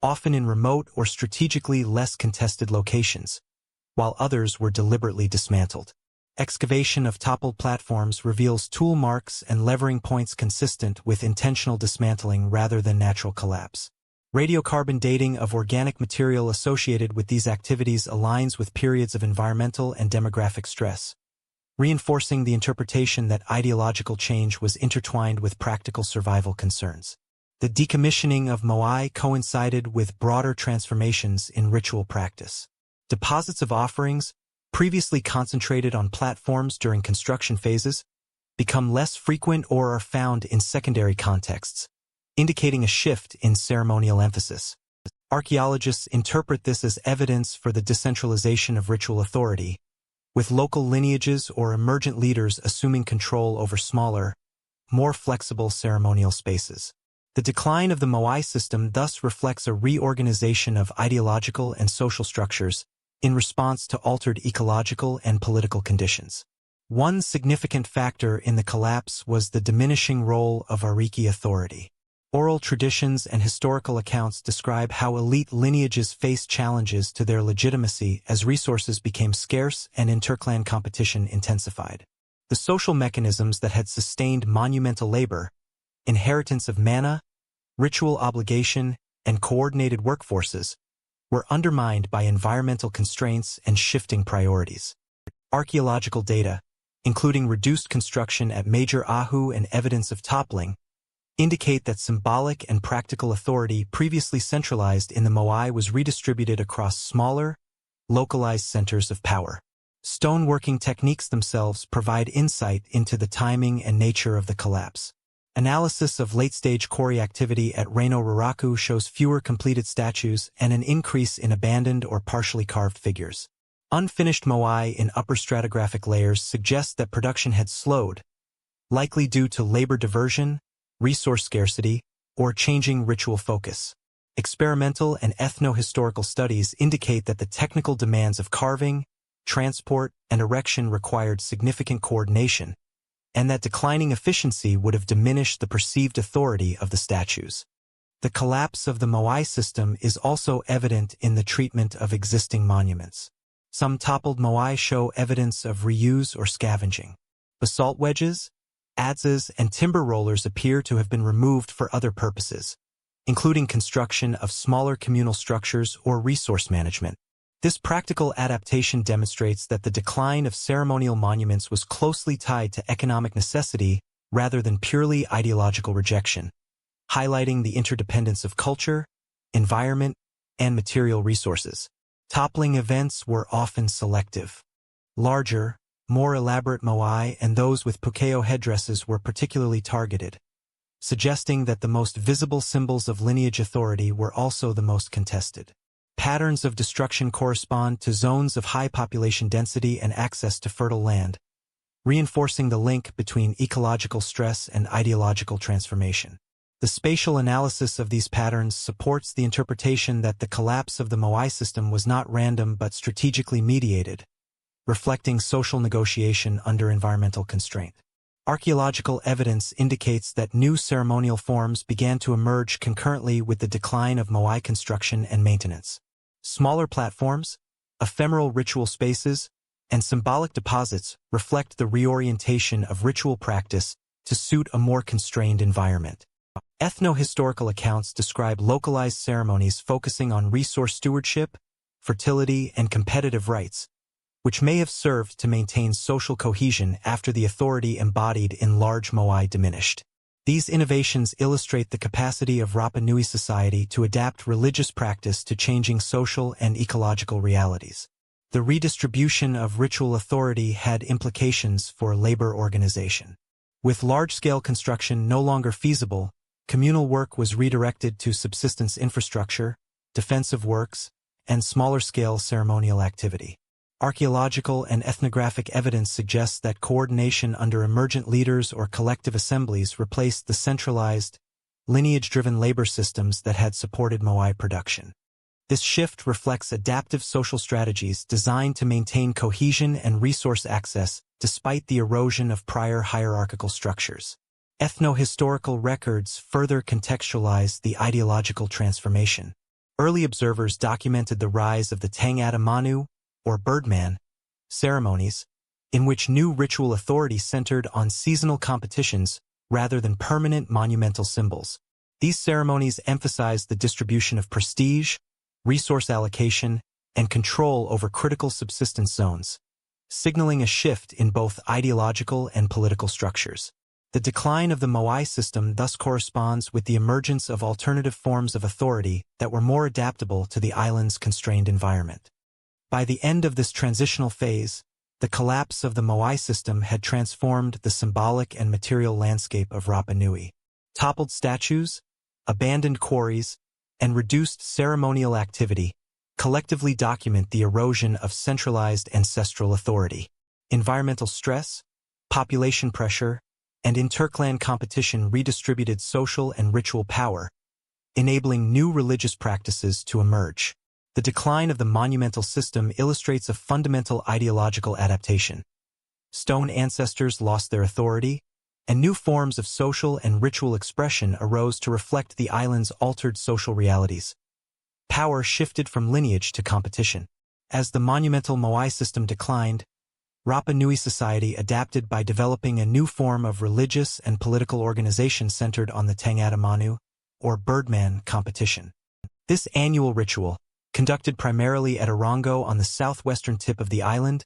often in remote or strategically less contested locations, while others were deliberately dismantled. Excavation of toppled platforms reveals tool marks and levering points consistent with intentional dismantling rather than natural collapse. Radiocarbon dating of organic material associated with these activities aligns with periods of environmental and demographic stress, reinforcing the interpretation that ideological change was intertwined with practical survival concerns. The decommissioning of moai coincided with broader transformations in ritual practice. Deposits of offerings, previously concentrated on platforms during construction phases, become less frequent or are found in secondary contexts, indicating a shift in ceremonial emphasis. Archaeologists interpret this as evidence for the decentralization of ritual authority, with local lineages or emergent leaders assuming control over smaller, more flexible ceremonial spaces. The decline of the moai system thus reflects a reorganization of ideological and social structures in response to altered ecological and political conditions. One significant factor in the collapse was the diminishing role of Ariki authority. Oral traditions and historical accounts describe how elite lineages faced challenges to their legitimacy as resources became scarce and interclan competition intensified. The social mechanisms that had sustained monumental labor, inheritance of mana, ritual obligation, and coordinated workforces, were undermined by environmental constraints and shifting priorities. Archaeological data, including reduced construction at major ahu and evidence of toppling, indicate that symbolic and practical authority previously centralized in the moai was redistributed across smaller, localized centers of power. Stoneworking techniques themselves provide insight into the timing and nature of the collapse. Analysis of late-stage quarry activity at Reino Raraku shows fewer completed statues and an increase in abandoned or partially carved figures. Unfinished moai in upper stratigraphic layers suggest that production had slowed, likely due to labor diversion, resource scarcity, or changing ritual focus. Experimental and ethno-historical studies indicate that the technical demands of carving, transport, and erection required significant coordination, and that declining efficiency would have diminished the perceived authority of the statues. The collapse of the moai system is also evident in the treatment of existing monuments. Some toppled moai show evidence of reuse or scavenging. Basalt wedges, adzes, and timber rollers appear to have been removed for other purposes, including construction of smaller communal structures or resource management. This practical adaptation demonstrates that the decline of ceremonial monuments was closely tied to economic necessity rather than purely ideological rejection, highlighting the interdependence of culture, environment, and material resources. Toppling events were often selective. Larger, more elaborate moai and those with pukeo headdresses were particularly targeted, suggesting that the most visible symbols of lineage authority were also the most contested. Patterns of destruction correspond to zones of high population density and access to fertile land, reinforcing the link between ecological stress and ideological transformation. The spatial analysis of these patterns supports the interpretation that the collapse of the moai system was not random but strategically mediated, reflecting social negotiation under environmental constraint. Archaeological evidence indicates that new ceremonial forms began to emerge concurrently with the decline of moai construction and maintenance. Smaller platforms, ephemeral ritual spaces, and symbolic deposits reflect the reorientation of ritual practice to suit a more constrained environment. Ethno-historical accounts describe localized ceremonies focusing on resource stewardship, fertility, and competitive rights, which may have served to maintain social cohesion after the authority embodied in large moai diminished. These innovations illustrate the capacity of Rapa Nui society to adapt religious practice to changing social and ecological realities. The redistribution of ritual authority had implications for labor organization. With large-scale construction no longer feasible, communal work was redirected to subsistence infrastructure, defensive works, and smaller-scale ceremonial activity. Archaeological and ethnographic evidence suggests that coordination under emergent leaders or collective assemblies replaced the centralized, lineage-driven labor systems that had supported moai production. This shift reflects adaptive social strategies designed to maintain cohesion and resource access despite the erosion of prior hierarchical structures. Ethno-historical records further contextualize the ideological transformation. Early observers documented the rise of the Tangata Manu, or Birdman, ceremonies, in which new ritual authority centered on seasonal competitions rather than permanent monumental symbols. These ceremonies emphasized the distribution of prestige, resource allocation, and control over critical subsistence zones, signaling a shift in both ideological and political structures. The decline of the moai system thus corresponds with the emergence of alternative forms of authority that were more adaptable to the island's constrained environment. By the end of this transitional phase, the collapse of the moai system had transformed the symbolic and material landscape of Rapa Nui. Toppled statues, abandoned quarries, and reduced ceremonial activity collectively document the erosion of centralized ancestral authority. Environmental stress, population pressure, and interclan competition redistributed social and ritual power, enabling new religious practices to emerge. The decline of the monumental system illustrates a fundamental ideological adaptation. Stone ancestors lost their authority, and new forms of social and ritual expression arose to reflect the island's altered social realities. Power shifted from lineage to competition. As the monumental moai system declined, Rapa Nui society adapted by developing a new form of religious and political organization centered on the Tangata Manu, or Birdman, competition. This annual ritual, conducted primarily at Orongo on the southwestern tip of the island,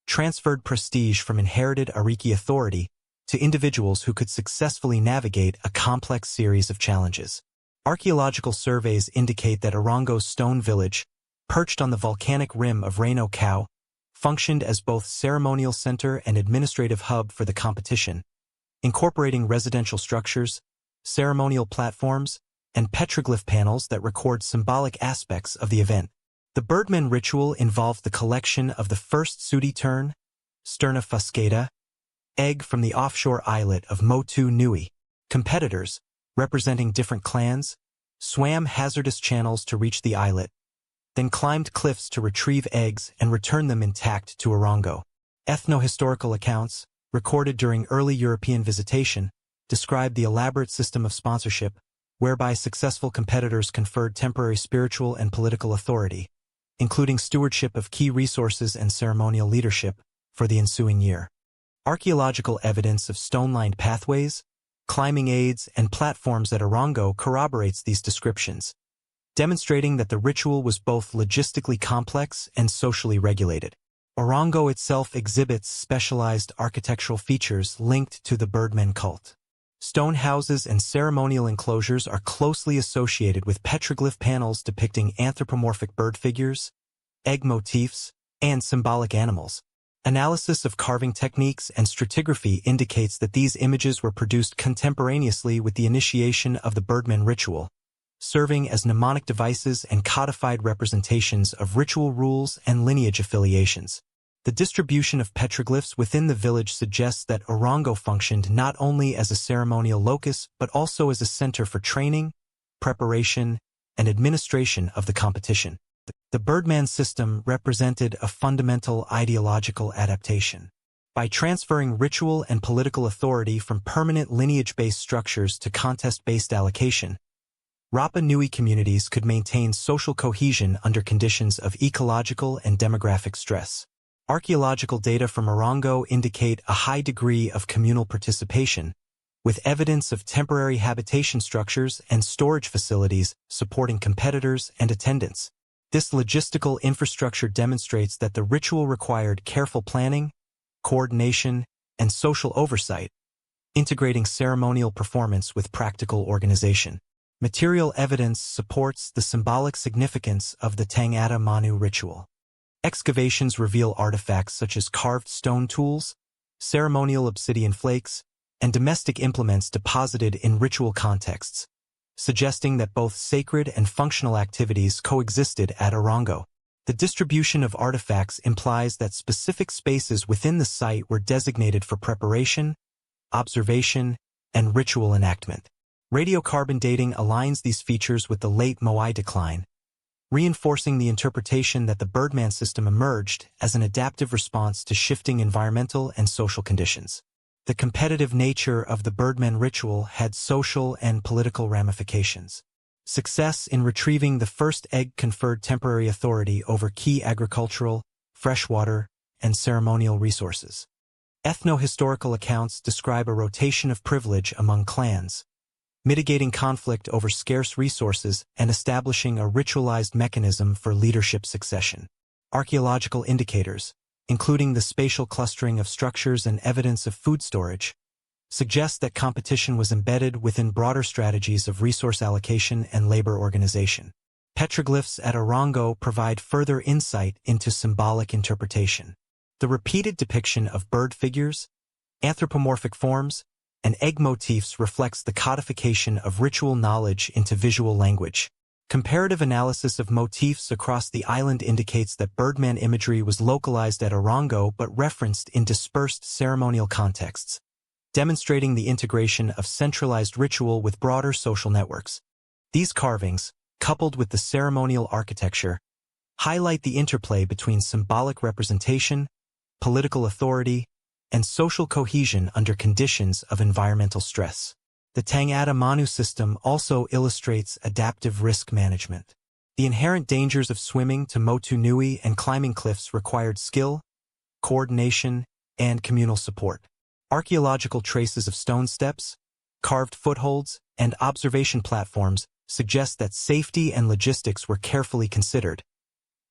transferred prestige from inherited Ariki authority to individuals who could successfully navigate a complex series of challenges. Archaeological surveys indicate that Orongo's stone village, perched on the volcanic rim of Reino Kau, functioned as both ceremonial center and administrative hub for the competition, incorporating residential structures, ceremonial platforms, and petroglyph panels that record symbolic aspects of the event. The Birdman ritual involved the collection of the first sooty tern, Sterna fuscata, egg from the offshore islet of Motu Nui. Competitors, representing different clans, swam hazardous channels to reach the islet, then climbed cliffs to retrieve eggs and return them intact to Orongo. Ethno-historical accounts, recorded during early European visitation, describe the elaborate system of sponsorship, whereby successful competitors conferred temporary spiritual and political authority, including stewardship of key resources and ceremonial leadership, for the ensuing year. Archaeological evidence of stone-lined pathways, climbing aids, and platforms at Orongo corroborates these descriptions, demonstrating that the ritual was both logistically complex and socially regulated. Orongo itself exhibits specialized architectural features linked to the Birdman cult. Stone houses and ceremonial enclosures are closely associated with petroglyph panels depicting anthropomorphic bird figures, egg motifs, and symbolic animals. Analysis of carving techniques and stratigraphy indicates that these images were produced contemporaneously with the initiation of the Birdman ritual, serving as mnemonic devices and codified representations of ritual rules and lineage affiliations. The distribution of petroglyphs within the village suggests that Orongo functioned not only as a ceremonial locus but also as a center for training, preparation, and administration of the competition. The Birdman system represented a fundamental ideological adaptation. By transferring ritual and political authority from permanent lineage-based structures to contest-based allocation, Rapa Nui communities could maintain social cohesion under conditions of ecological and demographic stress. Archaeological data from Orongo indicate a high degree of communal participation, with evidence of temporary habitation structures and storage facilities supporting competitors and attendants. This logistical infrastructure demonstrates that the ritual required careful planning, coordination, and social oversight, integrating ceremonial performance with practical organization. Material evidence supports the symbolic significance of the Tangata Manu ritual. Excavations reveal artifacts such as carved stone tools, ceremonial obsidian flakes, and domestic implements deposited in ritual contexts, suggesting that both sacred and functional activities coexisted at Orongo. The distribution of artifacts implies that specific spaces within the site were designated for preparation, observation, and ritual enactment. Radiocarbon dating aligns these features with the late Moai decline, reinforcing the interpretation that the Birdman system emerged as an adaptive response to shifting environmental and social conditions. The competitive nature of the Birdman ritual had social and political ramifications. Success in retrieving the first egg conferred temporary authority over key agricultural, freshwater, and ceremonial resources. Ethno-historical accounts describe a rotation of privilege among clans, mitigating conflict over scarce resources and establishing a ritualized mechanism for leadership succession. Archaeological indicators, including the spatial clustering of structures and evidence of food storage, suggest that competition was embedded within broader strategies of resource allocation and labor organization. Petroglyphs at Orongo provide further insight into symbolic interpretation. The repeated depiction of bird figures, anthropomorphic forms, and egg motifs reflects the codification of ritual knowledge into visual language. Comparative analysis of motifs across the island indicates that Birdman imagery was localized at Orongo but referenced in dispersed ceremonial contexts, demonstrating the integration of centralized ritual with broader social networks. These carvings, coupled with the ceremonial architecture, highlight the interplay between symbolic representation, political authority, and social cohesion under conditions of environmental stress. The Tangata Manu system also illustrates adaptive risk management. The inherent dangers of swimming to Motu Nui and climbing cliffs required skill, coordination, and communal support. Archaeological traces of stone steps, carved footholds, and observation platforms suggest that safety and logistics were carefully considered,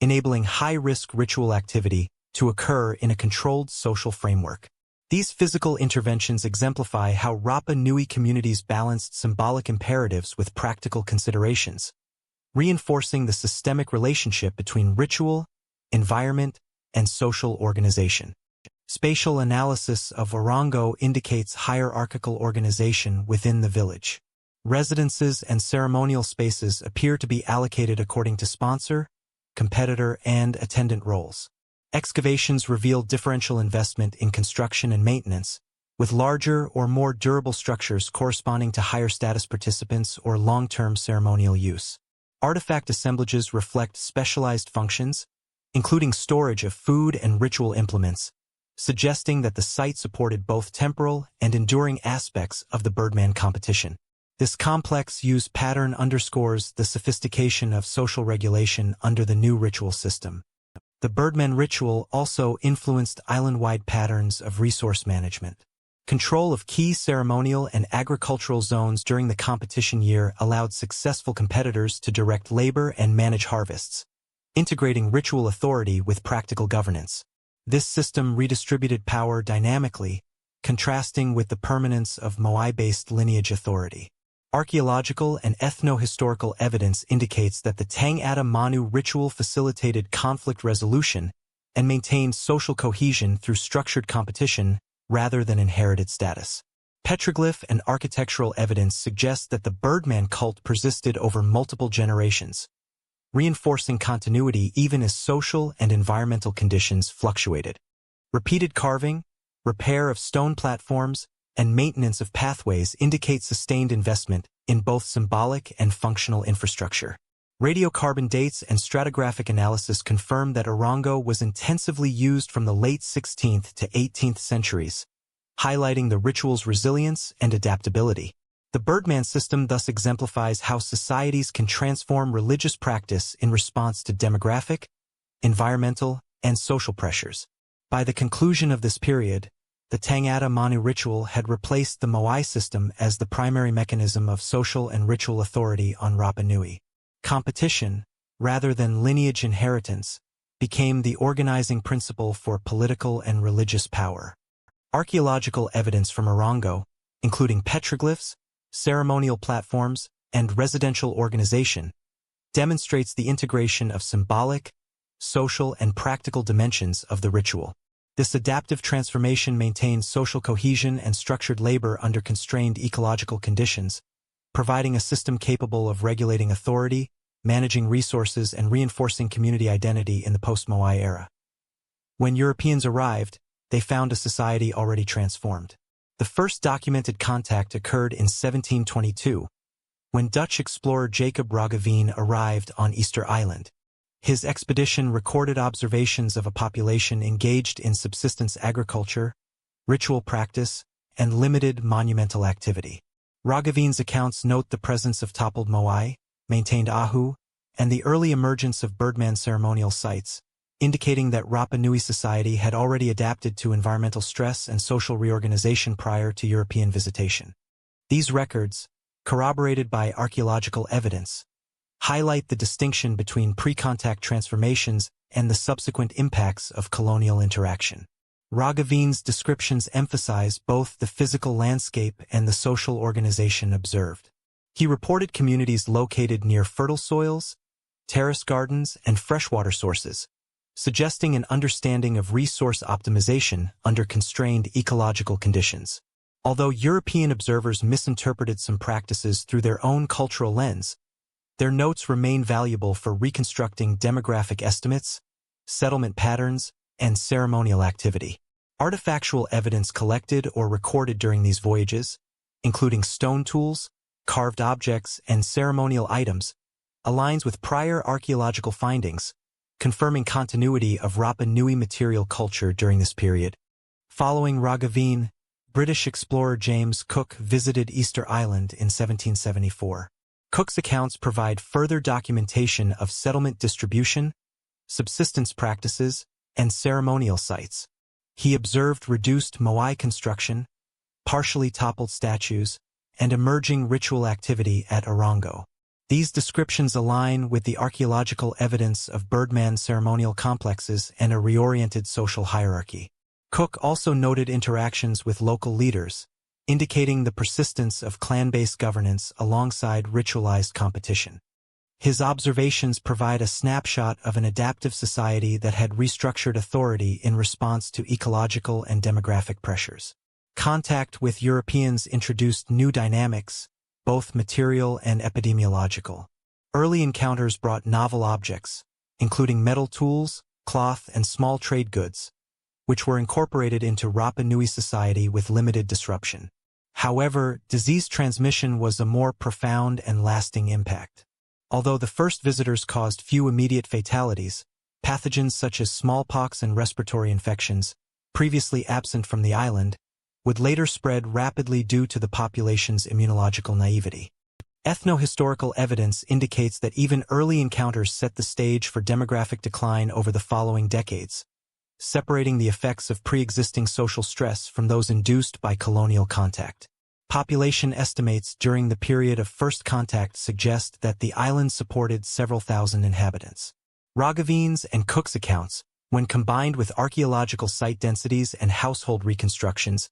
enabling high-risk ritual activity to occur in a controlled social framework. These physical interventions exemplify how Rapa Nui communities balanced symbolic imperatives with practical considerations, reinforcing the systemic relationship between ritual, environment, and social organization. Spatial analysis of Orongo indicates hierarchical organization within the village. Residences and ceremonial spaces appear to be allocated according to sponsor, competitor, and attendant roles. Excavations reveal differential investment in construction and maintenance, with larger or more durable structures corresponding to higher status participants or long-term ceremonial use. Artifact assemblages reflect specialized functions, including storage of food and ritual implements, suggesting that the site supported both temporal and enduring aspects of the Birdman competition. This complex use pattern underscores the sophistication of social regulation under the new ritual system. The Birdman ritual also influenced island-wide patterns of resource management. Control of key ceremonial and agricultural zones during the competition year allowed successful competitors to direct labor and manage harvests, integrating ritual authority with practical governance. This system redistributed power dynamically, contrasting with the permanence of moai-based lineage authority. Archaeological and ethno-historical evidence indicates that the Tangata Manu ritual facilitated conflict resolution and maintained social cohesion through structured competition rather than inherited status. Petroglyph and architectural evidence suggests that the Birdman cult persisted over multiple generations, reinforcing continuity even as social and environmental conditions fluctuated. Repeated carving, repair of stone platforms, and maintenance of pathways indicate sustained investment in both symbolic and functional infrastructure. Radiocarbon dates and stratigraphic analysis confirm that Orongo was intensively used from the late 16th to 18th centuries, highlighting the ritual's resilience and adaptability. The Birdman system thus exemplifies how societies can transform religious practice in response to demographic, environmental, and social pressures. By the conclusion of this period, the Tangata Manu ritual had replaced the moai system as the primary mechanism of social and ritual authority on Rapa Nui. Competition, rather than lineage inheritance, became the organizing principle for political and religious power. Archaeological evidence from Orongo, including petroglyphs, ceremonial platforms, and residential organization, demonstrates the integration of symbolic, social, and practical dimensions of the ritual. This adaptive transformation maintains social cohesion and structured labor under constrained ecological conditions, providing a system capable of regulating authority, managing resources, and reinforcing community identity in the post-Moai era. When Europeans arrived, they found a society already transformed. The first documented contact occurred in 1722, when Dutch explorer Jacob Roggeveen arrived on Easter Island. His expedition recorded observations of a population engaged in subsistence agriculture, ritual practice, and limited monumental activity. Roggeveen's accounts note the presence of toppled moai, maintained ahu, and the early emergence of birdman ceremonial sites, indicating that Rapa Nui society had already adapted to environmental stress and social reorganization prior to European visitation. These records, corroborated by archaeological evidence, highlight the distinction between pre-contact transformations and the subsequent impacts of colonial interaction. Roggeveen's descriptions emphasize both the physical landscape and the social organization observed. He reported communities located near fertile soils, terrace gardens, and freshwater sources, suggesting an understanding of resource optimization under constrained ecological conditions. Although European observers misinterpreted some practices through their own cultural lens, their notes remain valuable for reconstructing demographic estimates, settlement patterns, and ceremonial activity. Artifactual evidence collected or recorded during these voyages, including stone tools, carved objects, and ceremonial items, aligns with prior archaeological findings, confirming continuity of Rapa Nui material culture during this period. Following Roggeveen, British explorer James Cook visited Easter Island in 1774. Cook's accounts provide further documentation of settlement distribution, subsistence practices, and ceremonial sites. He observed reduced moai construction, partially toppled statues, and emerging ritual activity at Orongo. These descriptions align with the archaeological evidence of birdman ceremonial complexes and a reoriented social hierarchy. Cook also noted interactions with local leaders, indicating the persistence of clan-based governance alongside ritualized competition. His observations provide a snapshot of an adaptive society that had restructured authority in response to ecological and demographic pressures. Contact with Europeans introduced new dynamics, both material and epidemiological. Early encounters brought novel objects, including metal tools, cloth, and small trade goods, which were incorporated into Rapa Nui society with limited disruption. However, disease transmission was a more profound and lasting impact. Although the first visitors caused few immediate fatalities, pathogens such as smallpox and respiratory infections, previously absent from the island, would later spread rapidly due to the population's immunological naivety. Ethnohistorical evidence indicates that even early encounters set the stage for demographic decline over the following decades, separating the effects of pre-existing social stress from those induced by colonial contact. Population estimates during the period of first contact suggest that the island supported several thousand inhabitants. Roggeveen's and Cook's accounts, when combined with archaeological site densities and household reconstructions,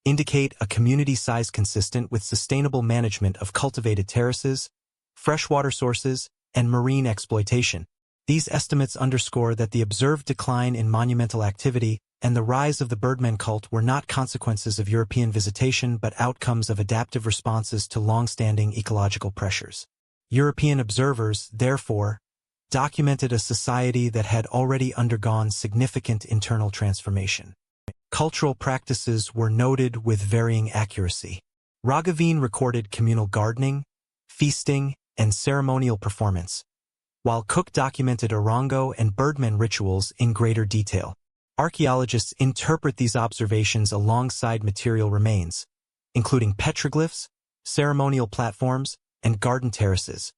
indicate a community size consistent with sustainable management of cultivated terraces, freshwater sources, and marine exploitation. These estimates underscore that the observed decline in monumental activity and the rise of the birdman cult were not consequences of European visitation but outcomes of adaptive responses to long-standing ecological pressures. European observers, therefore, documented a society that had already undergone significant internal transformation. Cultural practices were noted with varying accuracy. Roggeveen recorded communal gardening, feasting, and ceremonial performance, while Cook documented Orongo and birdman rituals in greater detail. Archaeologists interpret these observations alongside material remains, including petroglyphs, ceremonial platforms, and garden terraces,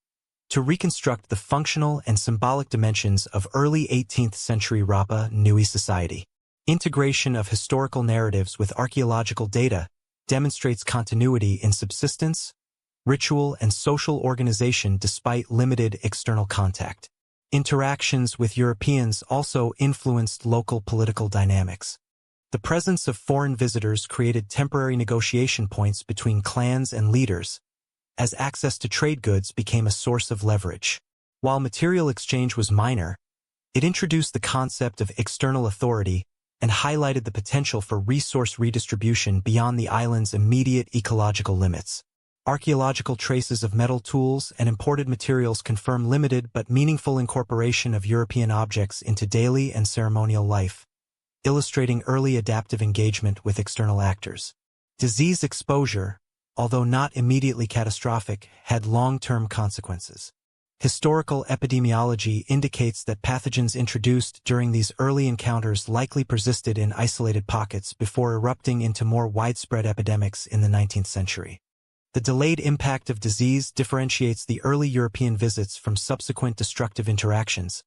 to reconstruct the functional and symbolic dimensions of early 18th century Rapa Nui society. Integration of historical narratives with archaeological data demonstrates continuity in subsistence, ritual, and social organization despite limited external contact. Interactions with Europeans also influenced local political dynamics. The presence of foreign visitors created temporary negotiation points between clans and leaders, as access to trade goods became a source of leverage. While material exchange was minor, it introduced the concept of external authority and highlighted the potential for resource redistribution beyond the island's immediate ecological limits. Archaeological traces of metal tools and imported materials confirm limited but meaningful incorporation of European objects into daily and ceremonial life, illustrating early adaptive engagement with external actors. Disease exposure, although not immediately catastrophic, had long-term consequences. Historical epidemiology indicates that pathogens introduced during these early encounters likely persisted in isolated pockets before erupting into more widespread epidemics in the 19th century. The delayed impact of disease differentiates the early European visits from subsequent destructive interactions,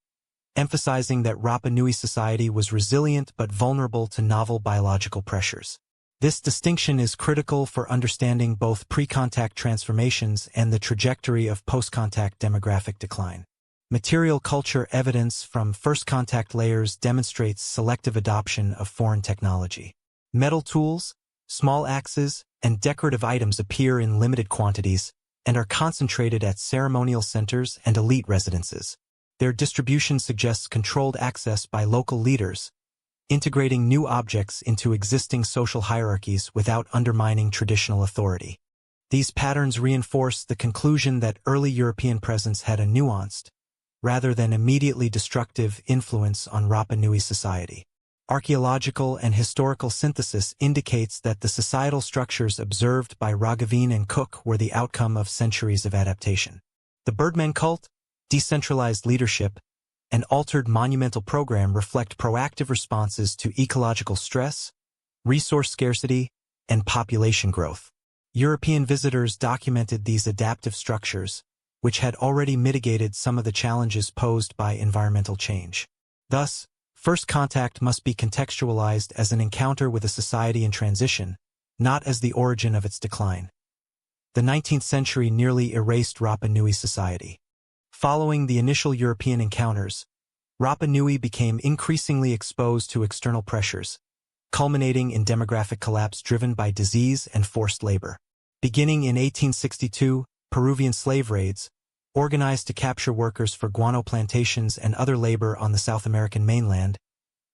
emphasizing that Rapa Nui society was resilient but vulnerable to novel biological pressures. This distinction is critical for understanding both pre-contact transformations and the trajectory of post-contact demographic decline. Material culture evidence from first contact layers demonstrates selective adoption of foreign technology. Metal tools, small axes, and decorative items appear in limited quantities and are concentrated at ceremonial centers and elite residences. Their distribution suggests controlled access by local leaders, integrating new objects into existing social hierarchies without undermining traditional authority. These patterns reinforce the conclusion that early European presence had a nuanced, rather than immediately destructive, influence on Rapa Nui society. Archaeological and historical synthesis indicates that the societal structures observed by Roggeveen and Cook were the outcome of centuries of adaptation. The Birdman cult, decentralized leadership, and altered monumental program reflect proactive responses to ecological stress, resource scarcity, and population growth. European visitors documented these adaptive structures, which had already mitigated some of the challenges posed by environmental change. Thus, first contact must be contextualized as an encounter with a society in transition, not as the origin of its decline. The 19th century nearly erased Rapa Nui society. Following the initial European encounters, Rapa Nui became increasingly exposed to external pressures, culminating in demographic collapse driven by disease and forced labor. Beginning in 1862, Peruvian slave raids, organized to capture workers for guano plantations and other labor on the South American mainland,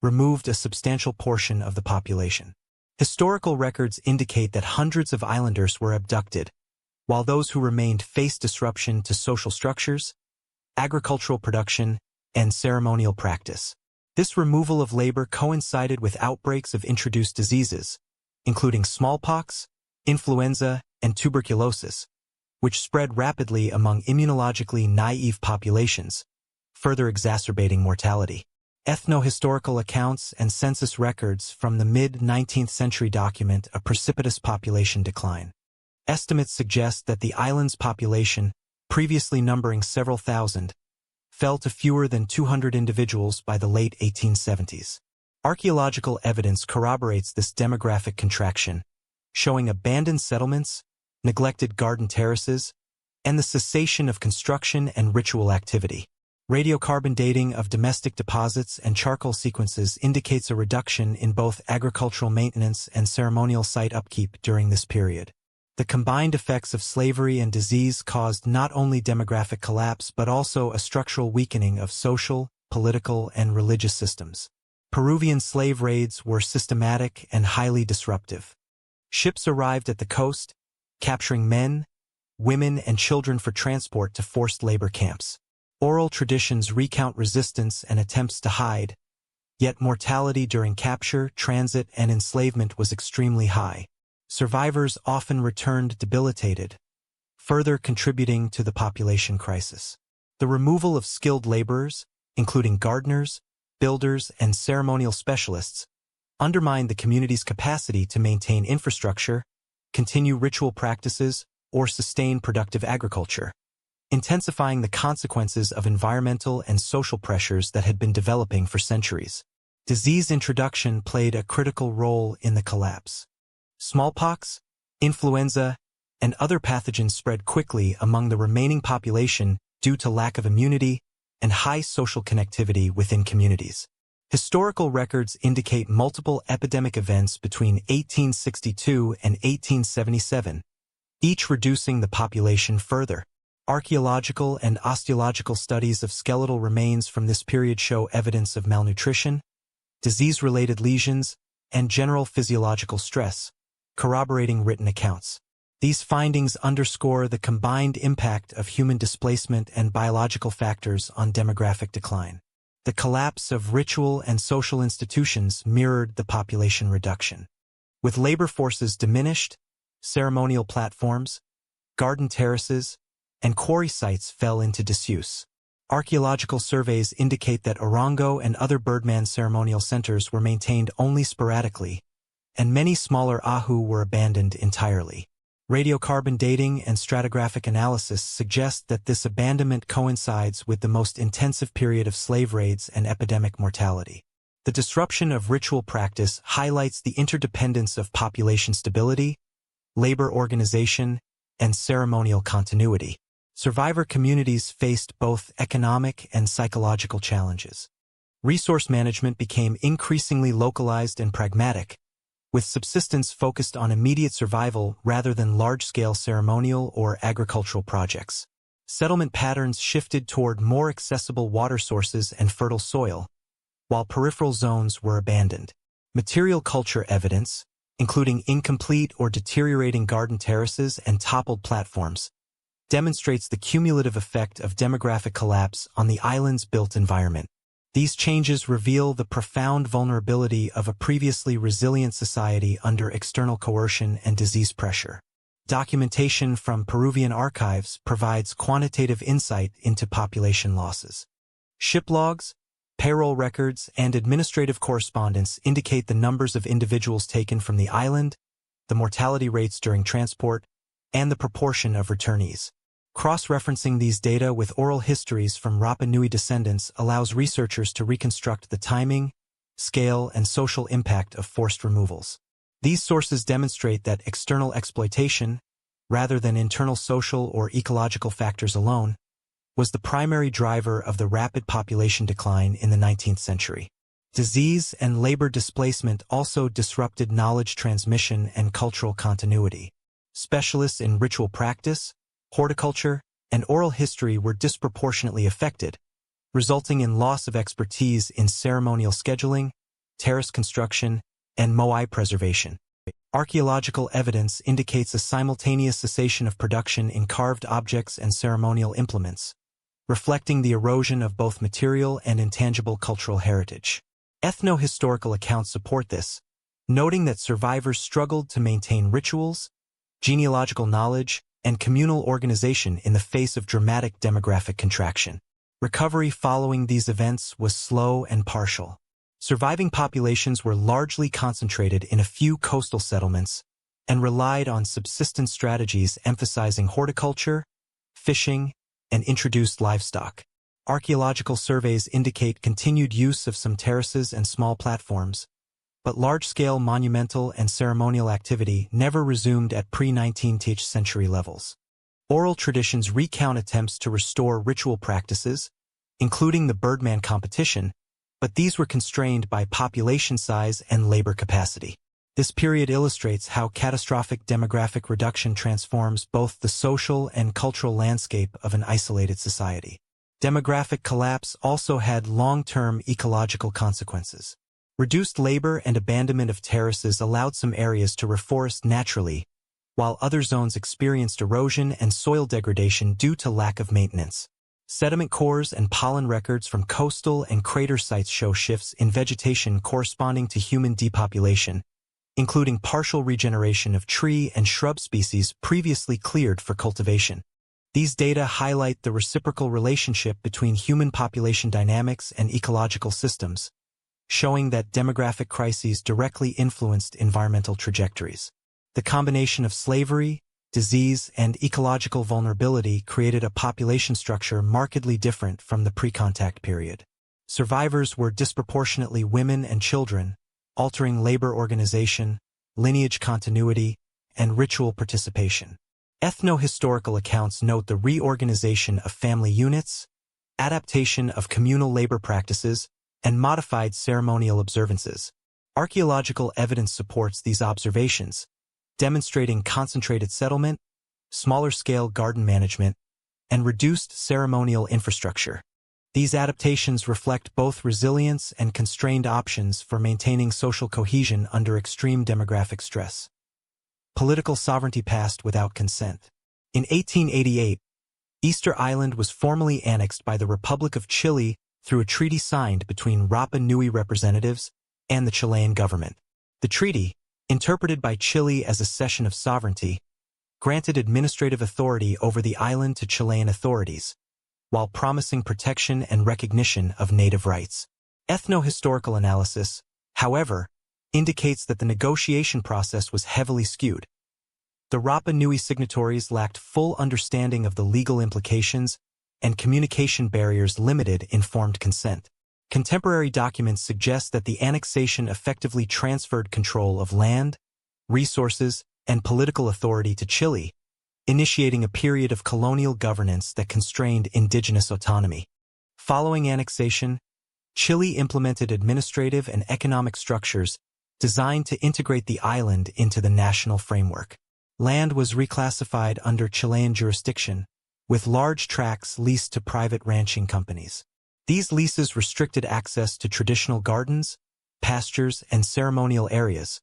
removed a substantial portion of the population. Historical records indicate that hundreds of islanders were abducted, while those who remained faced disruption to social structures, agricultural production, and ceremonial practice. This removal of labor coincided with outbreaks of introduced diseases, including smallpox, influenza, and tuberculosis, which spread rapidly among immunologically naive populations, further exacerbating mortality. Ethno-historical accounts and census records from the mid-19th century document a precipitous population decline. Estimates suggest that the island's population, previously numbering several thousand, fell to fewer than 200 individuals by the late 1870s. Archaeological evidence corroborates this demographic contraction, showing abandoned settlements, neglected garden terraces, and the cessation of construction and ritual activity. Radiocarbon dating of domestic deposits and charcoal sequences indicates a reduction in both agricultural maintenance and ceremonial site upkeep during this period. The combined effects of slavery and disease caused not only demographic collapse but also a structural weakening of social, political, and religious systems. Peruvian slave raids were systematic and highly disruptive. Ships arrived at the coast, capturing men, women, and children for transport to forced labor camps. Oral traditions recount resistance and attempts to hide, yet mortality during capture, transit, and enslavement was extremely high. Survivors often returned debilitated, further contributing to the population crisis. The removal of skilled laborers, including gardeners, builders, and ceremonial specialists, undermined the community's capacity to maintain infrastructure, continue ritual practices, or sustain productive agriculture, intensifying the consequences of environmental and social pressures that had been developing for centuries. Disease introduction played a critical role in the collapse. Smallpox, influenza, and other pathogens spread quickly among the remaining population due to lack of immunity and high social connectivity within communities. Historical records indicate multiple epidemic events between 1862 and 1877, each reducing the population further. Archaeological and osteological studies of skeletal remains from this period show evidence of malnutrition, disease-related lesions, and general physiological stress, corroborating written accounts. These findings underscore the combined impact of human displacement and biological factors on demographic decline. The collapse of ritual and social institutions mirrored the population reduction. With labor forces diminished, ceremonial platforms, garden terraces, and quarry sites fell into disuse. Archaeological surveys indicate that Orongo and other Birdman ceremonial centers were maintained only sporadically, and many smaller ahu were abandoned entirely. Radiocarbon dating and stratigraphic analysis suggest that this abandonment coincides with the most intensive period of slave raids and epidemic mortality. The disruption of ritual practice highlights the interdependence of population stability, labor organization, and ceremonial continuity. Survivor communities faced both economic and psychological challenges. Resource management became increasingly localized and pragmatic, with subsistence focused on immediate survival rather than large-scale ceremonial or agricultural projects. Settlement patterns shifted toward more accessible water sources and fertile soil, while peripheral zones were abandoned. Material culture evidence, including incomplete or deteriorating garden terraces and toppled platforms, demonstrates the cumulative effect of demographic collapse on the island's built environment. These changes reveal the profound vulnerability of a previously resilient society under external coercion and disease pressure. Documentation from Peruvian archives provides quantitative insight into population losses. Ship logs, payroll records, and administrative correspondence indicate the numbers of individuals taken from the island, the mortality rates during transport, and the proportion of returnees. Cross-referencing these data with oral histories from Rapa Nui descendants allows researchers to reconstruct the timing, scale, and social impact of forced removals. These sources demonstrate that external exploitation, rather than internal social or ecological factors alone, was the primary driver of the rapid population decline in the 19th century. Disease and labor displacement also disrupted knowledge transmission and cultural continuity. Specialists in ritual practice, horticulture, and oral history were disproportionately affected, resulting in loss of expertise in ceremonial scheduling, terrace construction, and moai preservation. Archaeological evidence indicates a simultaneous cessation of production in carved objects and ceremonial implements, reflecting the erosion of both material and intangible cultural heritage. Ethno-historical accounts support this, noting that survivors struggled to maintain rituals, genealogical knowledge, and communal organization in the face of dramatic demographic contraction. Recovery following these events was slow and partial. Surviving populations were largely concentrated in a few coastal settlements and relied on subsistence strategies emphasizing horticulture, fishing, and introduced livestock. Archaeological surveys indicate continued use of some terraces and small platforms, but large-scale monumental and ceremonial activity never resumed at pre-19th century levels. Oral traditions recount attempts to restore ritual practices, including the Birdman competition, but these were constrained by population size and labor capacity. This period illustrates how catastrophic demographic reduction transforms both the social and cultural landscape of an isolated society. Demographic collapse also had long-term ecological consequences. Reduced labor and abandonment of terraces allowed some areas to reforest naturally, while other zones experienced erosion and soil degradation due to lack of maintenance. Sediment cores and pollen records from coastal and crater sites show shifts in vegetation corresponding to human depopulation, including partial regeneration of tree and shrub species previously cleared for cultivation. These data highlight the reciprocal relationship between human population dynamics and ecological systems, showing that demographic crises directly influenced environmental trajectories. The combination of slavery, disease, and ecological vulnerability created a population structure markedly different from the pre-contact period. Survivors were disproportionately women and children, altering labor organization, lineage continuity, and ritual participation. Ethno-historical accounts note the reorganization of family units, adaptation of communal labor practices, and modified ceremonial observances. Archaeological evidence supports these observations, demonstrating concentrated settlement, smaller-scale garden management, and reduced ceremonial infrastructure. These adaptations reflect both resilience and constrained options for maintaining social cohesion under extreme demographic stress. Political sovereignty passed without consent. In 1888, Easter Island was formally annexed by the Republic of Chile through a treaty signed between Rapa Nui representatives and the Chilean government. The treaty, interpreted by Chile as a cession of sovereignty, granted administrative authority over the island to Chilean authorities, while promising protection and recognition of native rights. Ethno-historical analysis, however, indicates that the negotiation process was heavily skewed. The Rapa Nui signatories lacked full understanding of the legal implications, and communication barriers limited informed consent. Contemporary documents suggest that the annexation effectively transferred control of land, resources, and political authority to Chile, initiating a period of colonial governance that constrained indigenous autonomy. Following annexation, Chile implemented administrative and economic structures designed to integrate the island into the national framework. Land was reclassified under Chilean jurisdiction, with large tracts leased to private ranching companies. These leases restricted access to traditional gardens, pastures, and ceremonial areas,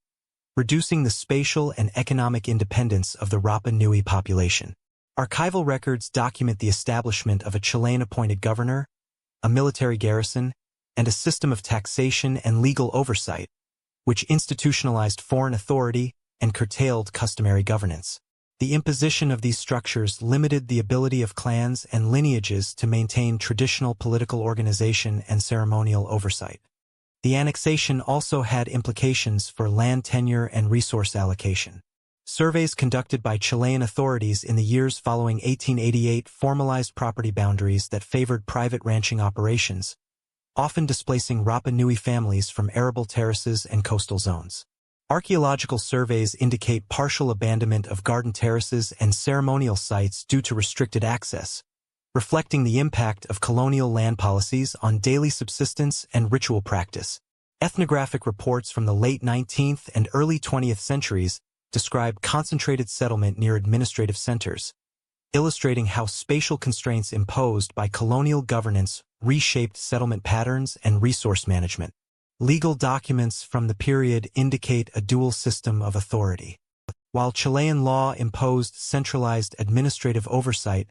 reducing the spatial and economic independence of the Rapa Nui population. Archival records document the establishment of a Chilean-appointed governor, a military garrison, and a system of taxation and legal oversight, which institutionalized foreign authority and curtailed customary governance. The imposition of these structures limited the ability of clans and lineages to maintain traditional political organization and ceremonial oversight. The annexation also had implications for land tenure and resource allocation. Surveys conducted by Chilean authorities in the years following 1888 formalized property boundaries that favored private ranching operations, often displacing Rapa Nui families from arable terraces and coastal zones. Archaeological surveys indicate partial abandonment of garden terraces and ceremonial sites due to restricted access, reflecting the impact of colonial land policies on daily subsistence and ritual practice. Ethnographic reports from the late 19th and early 20th centuries describe concentrated settlement near administrative centers, illustrating how spatial constraints imposed by colonial governance reshaped settlement patterns and resource management. Legal documents from the period indicate a dual system of authority. While Chilean law imposed centralized administrative oversight,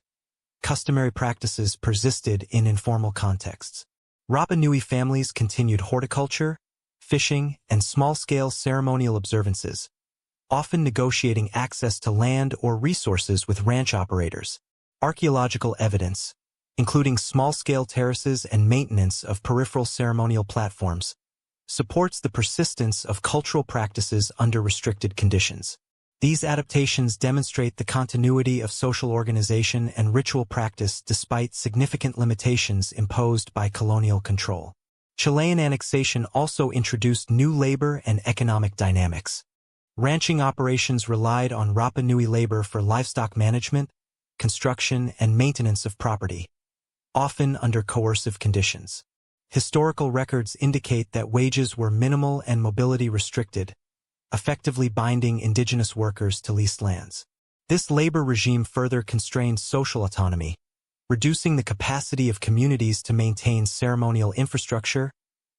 customary practices persisted in informal contexts. Rapa Nui families continued horticulture, fishing, and small-scale ceremonial observances, often negotiating access to land or resources with ranch operators. Archaeological evidence, including small-scale terraces and maintenance of peripheral ceremonial platforms, supports the persistence of cultural practices under restricted conditions. These adaptations demonstrate the continuity of social organization and ritual practice despite significant limitations imposed by colonial control. Chilean annexation also introduced new labor and economic dynamics. Ranching operations relied on Rapa Nui labor for livestock management, construction, and maintenance of property, often under coercive conditions. Historical records indicate that wages were minimal and mobility restricted, effectively binding indigenous workers to leased lands. This labor regime further constrained social autonomy, reducing the capacity of communities to maintain ceremonial infrastructure,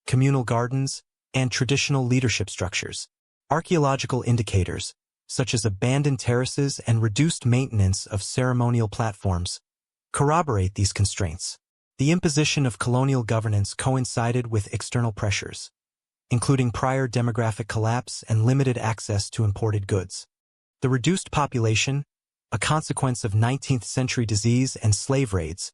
communal gardens, and traditional leadership structures. Archaeological indicators, such as abandoned terraces and reduced maintenance of ceremonial platforms, corroborate these constraints. The imposition of colonial governance coincided with external pressures, including prior demographic collapse and limited access to imported goods. The reduced population, a consequence of 19th-century disease and slave raids,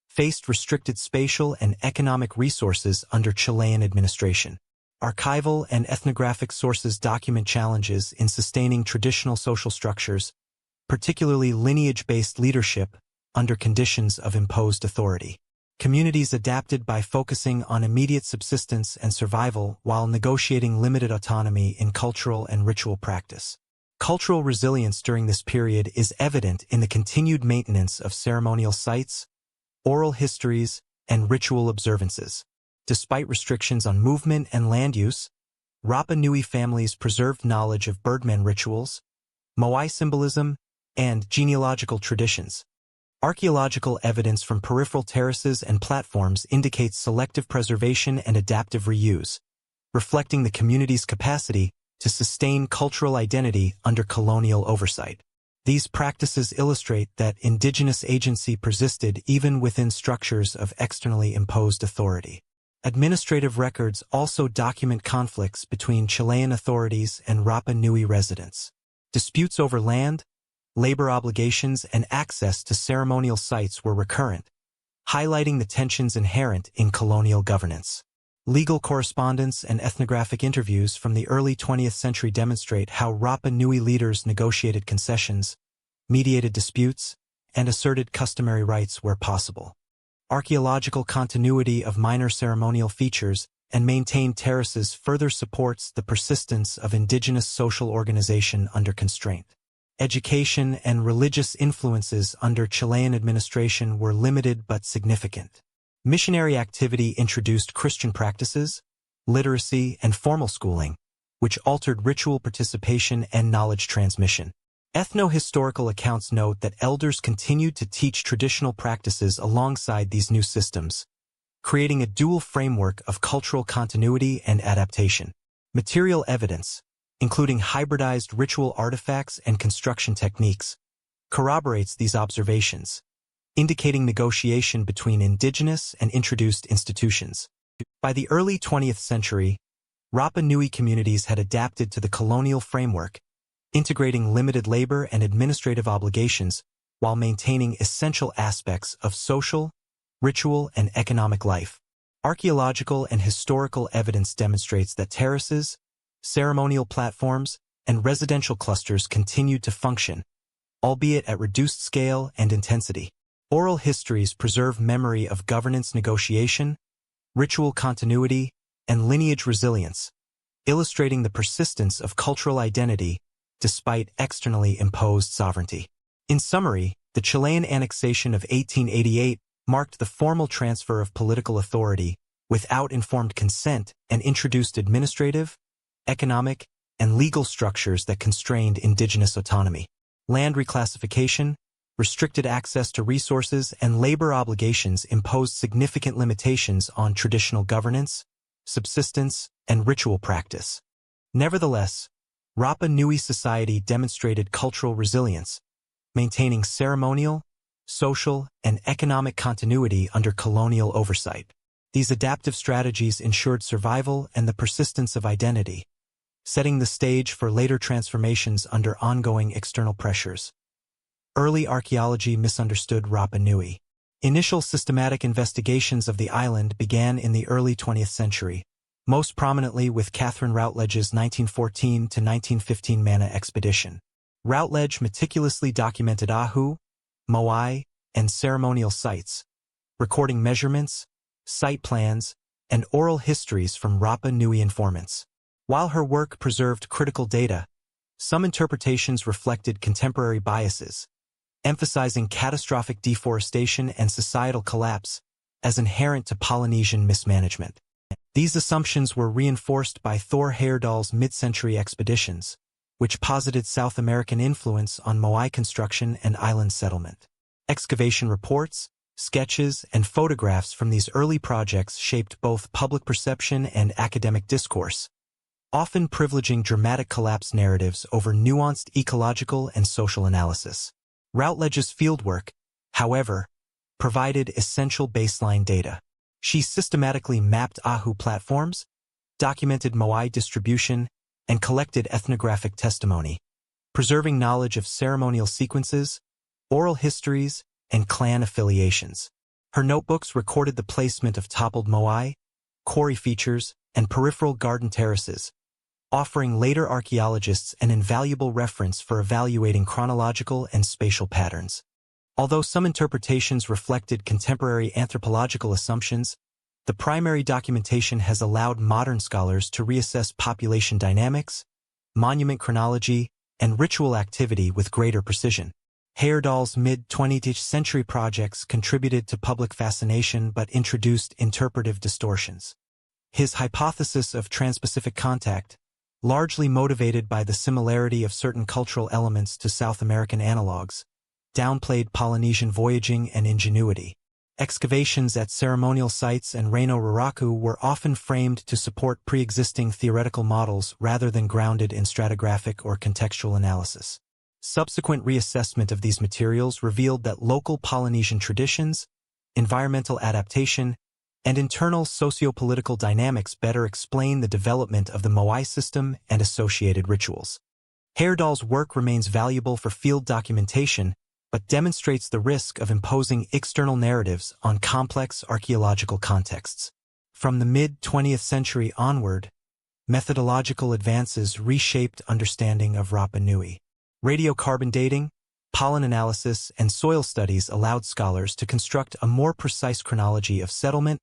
faced restricted spatial and economic resources under Chilean administration. Archival and ethnographic sources document challenges in sustaining traditional social structures, particularly lineage-based leadership, under conditions of imposed authority. Communities adapted by focusing on immediate subsistence and survival while negotiating limited autonomy in cultural and ritual practice. Cultural resilience during this period is evident in the continued maintenance of ceremonial sites, oral histories, and ritual observances. Despite restrictions on movement and land use, Rapa Nui families preserved knowledge of birdman rituals, moai symbolism, and genealogical traditions. Archaeological evidence from peripheral terraces and platforms indicates selective preservation and adaptive reuse, reflecting the community's capacity to sustain cultural identity under colonial oversight. These practices illustrate that indigenous agency persisted even within structures of externally imposed authority. Administrative records also document conflicts between Chilean authorities and Rapa Nui residents. Disputes over land, labor obligations, and access to ceremonial sites were recurrent, highlighting the tensions inherent in colonial governance. Legal correspondence and ethnographic interviews from the early 20th century demonstrate how Rapa Nui leaders negotiated concessions, mediated disputes, and asserted customary rights where possible. Archaeological continuity of minor ceremonial features and maintained terraces further supports the persistence of indigenous social organization under constraint. Education and religious influences under Chilean administration were limited but significant. Missionary activity introduced Christian practices, literacy, and formal schooling, which altered ritual participation and knowledge transmission. Ethno-historical accounts note that elders continued to teach traditional practices alongside these new systems, creating a dual framework of cultural continuity and adaptation. Material evidence, including hybridized ritual artifacts and construction techniques, corroborates these observations, indicating negotiation between indigenous and introduced institutions. By the early 20th century, Rapa Nui communities had adapted to the colonial framework, integrating limited labor and administrative obligations while maintaining essential aspects of social, ritual, and economic life. Archaeological and historical evidence demonstrates that terraces, ceremonial platforms, and residential clusters continued to function, albeit at reduced scale and intensity. Oral histories preserve memory of governance negotiation, ritual continuity, and lineage resilience, illustrating the persistence of cultural identity despite externally imposed sovereignty. In summary, the Chilean annexation of 1888 marked the formal transfer of political authority without informed consent and introduced administrative, economic, and legal structures that constrained indigenous autonomy. Land reclassification, restricted access to resources, and labor obligations imposed significant limitations on traditional governance, subsistence, and ritual practice. Nevertheless, Rapa Nui society demonstrated cultural resilience, maintaining ceremonial, social, and economic continuity under colonial oversight. These adaptive strategies ensured survival and the persistence of identity, setting the stage for later transformations under ongoing external pressures. Early archaeology misunderstood Rapa Nui. Initial systematic investigations of the island began in the early 20th century, most prominently with Catherine Routledge's 1914 to 1915 Mana expedition. Routledge meticulously documented ahu, moai, and ceremonial sites, recording measurements, site plans, and oral histories from Rapa Nui informants. While her work preserved critical data, some interpretations reflected contemporary biases, emphasizing catastrophic deforestation and societal collapse as inherent to Polynesian mismanagement. These assumptions were reinforced by Thor Heyerdahl's mid-century expeditions, which posited South American influence on moai construction and island settlement. Excavation reports, sketches, and photographs from these early projects shaped both public perception and academic discourse, often privileging dramatic collapse narratives over nuanced ecological and social analysis. Routledge's fieldwork, however, provided essential baseline data. She systematically mapped ahu platforms, documented moai distribution, and collected ethnographic testimony, preserving knowledge of ceremonial sequences, oral histories, and clan affiliations. Her notebooks recorded the placement of toppled moai, quarry features, and peripheral garden terraces, offering later archaeologists an invaluable reference for evaluating chronological and spatial patterns. Although some interpretations reflected contemporary anthropological assumptions, the primary documentation has allowed modern scholars to reassess population dynamics, monument chronology, and ritual activity with greater precision. Heyerdahl's mid-20th century projects contributed to public fascination but introduced interpretive distortions. His hypothesis of trans-Pacific contact, largely motivated by the similarity of certain cultural elements to South American analogs, downplayed Polynesian voyaging and ingenuity. Excavations at ceremonial sites and Reino Raraku were often framed to support pre-existing theoretical models rather than grounded in stratigraphic or contextual analysis. Subsequent reassessment of these materials revealed that local Polynesian traditions, environmental adaptation, and internal socio-political dynamics better explain the development of the moai system and associated rituals. Heyerdahl's work remains valuable for field documentation, but demonstrates the risk of imposing external narratives on complex archaeological contexts. From the mid-20th century onward, methodological advances reshaped understanding of Rapa Nui. Radiocarbon dating, pollen analysis, and soil studies allowed scholars to construct a more precise chronology of settlement,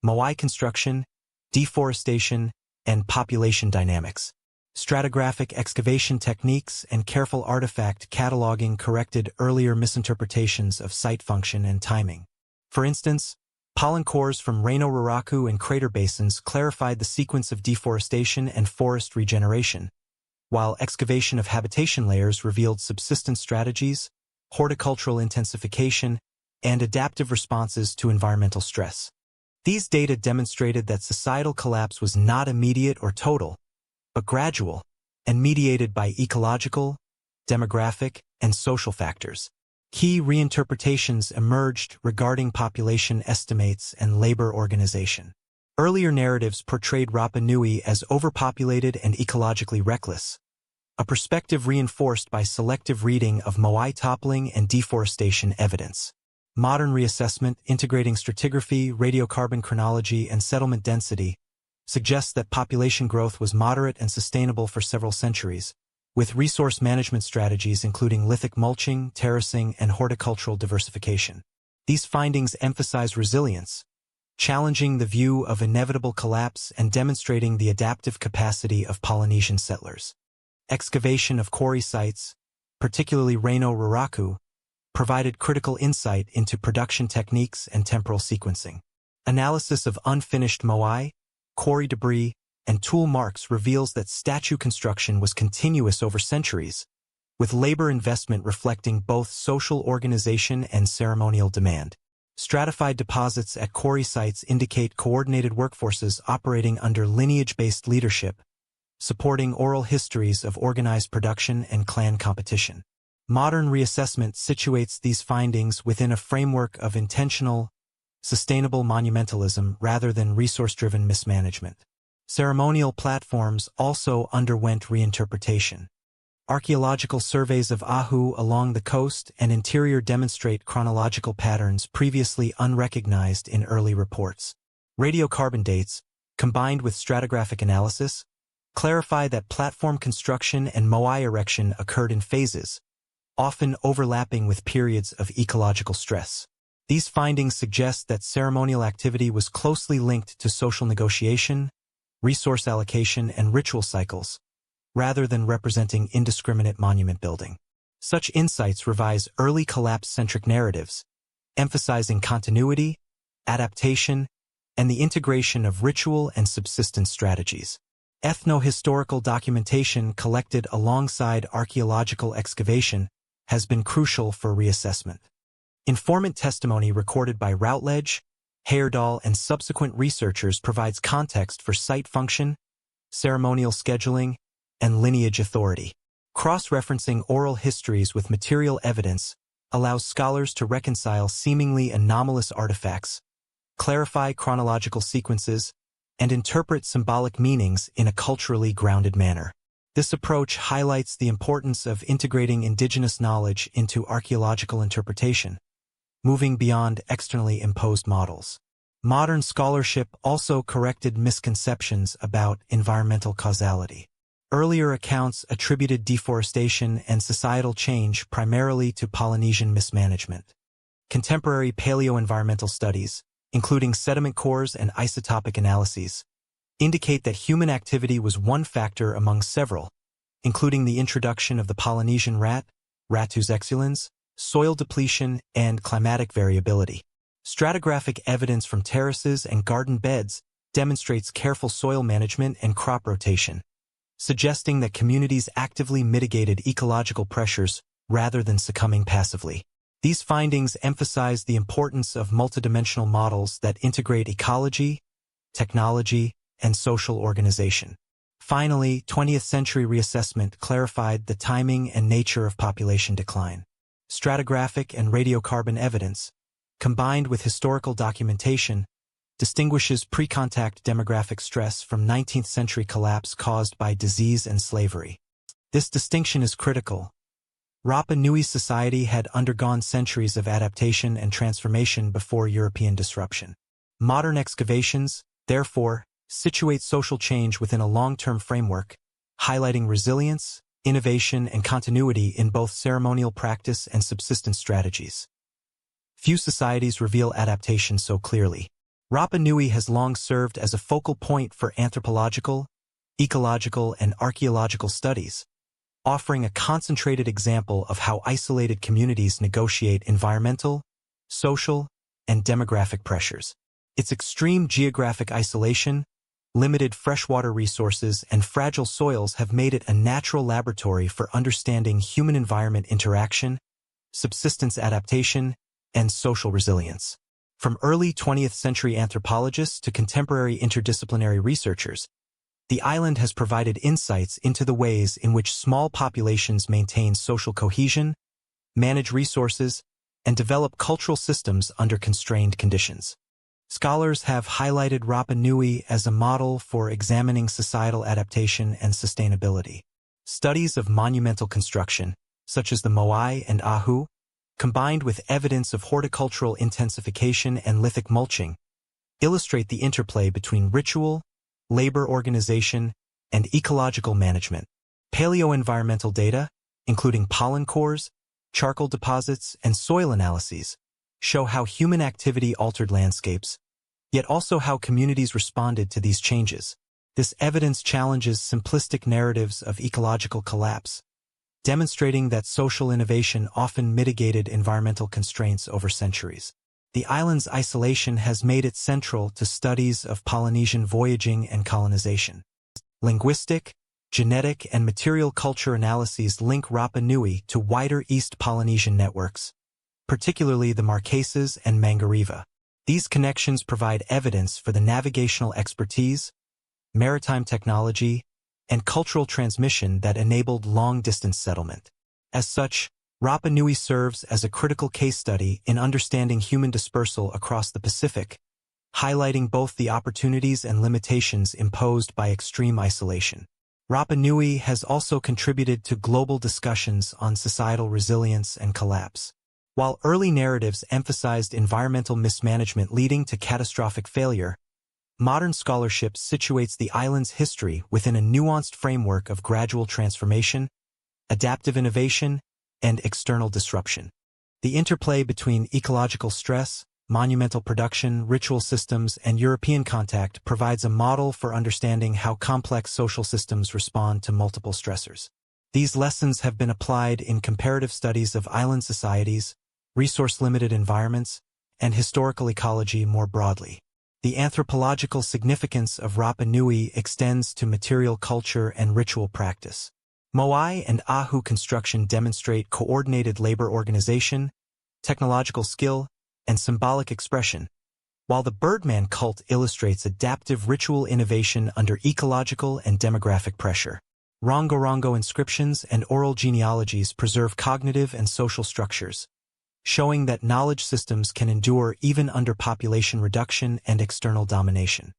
moai construction, deforestation, and population dynamics. Stratigraphic excavation techniques and careful artifact cataloging corrected earlier misinterpretations of site function and timing. For instance, pollen cores from Reno Raraku and crater basins clarified the sequence of deforestation and forest regeneration, while excavation of habitation layers revealed subsistence strategies, horticultural intensification, and adaptive responses to environmental stress. These data demonstrated that societal collapse was not immediate or total, but gradual, and mediated by ecological, demographic, and social factors. Key reinterpretations emerged regarding population estimates and labor organization. Earlier narratives portrayed Rapa Nui as overpopulated and ecologically reckless, a perspective reinforced by selective reading of moai toppling and deforestation evidence. Modern reassessment, integrating stratigraphy, radiocarbon chronology, and settlement density, suggests that population growth was moderate and sustainable for several centuries, with resource management strategies including lithic mulching, terracing, and horticultural diversification. These findings emphasize resilience, challenging the view of inevitable collapse and demonstrating the adaptive capacity of Polynesian settlers. Excavation of quarry sites, particularly Reno Raraku, provided critical insight into production techniques and temporal sequencing. Analysis of unfinished moai, quarry debris, and tool marks reveals that statue construction was continuous over centuries, with labor investment reflecting both social organization and ceremonial demand. Stratified deposits at quarry sites indicate coordinated workforces operating under lineage-based leadership, supporting oral histories of organized production and clan competition. Modern reassessment situates these findings within a framework of intentional, sustainable monumentalism rather than resource-driven mismanagement. Ceremonial platforms also underwent reinterpretation. Archaeological surveys of Ahu along the coast and interior demonstrate chronological patterns previously unrecognized in early reports. Radiocarbon dates, combined with stratigraphic analysis, clarify that platform construction and moai erection occurred in phases, often overlapping with periods of ecological stress. These findings suggest that ceremonial activity was closely linked to social negotiation, resource allocation, and ritual cycles, rather than representing indiscriminate monument building. Such insights revise early collapse-centric narratives, emphasizing continuity, adaptation, and the integration of ritual and subsistence strategies. Ethno-historical documentation collected alongside archaeological excavation has been crucial for reassessment. Informant testimony recorded by Routledge, Heyerdahl, and subsequent researchers provides context for site function, ceremonial scheduling, and lineage authority. Cross-referencing oral histories with material evidence allows scholars to reconcile seemingly anomalous artifacts, clarify chronological sequences, and interpret symbolic meanings in a culturally grounded manner. This approach highlights the importance of integrating indigenous knowledge into archaeological interpretation, moving beyond externally imposed models. Modern scholarship also corrected misconceptions about environmental causality. Earlier accounts attributed deforestation and societal change primarily to Polynesian mismanagement. Contemporary paleoenvironmental studies, including sediment cores and isotopic analyses, indicate that human activity was one factor among several, including the introduction of the Polynesian rat, Ratus exulans, soil depletion, and climatic variability. Stratigraphic evidence from terraces and garden beds demonstrates careful soil management and crop rotation, suggesting that communities actively mitigated ecological pressures rather than succumbing passively. These findings emphasize the importance of multidimensional models that integrate ecology, technology, and social organization. Finally, 20th century reassessment clarified the timing and nature of population decline. Stratigraphic and radiocarbon evidence, combined with historical documentation, distinguishes pre-contact demographic stress from 19th century collapse caused by disease and slavery. This distinction is critical. Rapa Nui society had undergone centuries of adaptation and transformation before European disruption. Modern excavations, therefore, situate social change within a long-term framework, highlighting resilience, innovation, and continuity in both ceremonial practice and subsistence strategies. Few societies reveal adaptation so clearly. Rapa Nui has long served as a focal point for anthropological, ecological, and archaeological studies, offering a concentrated example of how isolated communities negotiate environmental, social, and demographic pressures. Its extreme geographic isolation, limited freshwater resources, and fragile soils have made it a natural laboratory for understanding human-environment interaction, subsistence adaptation, and social resilience. From early 20th century anthropologists to contemporary interdisciplinary researchers, the island has provided insights into the ways in which small populations maintain social cohesion, manage resources, and develop cultural systems under constrained conditions. Scholars have highlighted Rapa Nui as a model for examining societal adaptation and sustainability. Studies of monumental construction, such as the moai and ahu, combined with evidence of horticultural intensification and lithic mulching, illustrate the interplay between ritual, labor organization, and ecological management. Paleo-environmental data, including pollen cores, charcoal deposits, and soil analyses, show how human activity altered landscapes, yet also how communities responded to these changes. This evidence challenges simplistic narratives of ecological collapse, demonstrating that social innovation often mitigated environmental constraints over centuries. The island's isolation has made it central to studies of Polynesian voyaging and colonization. Linguistic, genetic, and material culture analyses link Rapa Nui to wider East Polynesian networks, particularly the Marquesas and Mangariva. These connections provide evidence for the navigational expertise, maritime technology, and cultural transmission that enabled long-distance settlement. As such, Rapa Nui serves as a critical case study in understanding human dispersal across the Pacific, highlighting both the opportunities and limitations imposed by extreme isolation. Rapa Nui has also contributed to global discussions on societal resilience and collapse. While early narratives emphasized environmental mismanagement leading to catastrophic failure, modern scholarship situates the island's history within a nuanced framework of gradual transformation, adaptive innovation, and external disruption. The interplay between ecological stress, monumental production, ritual systems, and European contact provides a model for understanding how complex social systems respond to multiple stressors. These lessons have been applied in comparative studies of island societies, resource-limited environments, and historical ecology more broadly. The anthropological significance of Rapa Nui extends to material culture and ritual practice. Moai and ahu construction demonstrate coordinated labor organization, technological skill, and symbolic expression, while the Birdman cult illustrates adaptive ritual innovation under ecological and demographic pressure. Rongorongo inscriptions and oral genealogies preserve cognitive and social structures, showing that knowledge systems can endure even under population reduction and external domination.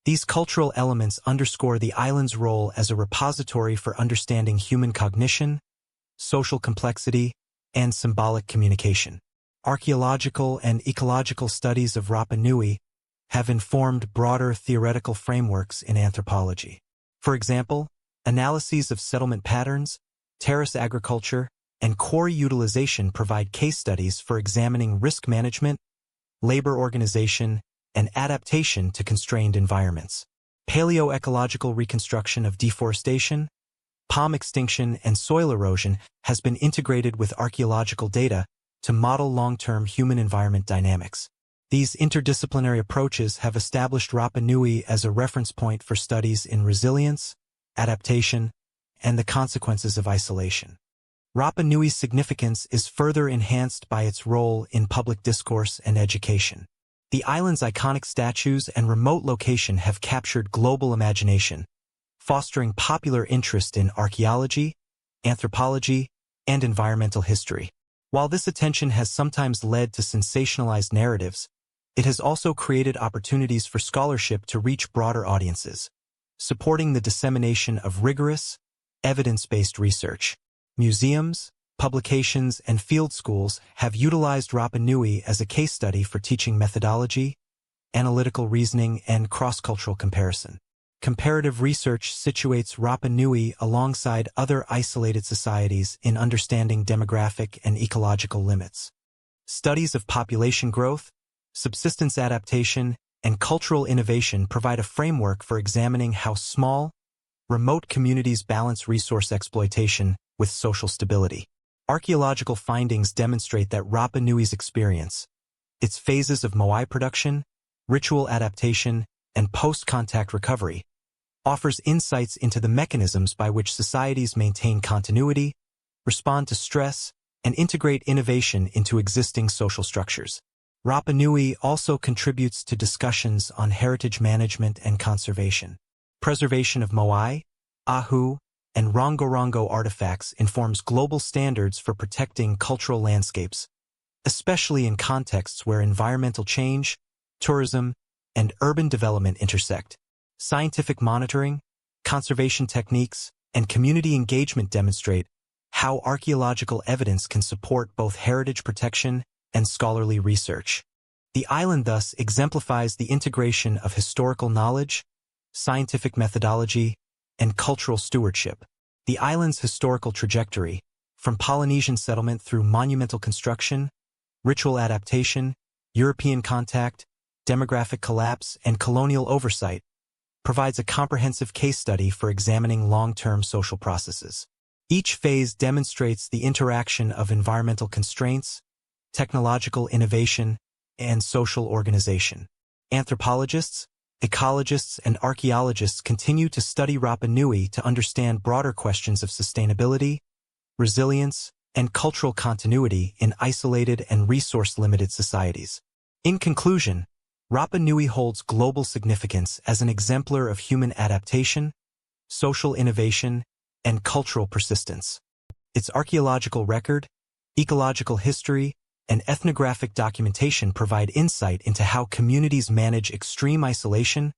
These cultural elements underscore the island's role as a repository for understanding human cognition, social complexity, and symbolic communication. Archaeological and ecological studies of Rapa Nui have informed broader theoretical frameworks in anthropology. For example, analyses of settlement patterns, terrace agriculture, and quarry utilization provide case studies for examining risk management, labor organization, and adaptation to constrained environments. Paleoecological reconstruction of deforestation, palm extinction, and soil erosion has been integrated with archaeological data to model long-term human-environment dynamics. These interdisciplinary approaches have established Rapa Nui as a reference point for studies in resilience, adaptation, and the consequences of isolation. Rapa Nui's significance is further enhanced by its role in public discourse and education. The island's iconic statues and remote location have captured global imagination, fostering popular interest in archaeology, anthropology, and environmental history. While this attention has sometimes led to sensationalized narratives, It has also created opportunities for scholarship to reach broader audiences, supporting the dissemination of rigorous, evidence-based research. Museums, publications, and field schools have utilized Rapa Nui as a case study for teaching methodology, analytical reasoning, and cross-cultural comparison. Comparative research situates Rapa Nui alongside other isolated societies in understanding demographic and ecological limits. Studies of population growth, subsistence adaptation, and cultural innovation provide a framework for examining how small, remote communities balance resource exploitation with social stability. Archaeological findings demonstrate that Rapa Nui's experience, its phases of moai production, ritual adaptation, and post-contact recovery, offers insights into the mechanisms by which societies maintain continuity, respond to stress, and integrate innovation into existing social structures. Rapa Nui also contributes to discussions on heritage management and conservation. Preservation of moai, ahu, and rongo-rongo artifacts informs global standards for protecting cultural landscapes, especially in contexts where environmental change, tourism, and urban development intersect. Scientific monitoring, conservation techniques, and community engagement demonstrate how archaeological evidence can support both heritage protection and scholarly research. The island thus exemplifies the integration of historical knowledge, scientific methodology, and cultural stewardship. The island's historical trajectory, from Polynesian settlement through monumental construction, ritual adaptation, European contact, demographic collapse, and colonial oversight, provides a comprehensive case study for examining long-term social processes. Each phase demonstrates the interaction of environmental constraints, technological innovation, and social organization. Anthropologists, ecologists, and archaeologists continue to study Rapa Nui to understand broader questions of sustainability, resilience, and cultural continuity in isolated and resource-limited societies. In conclusion, Rapa Nui holds global significance as an exemplar of human adaptation, social innovation, and cultural persistence. Its archaeological record, ecological history, and ethnographic documentation provide insight into how communities manage extreme isolation,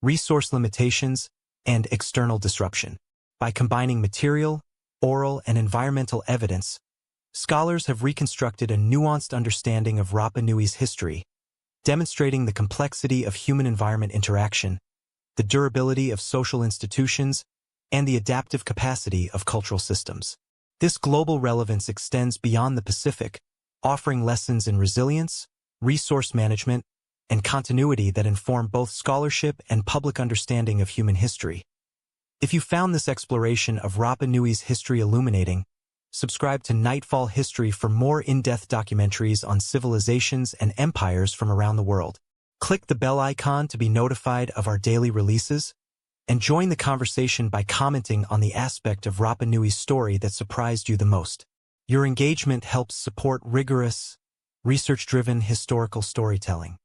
resource limitations, and external disruption. By combining material, oral, and environmental evidence, scholars have reconstructed a nuanced understanding of Rapa Nui's history, demonstrating the complexity of human-environment interaction, the durability of social institutions, and the adaptive capacity of cultural systems. This global relevance extends beyond the Pacific, offering lessons in resilience, resource management, and continuity that inform both scholarship and public understanding of human history. If you found this exploration of Rapa Nui's history illuminating, subscribe to Nightfall History for more in-depth documentaries on civilizations and empires from around the world. Click the bell icon to be notified of our daily releases, and join the conversation by commenting on the aspect of Rapa Nui's story that surprised you the most. Your engagement helps support rigorous, research-driven historical storytelling.